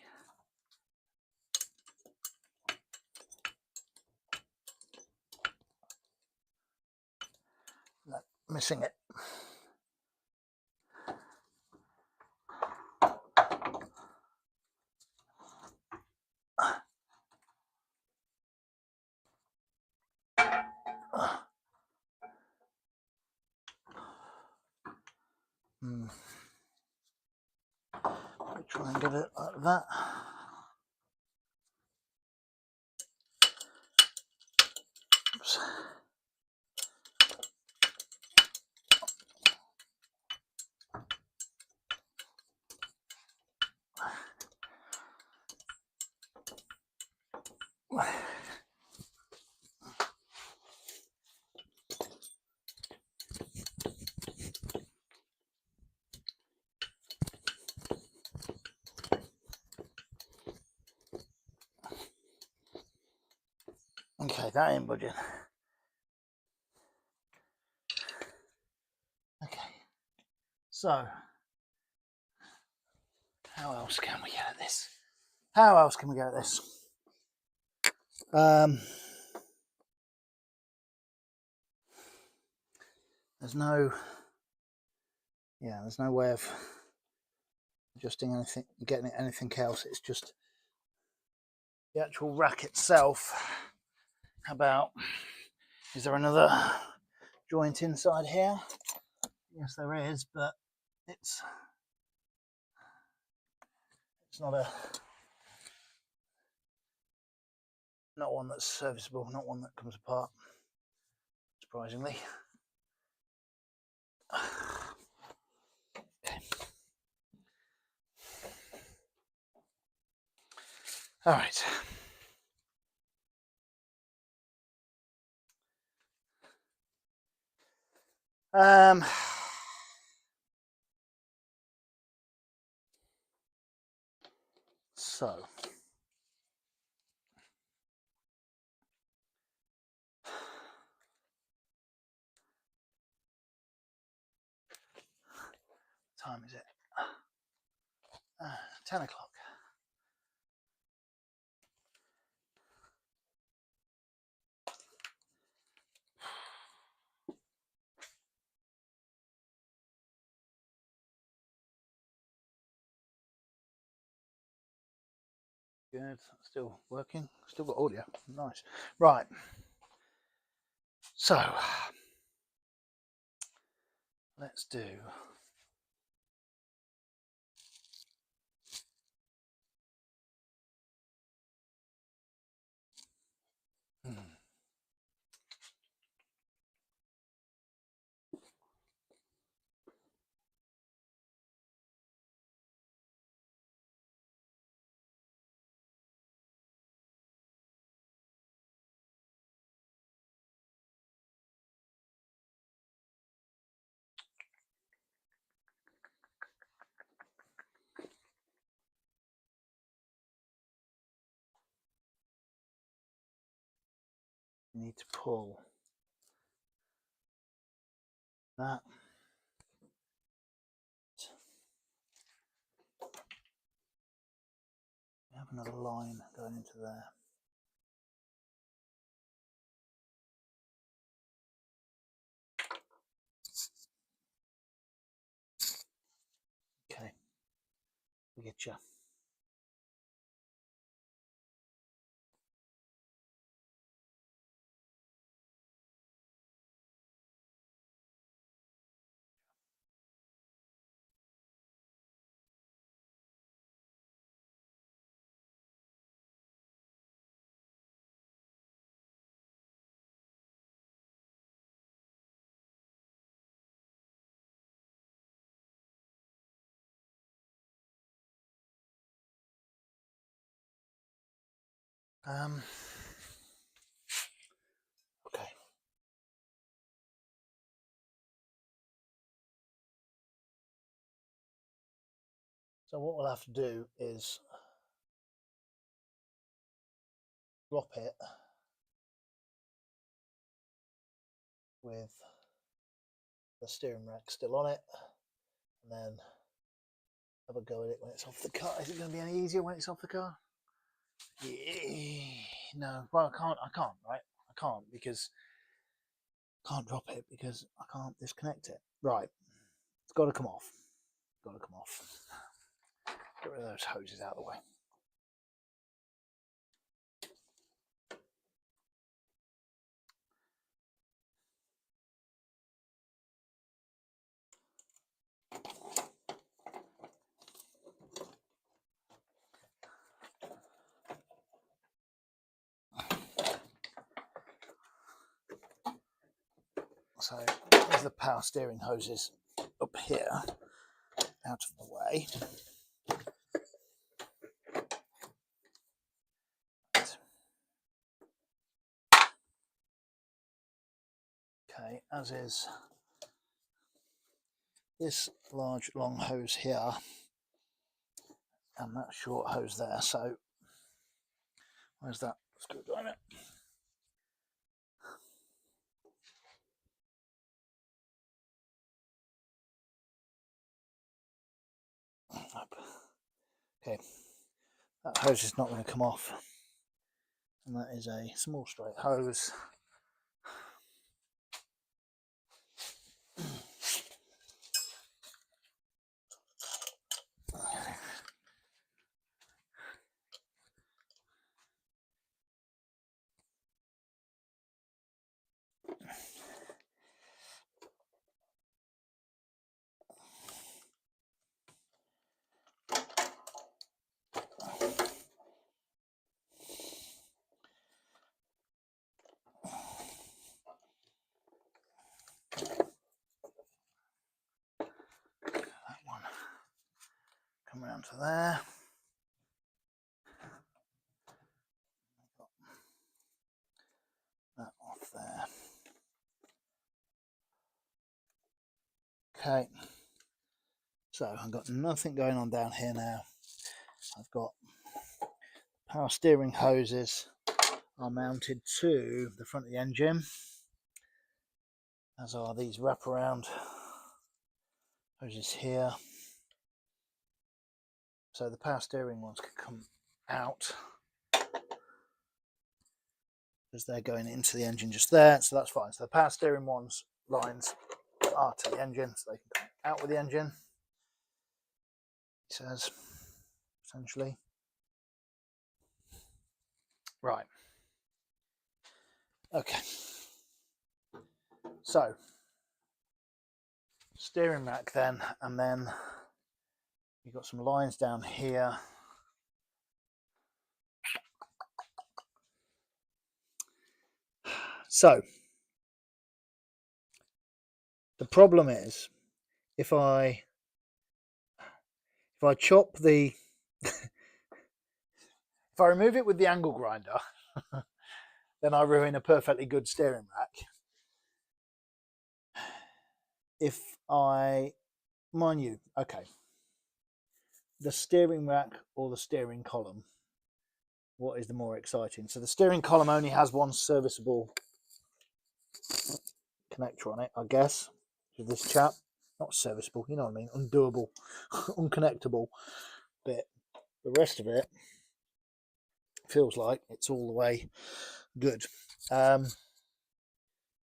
No, missing it. Try and get it like that. Oops. Okay, that ain't budging. Okay, so how else can we get at this? How else can we get at this? There's no way of adjusting anything, getting anything else. It's just the actual rack itself. How about, is there another joint inside here? Yes, there is, but it's not a Not one that's serviceable, not one that comes apart, surprisingly. Okay. All right. So time is it? 10 o'clock. Good, still working, still got audio, nice. Right, so let's do you need to pull that. We have another line going into there. Okay, we get you. Okay. So what we'll have to do is drop it with the steering rack still on it, and then have a go at it when it's off the car. Is it going to be any easier when it's off the car? Yeah. No, well, I can't, right? I can't because I can't drop it because I can't disconnect it. Right, it's got to come off. Got to come off. Get rid of those hoses out of the way. So there's the power steering hoses up here, out of the way. Okay, as is this large long hose here and that short hose there. So where's that screwdriver? Okay, that hose is not going to come off, and that is a small straight hose. onto there. That off there. Okay, so I've got nothing going on down here now. I've got power steering hoses are mounted to the front of the engine, as are these wraparound hoses here. So the power steering ones can come out because they're going into the engine just there, so that's fine. So the power steering ones lines are to the engine, so they can come out with the engine, it says, essentially. Right. Okay. So steering rack then, and then you've got some lines down here. So the problem is, if I chop the if I remove it with the angle grinder, then I ruin a perfectly good steering rack. If I, mind you, okay, the steering rack or the steering column, what is the more exciting? So the steering column only has one serviceable connector on it, I guess, with this chap. Not serviceable, you know what I mean, undoable, unconnectable bit. The rest of it feels like it's all the way good.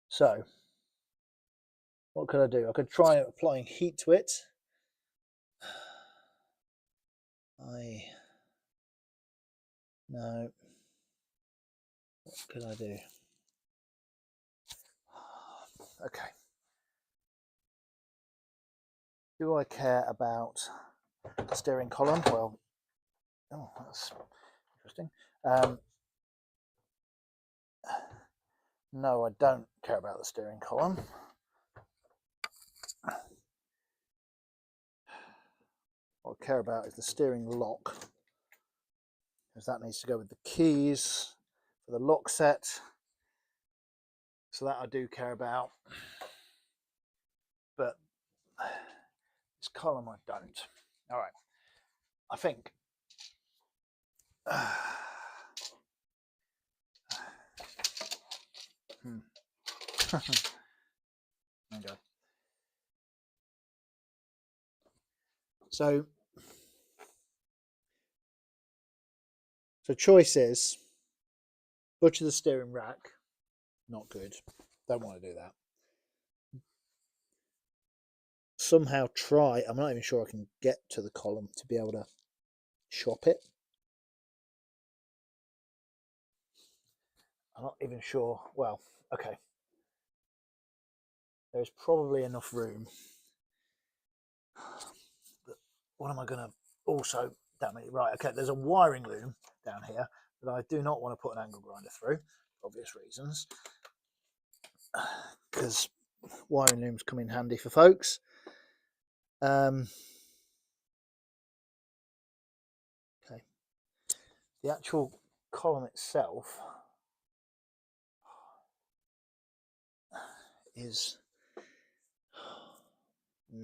So what could I do? I could try applying heat to it. No. What could I do? Okay. Do I care about the steering column? Well, oh, that's interesting. No, I don't care about the steering column. What I care about is the steering lock, because that needs to go with the keys for the lock set. So that I do care about. But this column I don't. All right. I think there you go. So choice is butcher the steering rack. Not good. Don't want to do that. Somehow try. I'm not even sure I can get to the column to be able to shop it. I'm not even sure. Well, okay. There's probably enough room. But what am I going to also, damn it, right, okay, there's a wiring loom down here that I do not want to put an angle grinder through, for obvious reasons, because wiring looms come in handy for folks. Okay, the actual column itself is I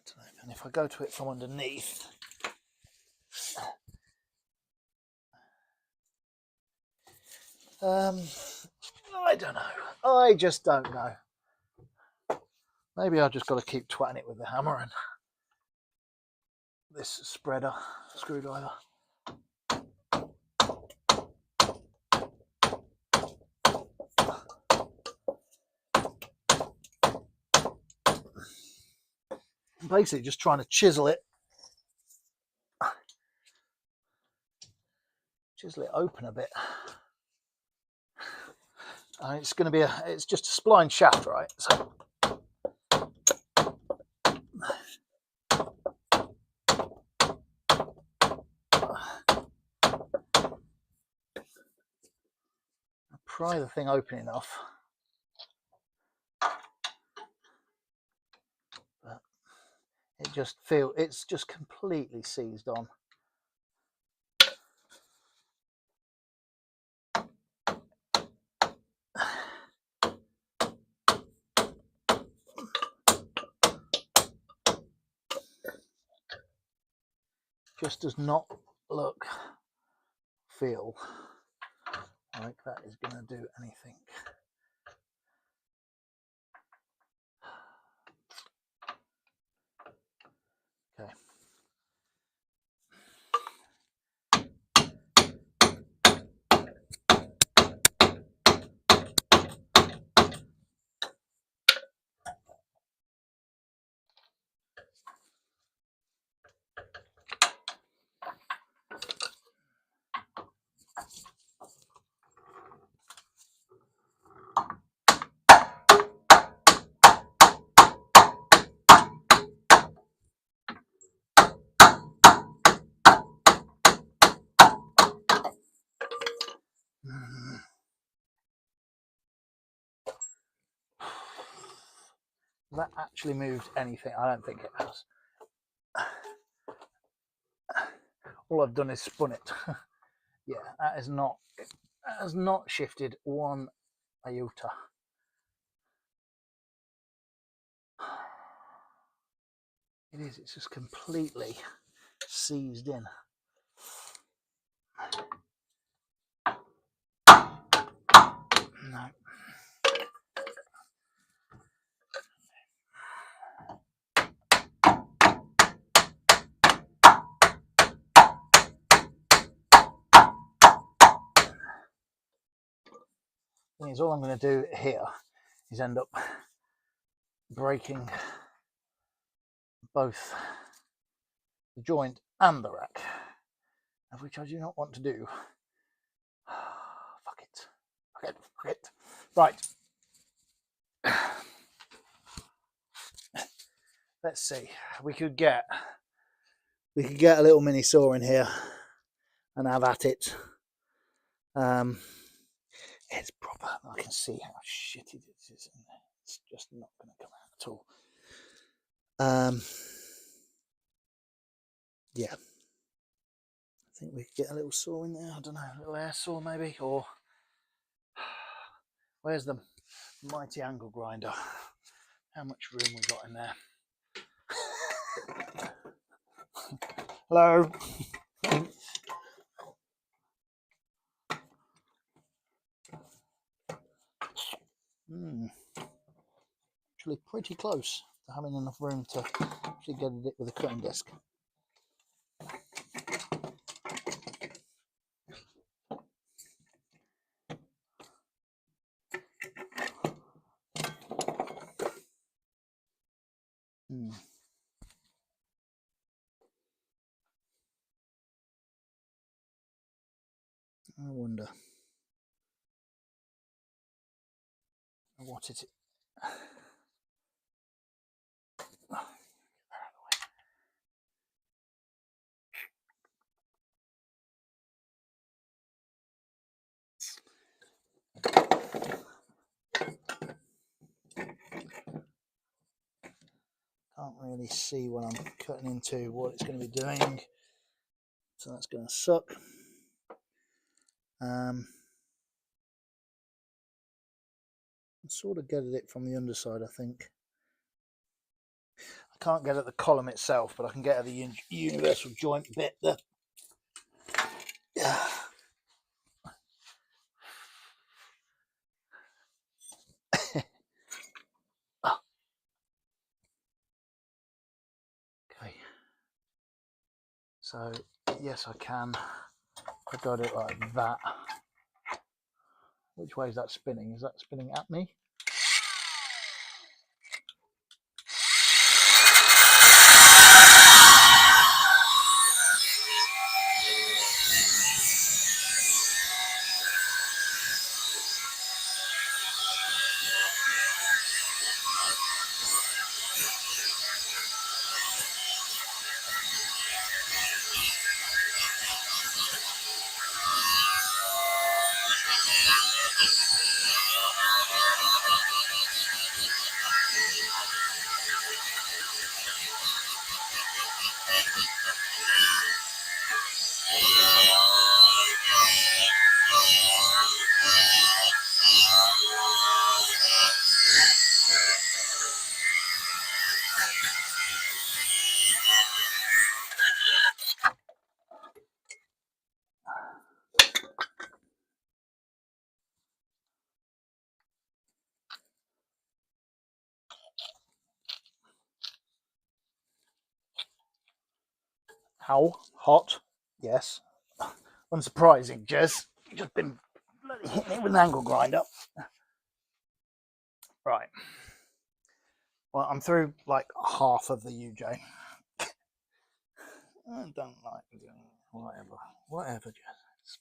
don't know, and if I go to it from underneath, I don't know. I just don't know. Maybe I've just got to keep twatting it with the hammer and this spreader screwdriver. Basically just trying to chisel it open a bit. It's going to be it's just a spline shaft, right? So pry the thing open enough, but it just feel it's just completely seized on. Just does not look, feel like that is going to do anything. Okay. That actually moved anything? I don't think it has. All I've done is spun it. Yeah, that has not shifted one iota. It is, it's just completely seized in. No. Thing is, all I'm going to do here is end up breaking both the joint and the rack, of which I do not want to do. Fuck it. Fuck it. Fuck it. Right. Let's see. We could get a little mini saw in here and have at it. It's proper. I can see how shitty it is in there. It's just not going to come out at all. Yeah. I think we could get a little saw in there. I don't know, a little air saw maybe, or where's the mighty angle grinder? How much room we got in there? Hello. Actually pretty close to having enough room to actually get it with a cutting disc. I wonder what it is. Can't really see what I'm cutting into, what it's going to be doing, so that's going to suck. I'm sort of getting it from the underside, I think. I can't get at the column itself, but I can get at the universal joint bit. Okay. So yes, I can. I got it like that. Which way is that spinning? Is that spinning at me? How hot? Yes. Unsurprising, Jez. You've just been bloody hitting it with an angle grinder. Right. Well, I'm through like half of the UJ. I don't like whatever, Jez.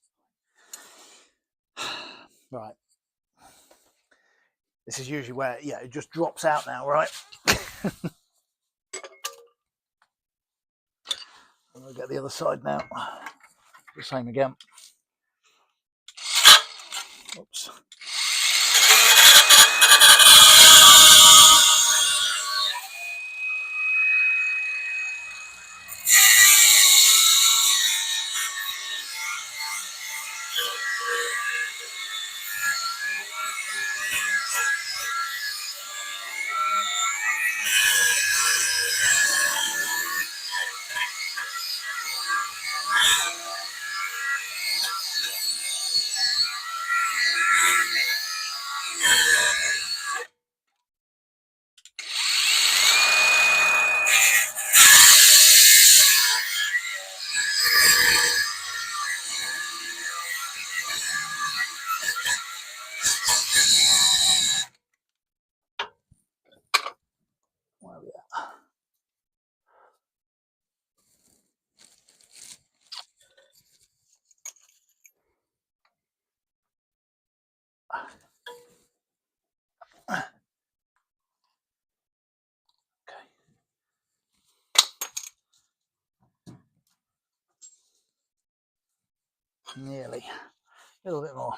Right. This is usually where, yeah, it just drops out now, right? I'll get the other side now. The same again. Oops. Where are we at? Nearly. A little bit more.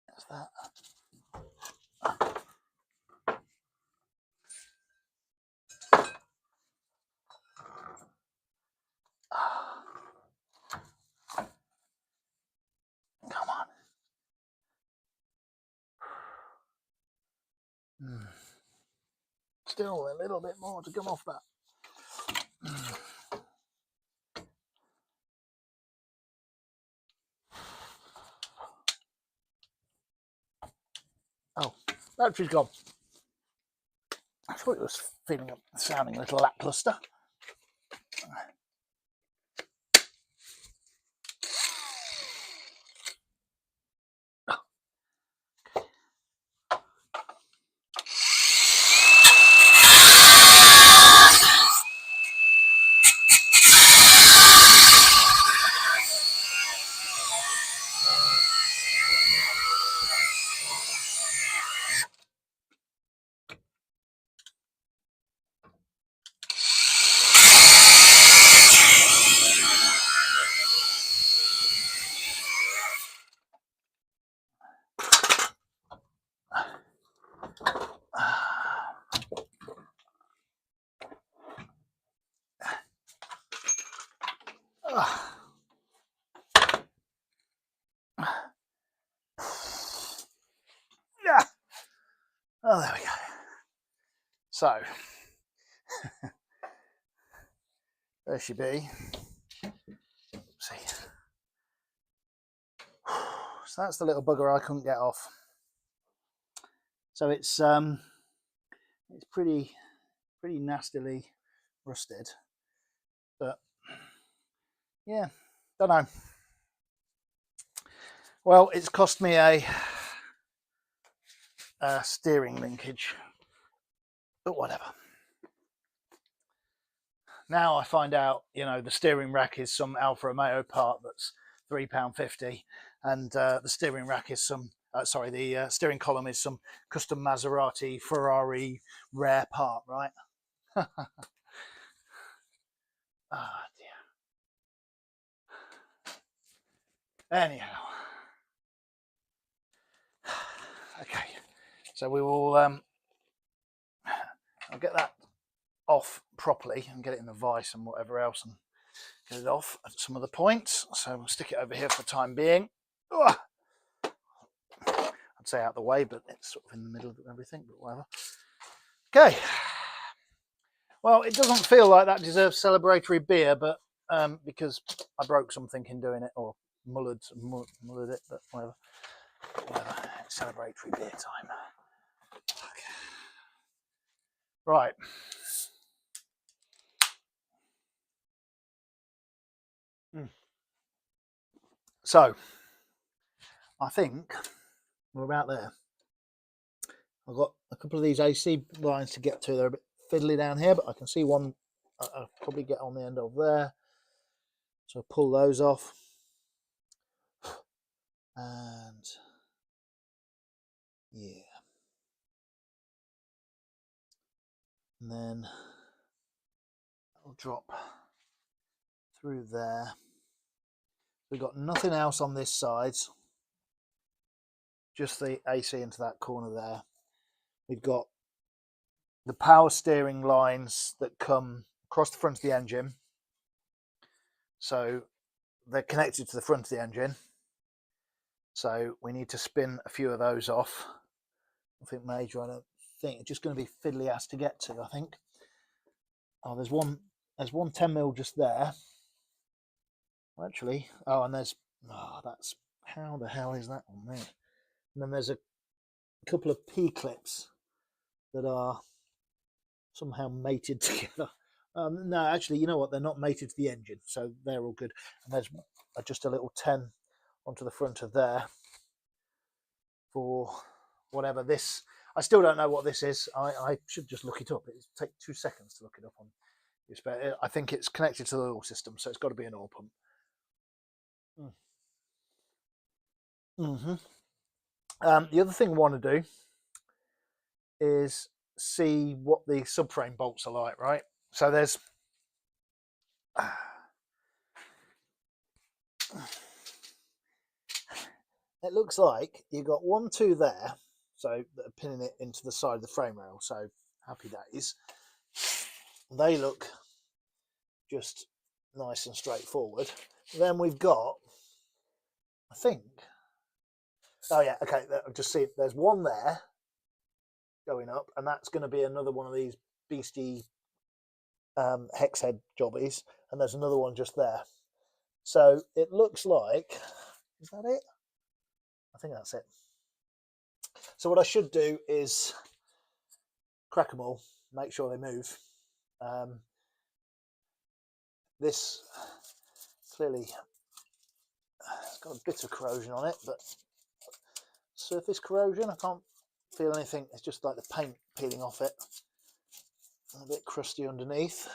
That's that. Come on. Still a little bit more to come off that. Oh, battery's gone. I thought it was sounding a little lackluster. Yeah. Oh, there we go. So, there she be. See. So that's the little bugger I couldn't get off. So it's pretty nastily rusted, but yeah, don't know. Well, it's cost me a steering linkage, but whatever. Now I find out, you know, the steering rack is some Alfa Romeo part that's £3.50, and the steering rack is some. The steering column is some custom Maserati, Ferrari rare part, right? Oh dear. Anyhow, okay. So we will. I'll get that off properly and get it in the vise and whatever else, and get it off at some of the points. So we'll stick it over here for the time being. Ugh. I'd say out of the way, but it's sort of in the middle of everything, but whatever. Okay. Well, it doesn't feel like that deserves celebratory beer, but because I broke something in doing it, or mullered it, but whatever. Celebratory beer time. Okay. Right. So, I think we're about there. I've got a couple of these AC lines to get to. They're a bit fiddly down here, but I can see one I'll probably get on the end of there. So I'll pull those off. And yeah. And then I'll drop through there. We've got nothing else on this side. Just the AC into that corner there. We've got the power steering lines that come across the front of the engine. So they're connected to the front of the engine. So we need to spin a few of those off. Nothing major, I don't think. It's just going to be fiddly ass to get to, I think. Oh, there's one 10mm just there. Actually, and that's how the hell is that on there? And then there's a couple of P-clips that are somehow mated together. No, actually, you know what? They're not mated to the engine, so they're all good. And there's just a little 10 onto the front of there for whatever this. I still don't know what this is. I should just look it up. It take 2 seconds to look it up on this, but I think it's connected to the oil system, so it's got to be an oil pump. The other thing I want to do is see what the subframe bolts are like, right? So there's it looks like you've got 1, 2 there, so that are pinning it into the side of the frame rail. So happy days. They look just nice and straightforward. Then we've got, I think, oh yeah, okay, I've just seen there's one there going up, and that's going to be another one of these beastie hex head jobbies, and there's another one just there. So it looks like, is that it? I think that's it. So what I should do is crack them all, make sure they move. This clearly it's got a bit of corrosion on it, but surface corrosion, I can't feel anything. It's just like the paint peeling off it. A bit crusty underneath.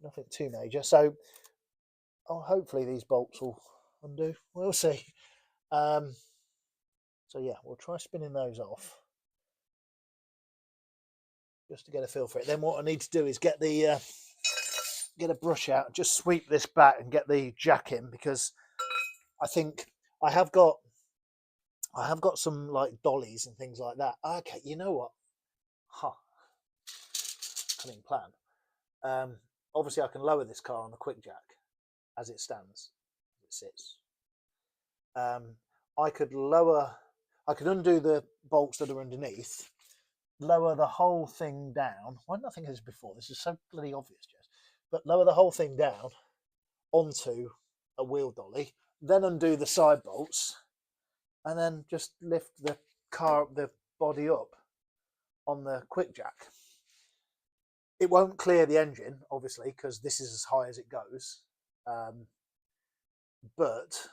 Nothing too major. So hopefully these bolts will undo. We'll see. So yeah, we'll try spinning those off just to get a feel for it. Then what I need to do is get a brush out, just sweep this back and get the jack in, because I think I have got some like dollies and things like that. Okay, you know what? Cunning plan. Obviously I can lower this car on the quick jack as it stands, as it sits. I could undo the bolts that are underneath, lower the whole thing down. Why didn't I think of this before? This is so bloody obvious, Jess. But lower the whole thing down onto a wheel dolly, then undo the side bolts, and then just lift the body up on the quick jack. It won't clear the engine, obviously, because this is as high as it goes. But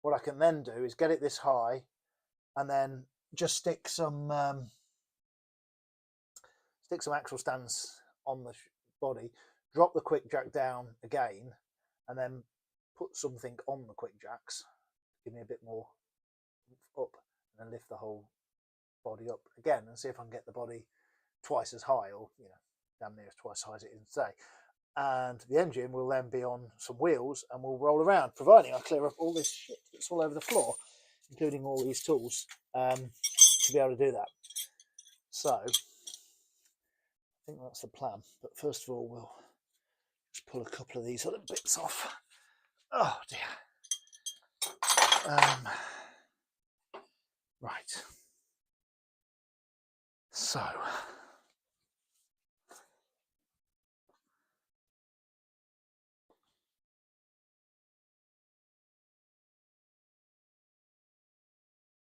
what I can then do is get it this high, and then just stick some axle stands on the body, drop the quick jack down again, and then put something on the quick jacks, give me a bit more up, and then lift the whole body up again and see if I can get the body twice as high, or damn near twice as high as it is today. And the engine will then be on some wheels and we'll roll around, providing I clear up all this shit that's all over the floor, including all these tools, to be able to do that. So I think that's the plan. But first of all, we'll just pull a couple of these other bits off. Oh dear. Right. So